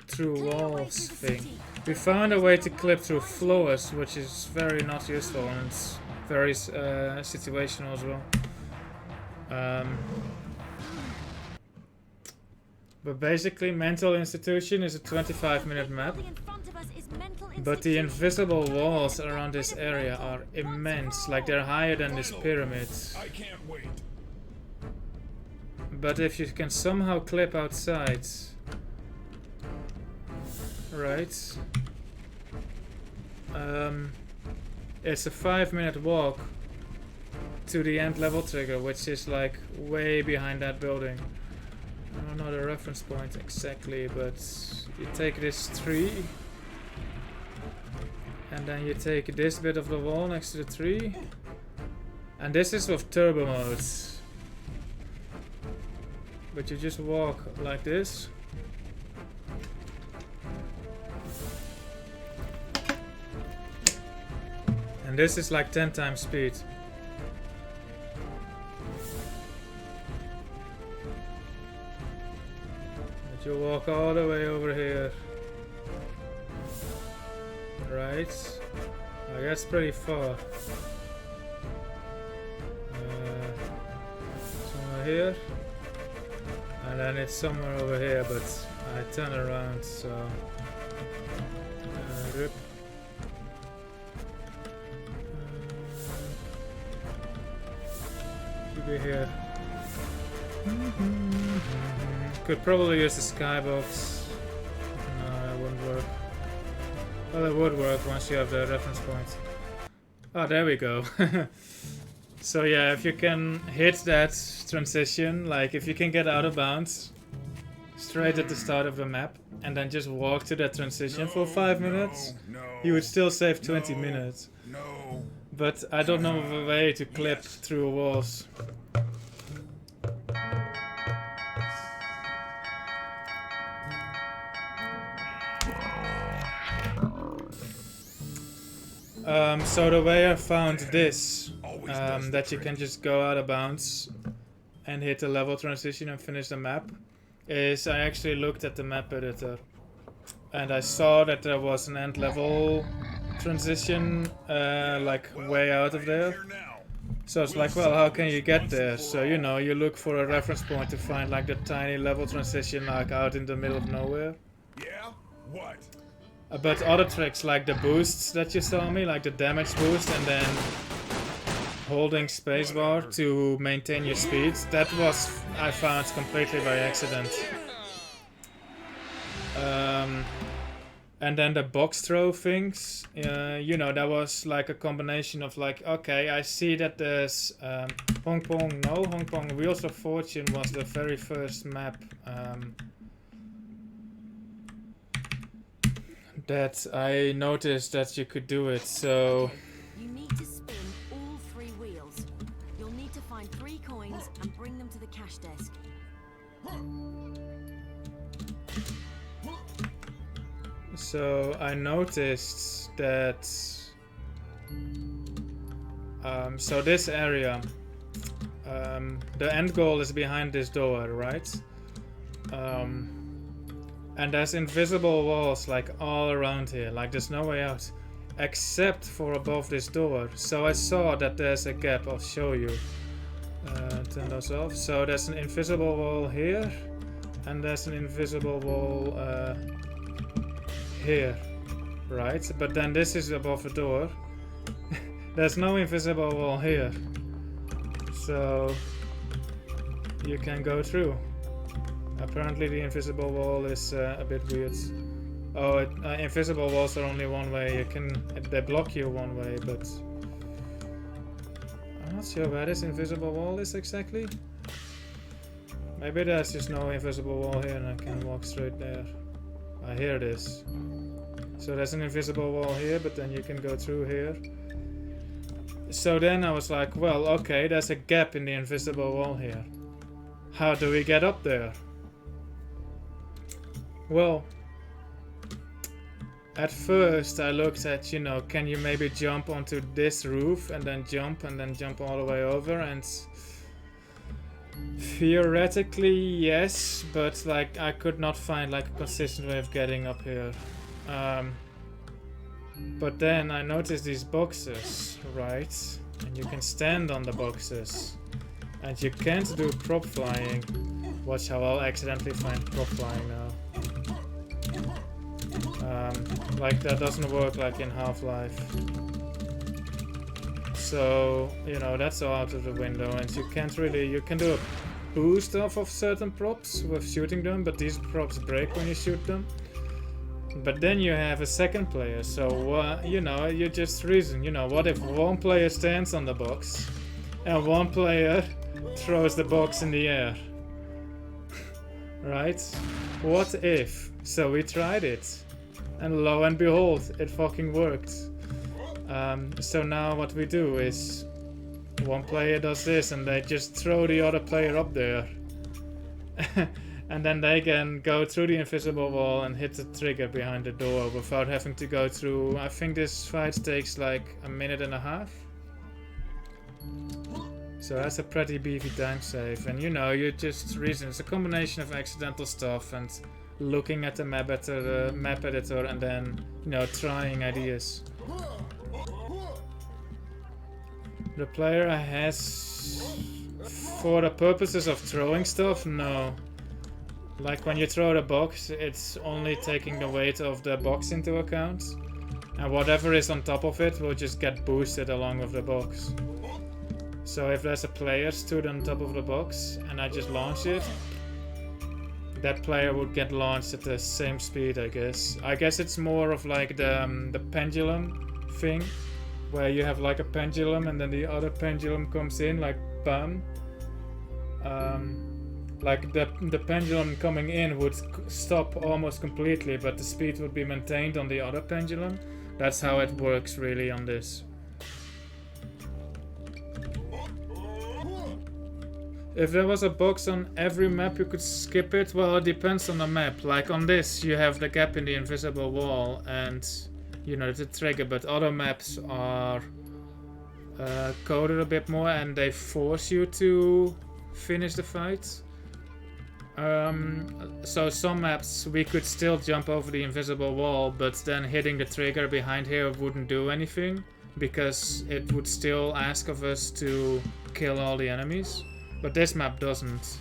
through walls thing. We found a way to clip through floors, which is very not useful, and it's very situational as well. But basically, Mental Institution is a 25-minute map, but the invisible walls around this area are immense, like they're higher than this pyramid. I can't wait. But if you can somehow clip outside, right? It's a 5-minute walk to the end level trigger, which is like way behind that building. I don't know the reference point exactly, but you take this tree, and then you take this bit of the wall next to the tree, and this is with turbo mode. but you just walk like this. And this is like 10 times speed. But you walk all the way over here. Right. I guess pretty far. Somewhere here. And then it's somewhere over here, but I turn around, so... rip. Should be here. Could probably use the skybox. No, that wouldn't work. Well, it would work once you have the reference point. Oh, there we go. So yeah, if you can hit that transition, like if you can get out of bounds straight at the start of the map and then just walk to that transition for 5 minutes, you would still save 20 minutes. No. But I don't know of a way to clip through walls. So the way I found this, that you can just go out of bounds and hit the level transition and finish the map, is I actually looked at the map editor and I saw that there was an end level transition like way out of there. So it's like, well, how can you get there? So you know, you look for a reference point to find like the tiny level transition like out in the middle of nowhere. Yeah? What? But other tricks like the boosts that you saw me, like the damage boost and then holding spacebar to maintain your speed, that was I found completely by accident. And then the box throw things, you know, that was like a combination of like, okay, I see that there's Hong Kong, no, Hong Kong Wheels of Fortune was the very first map that I noticed that you could do it, so... You need to spin all 3 wheels. You'll need to find 3 coins and bring them to the cash desk. So I noticed that... so this area, the end goal is behind this door, right? And there's invisible walls like all around here, like there's no way out except for above this door. So I saw that there's a gap. I'll show you. Turn those off. So there's an invisible wall here and there's an invisible wall here, right? But then this is above the door. There's no invisible wall here, so you can go through. Apparently the invisible wall is a bit weird. Oh, invisible walls are only one way. They block you one way, but I'm not sure where this invisible wall is exactly. Maybe there's just no invisible wall here and I can walk straight there. Here it is. So there's an invisible wall here, but then you can go through here. So then I was like, well, okay, there's a gap in the invisible wall here. How do we get up there? Well, at first I looked at, you know, can you maybe jump onto this roof and then jump all the way over, and theoretically yes, but like I could not find like a consistent way of getting up here. But then I noticed these boxes, right? And you can stand on the boxes. And you can't do prop flying. Watch how I'll accidentally find prop flying now. Like that doesn't work like in Half-Life. So, you know, that's all out of the window, and you can't really, you can do a boost off of certain props with shooting them, but these props break when you shoot them. But then you have a second player, so you know, you just reason, you know, what if one player stands on the box and one player throws the box in the air? Right? What if? So we tried it, and lo and behold, it fucking worked. So now what we do is one player does this and they just throw the other player up there, and then they can go through the invisible wall and hit the trigger behind the door without having to go through. I think this fight takes like a minute and a half. So that's a pretty beefy time save, and you know, you just reason it's a combination of accidental stuff and looking at the map editor and then, you know, trying ideas. The player has, for the purposes of throwing stuff, no. Like when you throw the box, it's only taking the weight of the box into account, and whatever is on top of it will just get boosted along with the box. So if there's a player stood on top of the box and I just launch it, that player would get launched at the same speed, I guess. I guess it's more of like the pendulum thing, where you have like a pendulum and then the other pendulum comes in, like bam. Like the pendulum coming in would stop almost completely, but the speed would be maintained on the other pendulum. That's how it works really on this. If there was a box on every map, you could skip it. Well, it depends on the map. Like on this, you have the gap in the invisible wall and, you know, the trigger, but other maps are coded a bit more and they force you to finish the fight. So some maps we could still jump over the invisible wall, but then hitting the trigger behind here wouldn't do anything because it would still ask of us to kill all the enemies. But this map doesn't.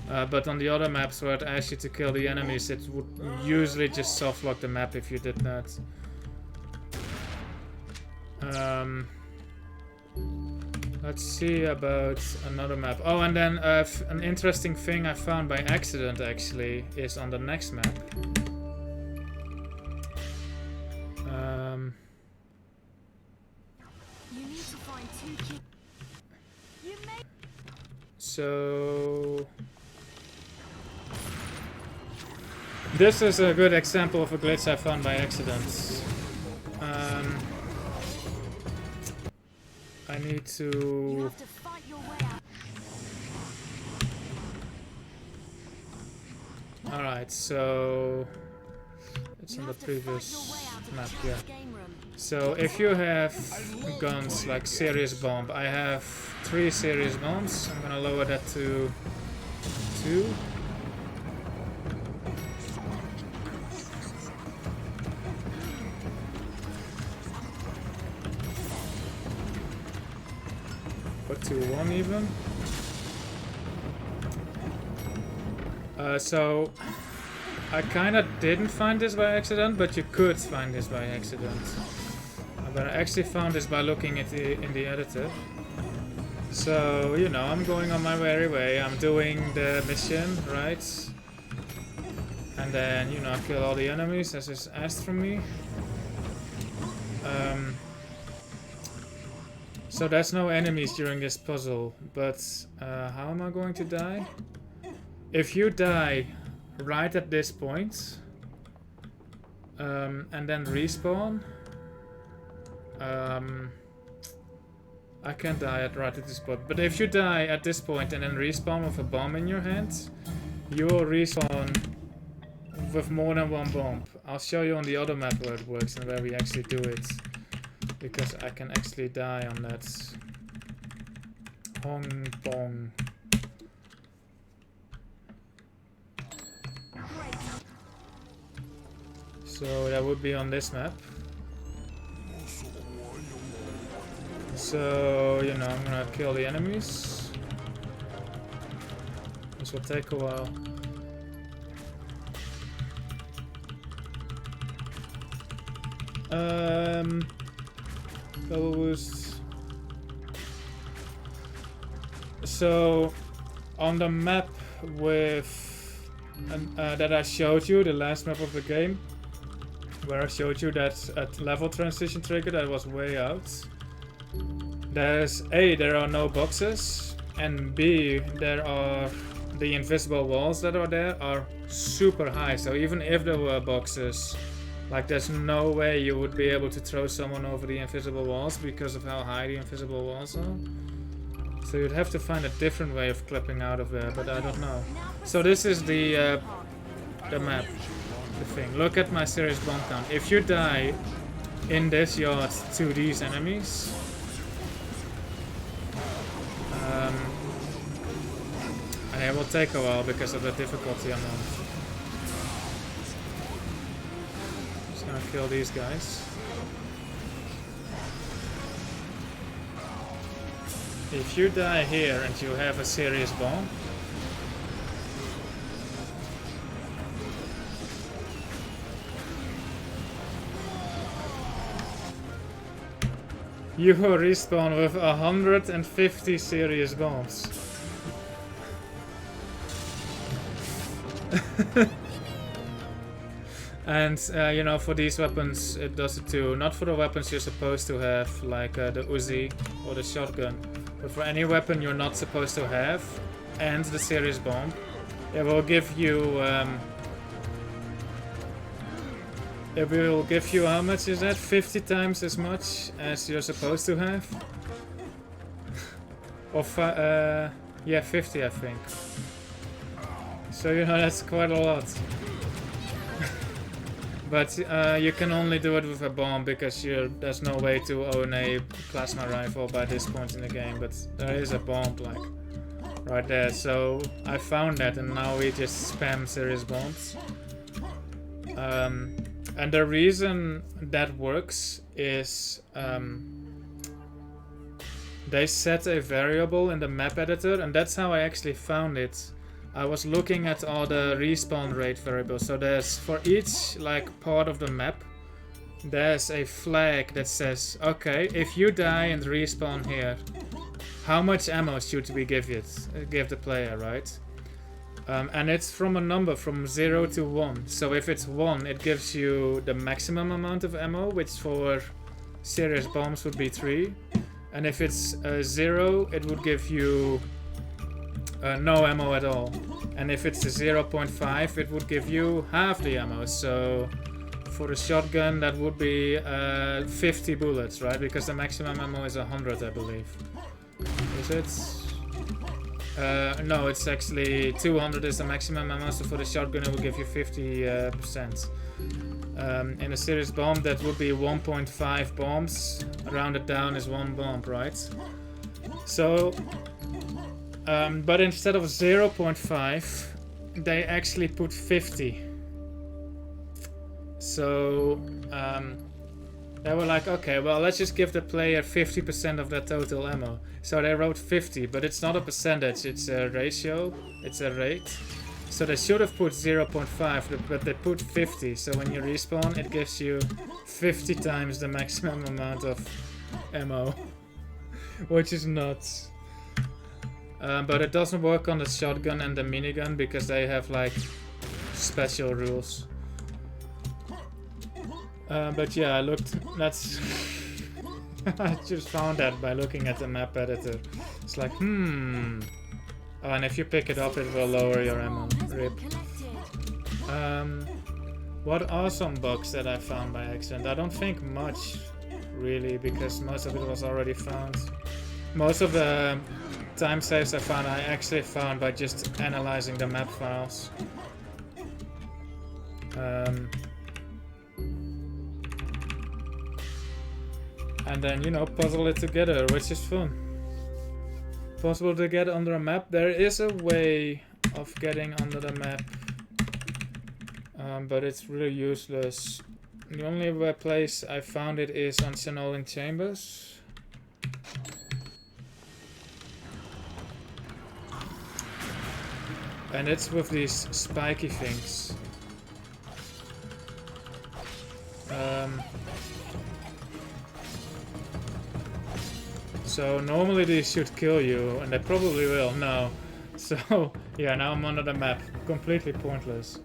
But on the other maps where it asks you to kill the enemies, it would usually just softlock the map if you did that. Let's see about another map. Oh, and then an interesting thing I found by accident actually is on the next map. You need to find 2 keys. You may. So this is a good example of a glitch I found by accident. I need You to. have to fight your way out. Alright, so it's You on the have to fight your previous way out of map, the yeah. challenge game room. So if you have guns like serious bomb, I have 3 serious bombs. I'm gonna lower that to 2. Put to 1 even. So I kinda didn't find this by accident, but you could find this by accident. But I actually found this by looking at in the editor. So, you know, I'm going on my merry way. I'm doing the mission, right? And then, you know, I kill all the enemies as is asked from me. So there's no enemies during this puzzle, but how am I going to die? If you die right at this point, and then respawn, I can't die right at this point, but if you die at this point and then respawn with a bomb in your hand, you will respawn with more than 1 bomb. I'll show you on the other map where it works and where we actually do it, because I can actually die on that. Hong bong. So that would be on this map. So, you know, I'm gonna kill the enemies. This will take a while. Double boost. So, on the map with that I showed you, the last map of the game, where I showed you that level transition trigger that was way out. There's A, there are no boxes, and B, there are the invisible walls that are there are super high. So even if there were boxes, like there's no way you would be able to throw someone over the invisible walls because of how high the invisible walls are. So you'd have to find a different way of clipping out of there, but I don't know. So this is the map, the thing. Look at my serious bomb count. If you die in this yard to these enemies, and it will take a while because of the difficulty amount. Just gonna kill these guys. If you die here and you have a serious bomb, you will respawn with 150 serious bombs. And you know, for these weapons it does it too. Not for the weapons you're supposed to have, like the Uzi or the shotgun, but for any weapon you're not supposed to have and the serious bomb, it will give you how much is that? 50 times as much as you're supposed to have. Or yeah, 50 I think. So you know, that's quite a lot. But you can only do it with a bomb because there's no way to own a plasma rifle by this point in the game. But there is a bomb, like, right there. So I found that, and now we just spam serious bombs. And the reason that works is they set a variable in the map editor, and that's how I actually found it. I was looking at all the respawn rate variables. So there's, for each like part of the map, there's a flag that says, okay, if you die and respawn here, how much ammo should we give the player, right? And it's from a number from 0 to 1. So if it's 1, it gives you the maximum amount of ammo, which for serious bombs would be 3. And if it's 0, it would give you no ammo at all. And if it's a 0.5, it would give you half the ammo. So for the shotgun, that would be 50 bullets, right? Because the maximum ammo is 100, I believe. Is it? No, it's actually 200 is the maximum ammo. So for the shotgun, it will give you 50%. In a serious bomb, that would be 1.5 bombs. Rounded down is 1 bomb, right? So but instead of 0.5, they actually put 50. So they were like, okay, well, let's just give the player 50% of their total ammo. So they wrote 50, but it's not a percentage, it's a ratio, it's a rate. So they should have put 0.5, but they put 50. So when you respawn, it gives you 50 times the maximum amount of ammo, which is nuts. But it doesn't work on the shotgun and the minigun because they have like special rules. But yeah, I looked. That's I just found that by looking at the map editor. It's like, Oh, and if you pick it up, it will lower your ammo. RIP. What are some bugs that I found by accident? I don't think much, really, because most of it was already found. Most of the time saves I actually found by just analyzing the map files. And then, you know, puzzle it together, which is fun. Possible to get under a map. There is a way of getting under the map, but it's really useless. The only place I found it is on Channel Chambers. And it's with these spiky things. So normally these should kill you, and they probably will. No. So yeah, now I'm under the map. Completely pointless.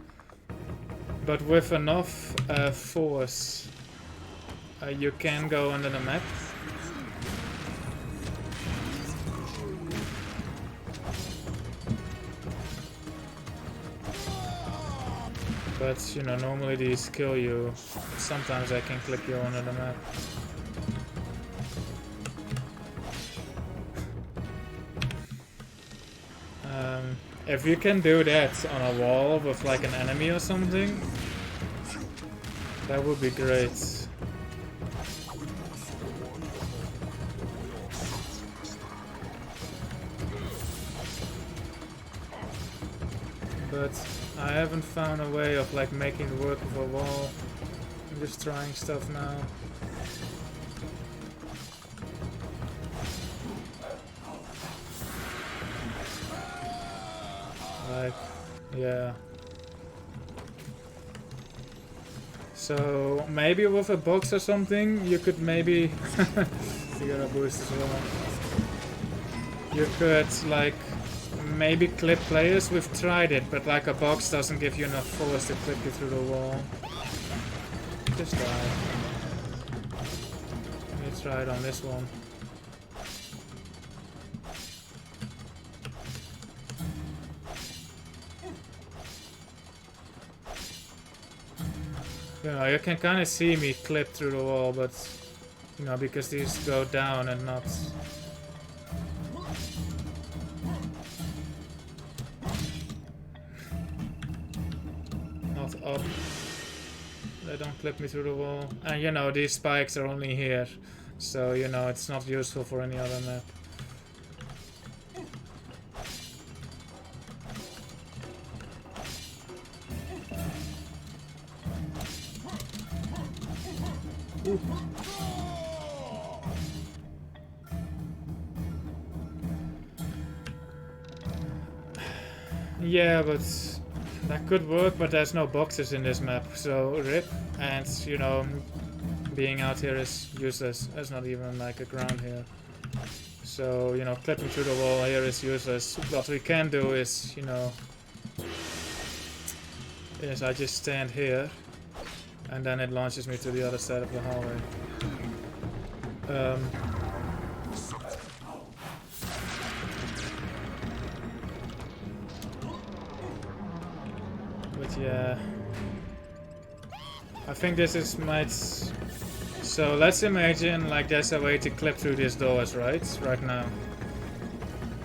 But with enough force, you can go under the map. But, you know, normally these kill you. Sometimes I can click you under the map. If you can do that on a wall with like an enemy or something, that would be great. But I haven't found a way of like making it work with a wall. I'm just trying stuff now. Like, yeah. So maybe with a box or something, you could maybe you got a boost as well. You could like maybe clip players. We've tried it, but like a box doesn't give you enough force to clip you through the wall. Just die. Let me try it on this one. You know, you can kind of see me clip through the wall, but you know, because these go down and not up. They don't clip me through the wall. And you know, these spikes are only here, so you know, it's not useful for any other map. Ooh. Yeah, but that could work, but there's no boxes in this map, so rip. And you know, being out here is useless. There's not even like a ground here. So, you know, clipping through the wall here is useless. What we can do is, you know, is I just stand here and then it launches me to the other side of the hallway. But yeah, I think this is so let's imagine like there's a way to clip through these doors, right now.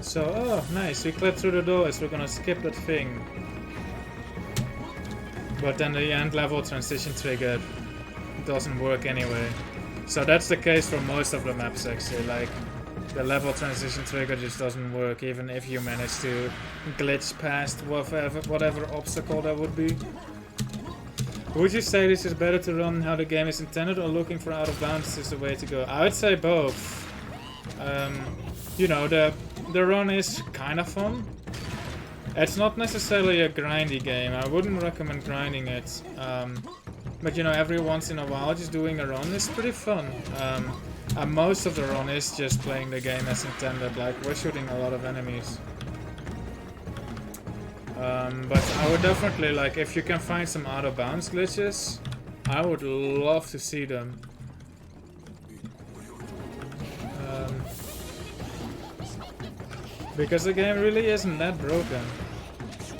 So, oh nice, we clip through the doors, we're gonna skip that thing. But then the end level transition trigger doesn't work anyway. So that's the case for most of the maps actually, like the level transition trigger just doesn't work even if you manage to glitch past whatever obstacle that would be. Would you say this is better to run how the game is intended or looking for out of bounds is the way to go? I would say both. You know, the run is kind of fun. It's not necessarily a grindy game. I wouldn't recommend grinding it. But you know, every once in a while just doing a run is pretty fun. And most of the run is just playing the game as intended, like we're shooting a lot of enemies. But I would definitely, like, if you can find some out of bounds glitches, I would love to see them. Because the game really isn't that broken.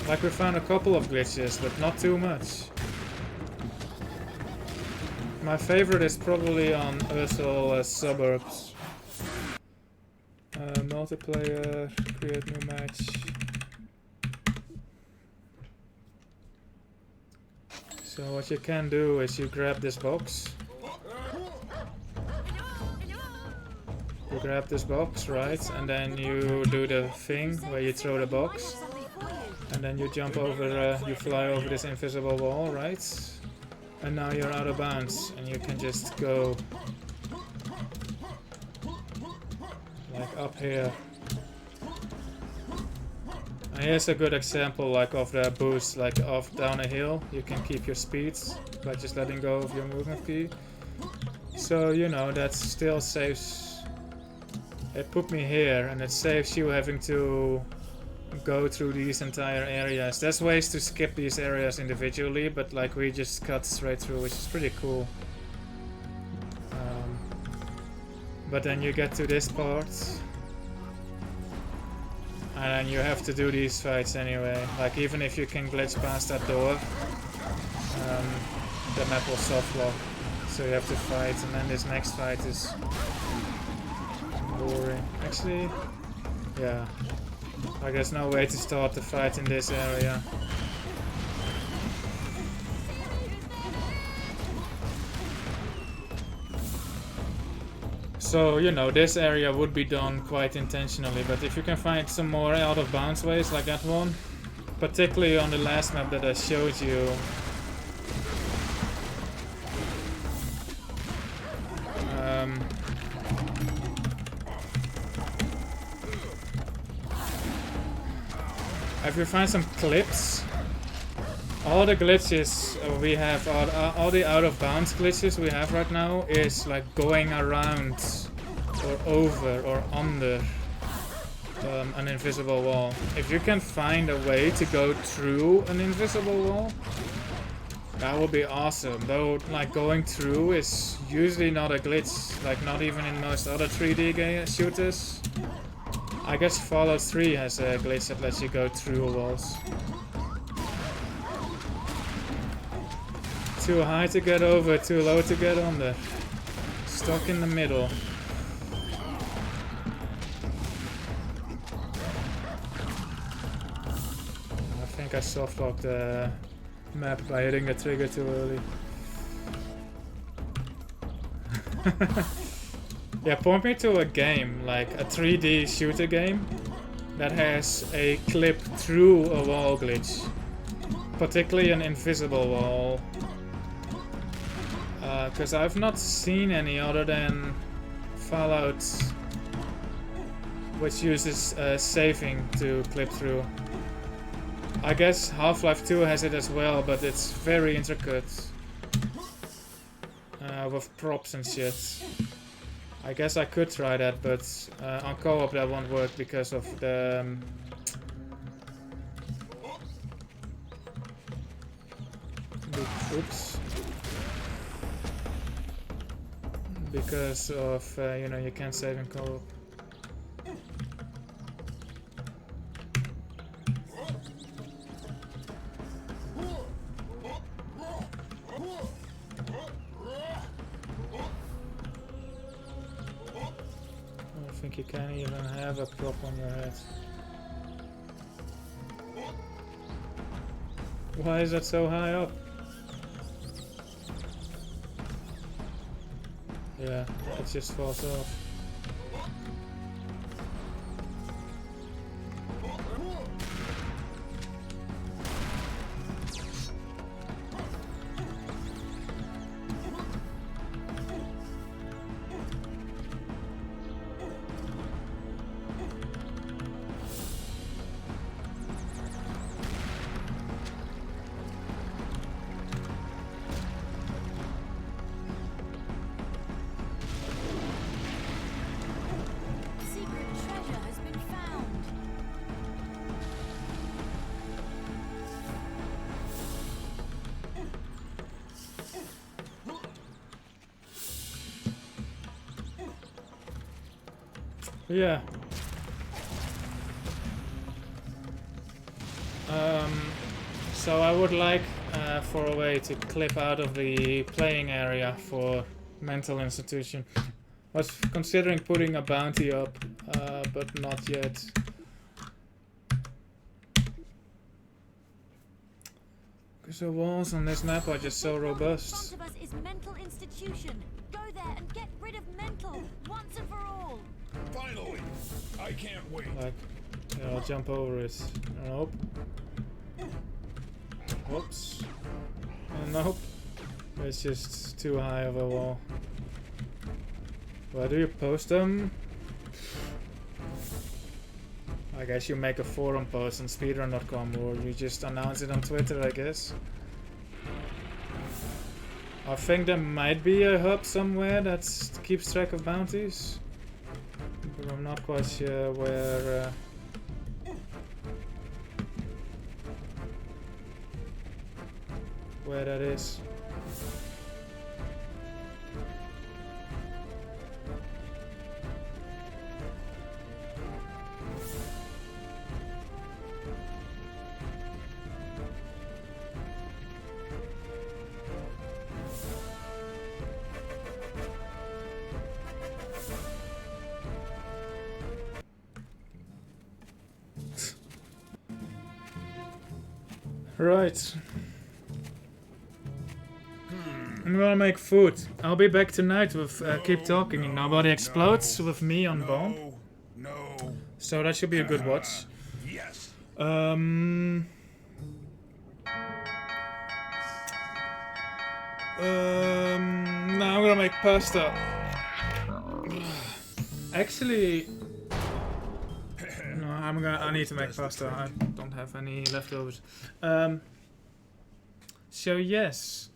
Like, we found a couple of glitches, but not too much. My favorite is probably on Ursel Suburbs. Multiplayer, create new match. So what you can do is you grab this box. You grab this box, right? And then you do the thing where you throw the box. And then you jump over, you fly over this invisible wall, right? And now you're out of bounds and you can just go like up here. And here's a good example like of the boost, like off down a hill. You can keep your speeds by just letting go of your movement key. So you know that still saves. It put me here and it saves you having to go through these entire areas. There's ways to skip these areas individually, but like we just cut straight through, which is pretty cool. But then you get to this part and then you have to do these fights anyway. Like even if you can glitch past that door, the map will soft lock. So you have to fight, and then this next fight is boring. Actually, yeah. Like there's no way to start the fight in this area. So, you know, this area would be done quite intentionally, but if you can find some more out of bounds ways like that one, particularly on the last map that I showed you, if you find some clips, all the glitches we have, all the out of bounds glitches we have right now is like going around or over or under an invisible wall. If you can find a way to go through an invisible wall, that would be awesome. Though, like, going through is usually not a glitch, like not even in most other 3D shooters. I guess Fallout 3 has a glitch that lets you go through walls. Too high to get over, too low to get under. Stuck in the middle. I think I softlocked the map by hitting the trigger too early. Yeah, point me to a game, like a 3D shooter game that has a clip through a wall glitch. Particularly an invisible wall. Because I've not seen any other than Fallout, which uses saving to clip through. I guess Half-Life 2 has it as well, but it's very intricate. With props and shit. I guess I could try that, but on co-op that won't work because of the... oops. Because of, you know, you can't save in co-op. I think you can't even have a prop on your head. Why is that so high up? Yeah, it just falls off. Secret treasure has been found. Yeah. So I would like for a way to clip out of the playing area for mental institution. Was considering putting a bounty up, but not yet. Because the walls on this map are just so In robust. front of us is mental institution. Go there and get rid of mental once and for all. Finally! I can't wait. Like, yeah, I'll jump over it. Nope. Whoops. Nope. It's just too high of a wall. Where do you post them? I guess you make a forum post on speedrun.com, or you just announce it on Twitter, I guess. I think there might be a hub somewhere that keeps track of bounties, but I'm not quite sure where that is. Right. I'm gonna make food. I'll be back tonight with Keep Talking and Nobody Explodes with me on bomb. No. So that should be a good watch. Yes. No, I'm gonna make pasta. Actually, no, I need to make pasta. I don't have any leftovers. So yes.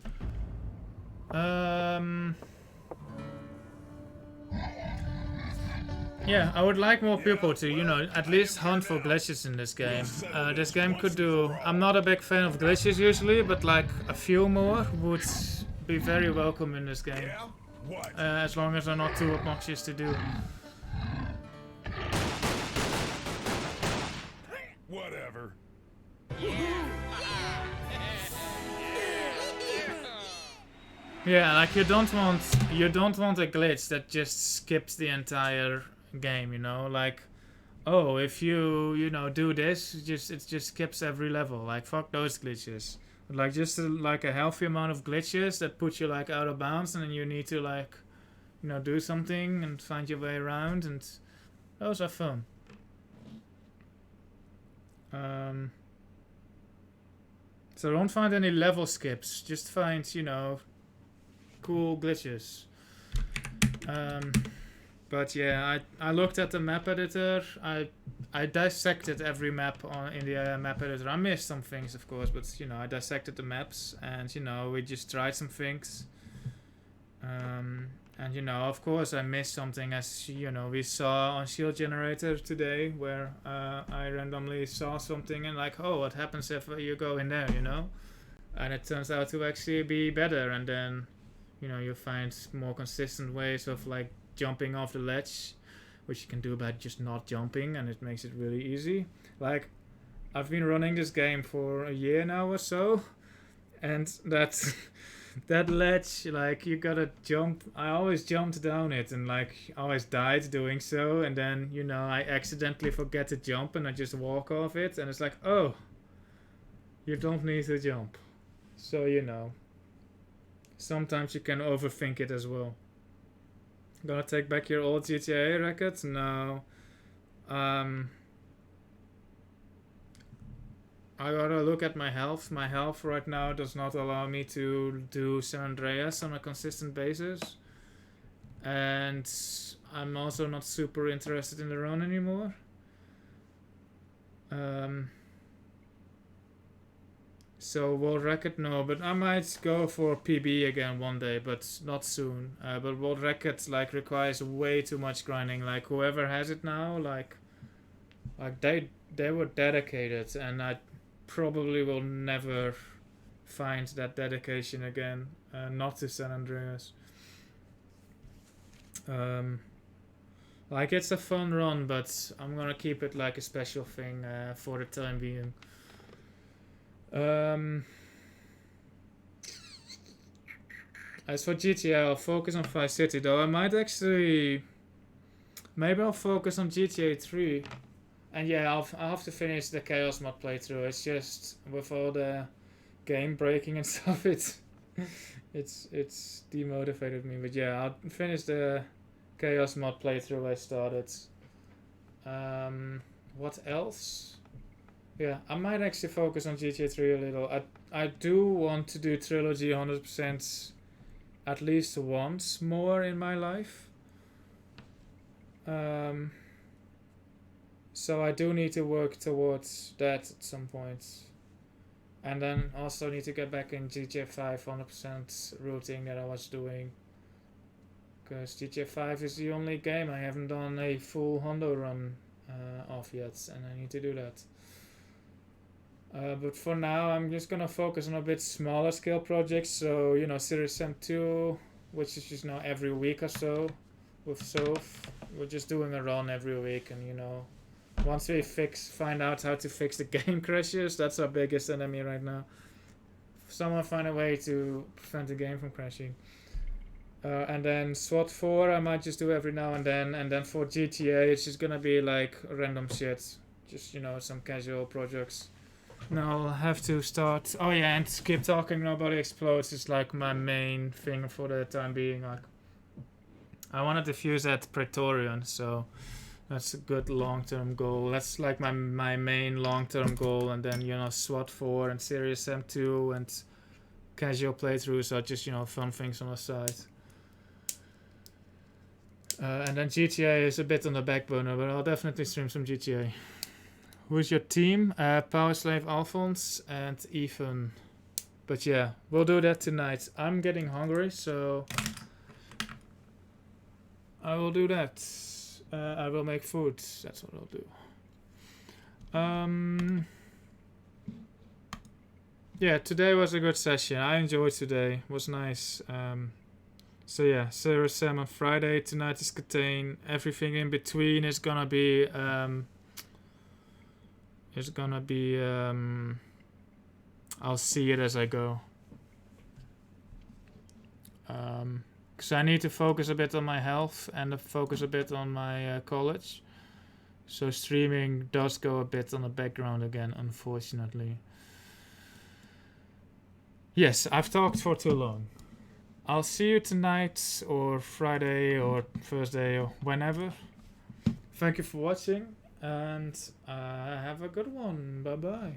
Yeah, I would like more people to, you know, at least hunt for glitches in this game. This game could do... I'm not a big fan of glitches usually, but like a few more would be very welcome in this game. Yeah? What? As long as they're not too obnoxious to do. Whatever. Yeah, like you don't want a glitch that just skips the entire game, you know? Like, oh, if you know, do this, it just skips every level. Like, fuck those glitches. Like, just like a healthy amount of glitches that put you like out of bounds, and then you need to like, you know, do something and find your way around, and those are fun. So don't find any level skips. Just find, you know, cool glitches. But yeah, I looked at the map editor. I dissected every map in the map editor. I missed some things, of course, but you know, I dissected the maps, and you know, we just tried some things. And you know, of course, I missed something, as you know, we saw on Shield Generator today, where I randomly saw something and like, oh, what happens if you go in there, you know? And it turns out to actually be better, and then, you know, you find more consistent ways of like jumping off the ledge, which you can do by just not jumping, and it makes it really easy. Like, I've been running this game for a year now or so, and that that ledge, like, you gotta jump. I always jumped down it and like always died doing so, and then, you know, I accidentally forget to jump and I just walk off it, and it's like, oh, you don't need to jump. So, you know, sometimes you can overthink it as well. Gonna take back your old GTA record? No. I gotta look at my health. My health right now does not allow me to do San Andreas on a consistent basis. And I'm also not super interested in the run anymore. So world record, no, but I might go for PB again one day, but not soon. But world record like requires way too much grinding. Like whoever has it now, like they were dedicated, and I probably will never find that dedication again. Not to San Andreas. Like it's a fun run, but I'm gonna keep it like a special thing for the time being. As for GTA, I'll focus on Vice City, though I might actually... Maybe I'll focus on GTA 3. And yeah, I'll have to finish the Chaos mod playthrough. It's just, with all the game breaking and stuff, it's demotivated me. But yeah, I'll finish the Chaos mod playthrough I started. What else? Yeah, I might actually focus on GTA 3 a little. I do want to do Trilogy 100% at least once more in my life. So I do need to work towards that at some point. And then also need to get back in GTA 5 100% routing that I was doing. Because GTA 5 is the only game I haven't done a full Hondo run off yet, and I need to do that. But for now, I'm just gonna focus on a bit smaller scale projects. So, you know, Series M2, which is just now every week or so with Soph. We're just doing a run every week, and you know, once we find out how to fix the game crashes, that's our biggest enemy right now. Someone find a way to prevent the game from crashing. And then SWAT 4 I might just do every now and then for GTA it's just gonna be like random shit. Just, you know, some casual projects. No, I'll have to start. Oh yeah, and keep talking. Nobody explodes is like my main thing for the time being. Like, I want to defuse at Praetorian, so that's a good long-term goal. That's like my main long-term goal, and then SWAT 4 and Serious M2 and casual playthroughs are just fun things on the side. And then GTA is a bit on the back burner, but I'll definitely stream some GTA. Who's your team? Power Slave Alphonse and Ethan. But yeah, we'll do that tonight. I'm getting hungry, so I will do that. I will make food. That's what I'll do. Yeah, today was a good session. I enjoyed today. It was nice. So yeah, Sarah Sam on Friday. Tonight is Catane. Everything in between is gonna be I'll see it as I go. Because I need to focus a bit on my health and focus a bit on my college. So streaming does go a bit on the background again, unfortunately. Yes, I've talked for too long. I'll see you tonight or Friday or Thursday or whenever. Thank you for watching and have a good one. Bye bye.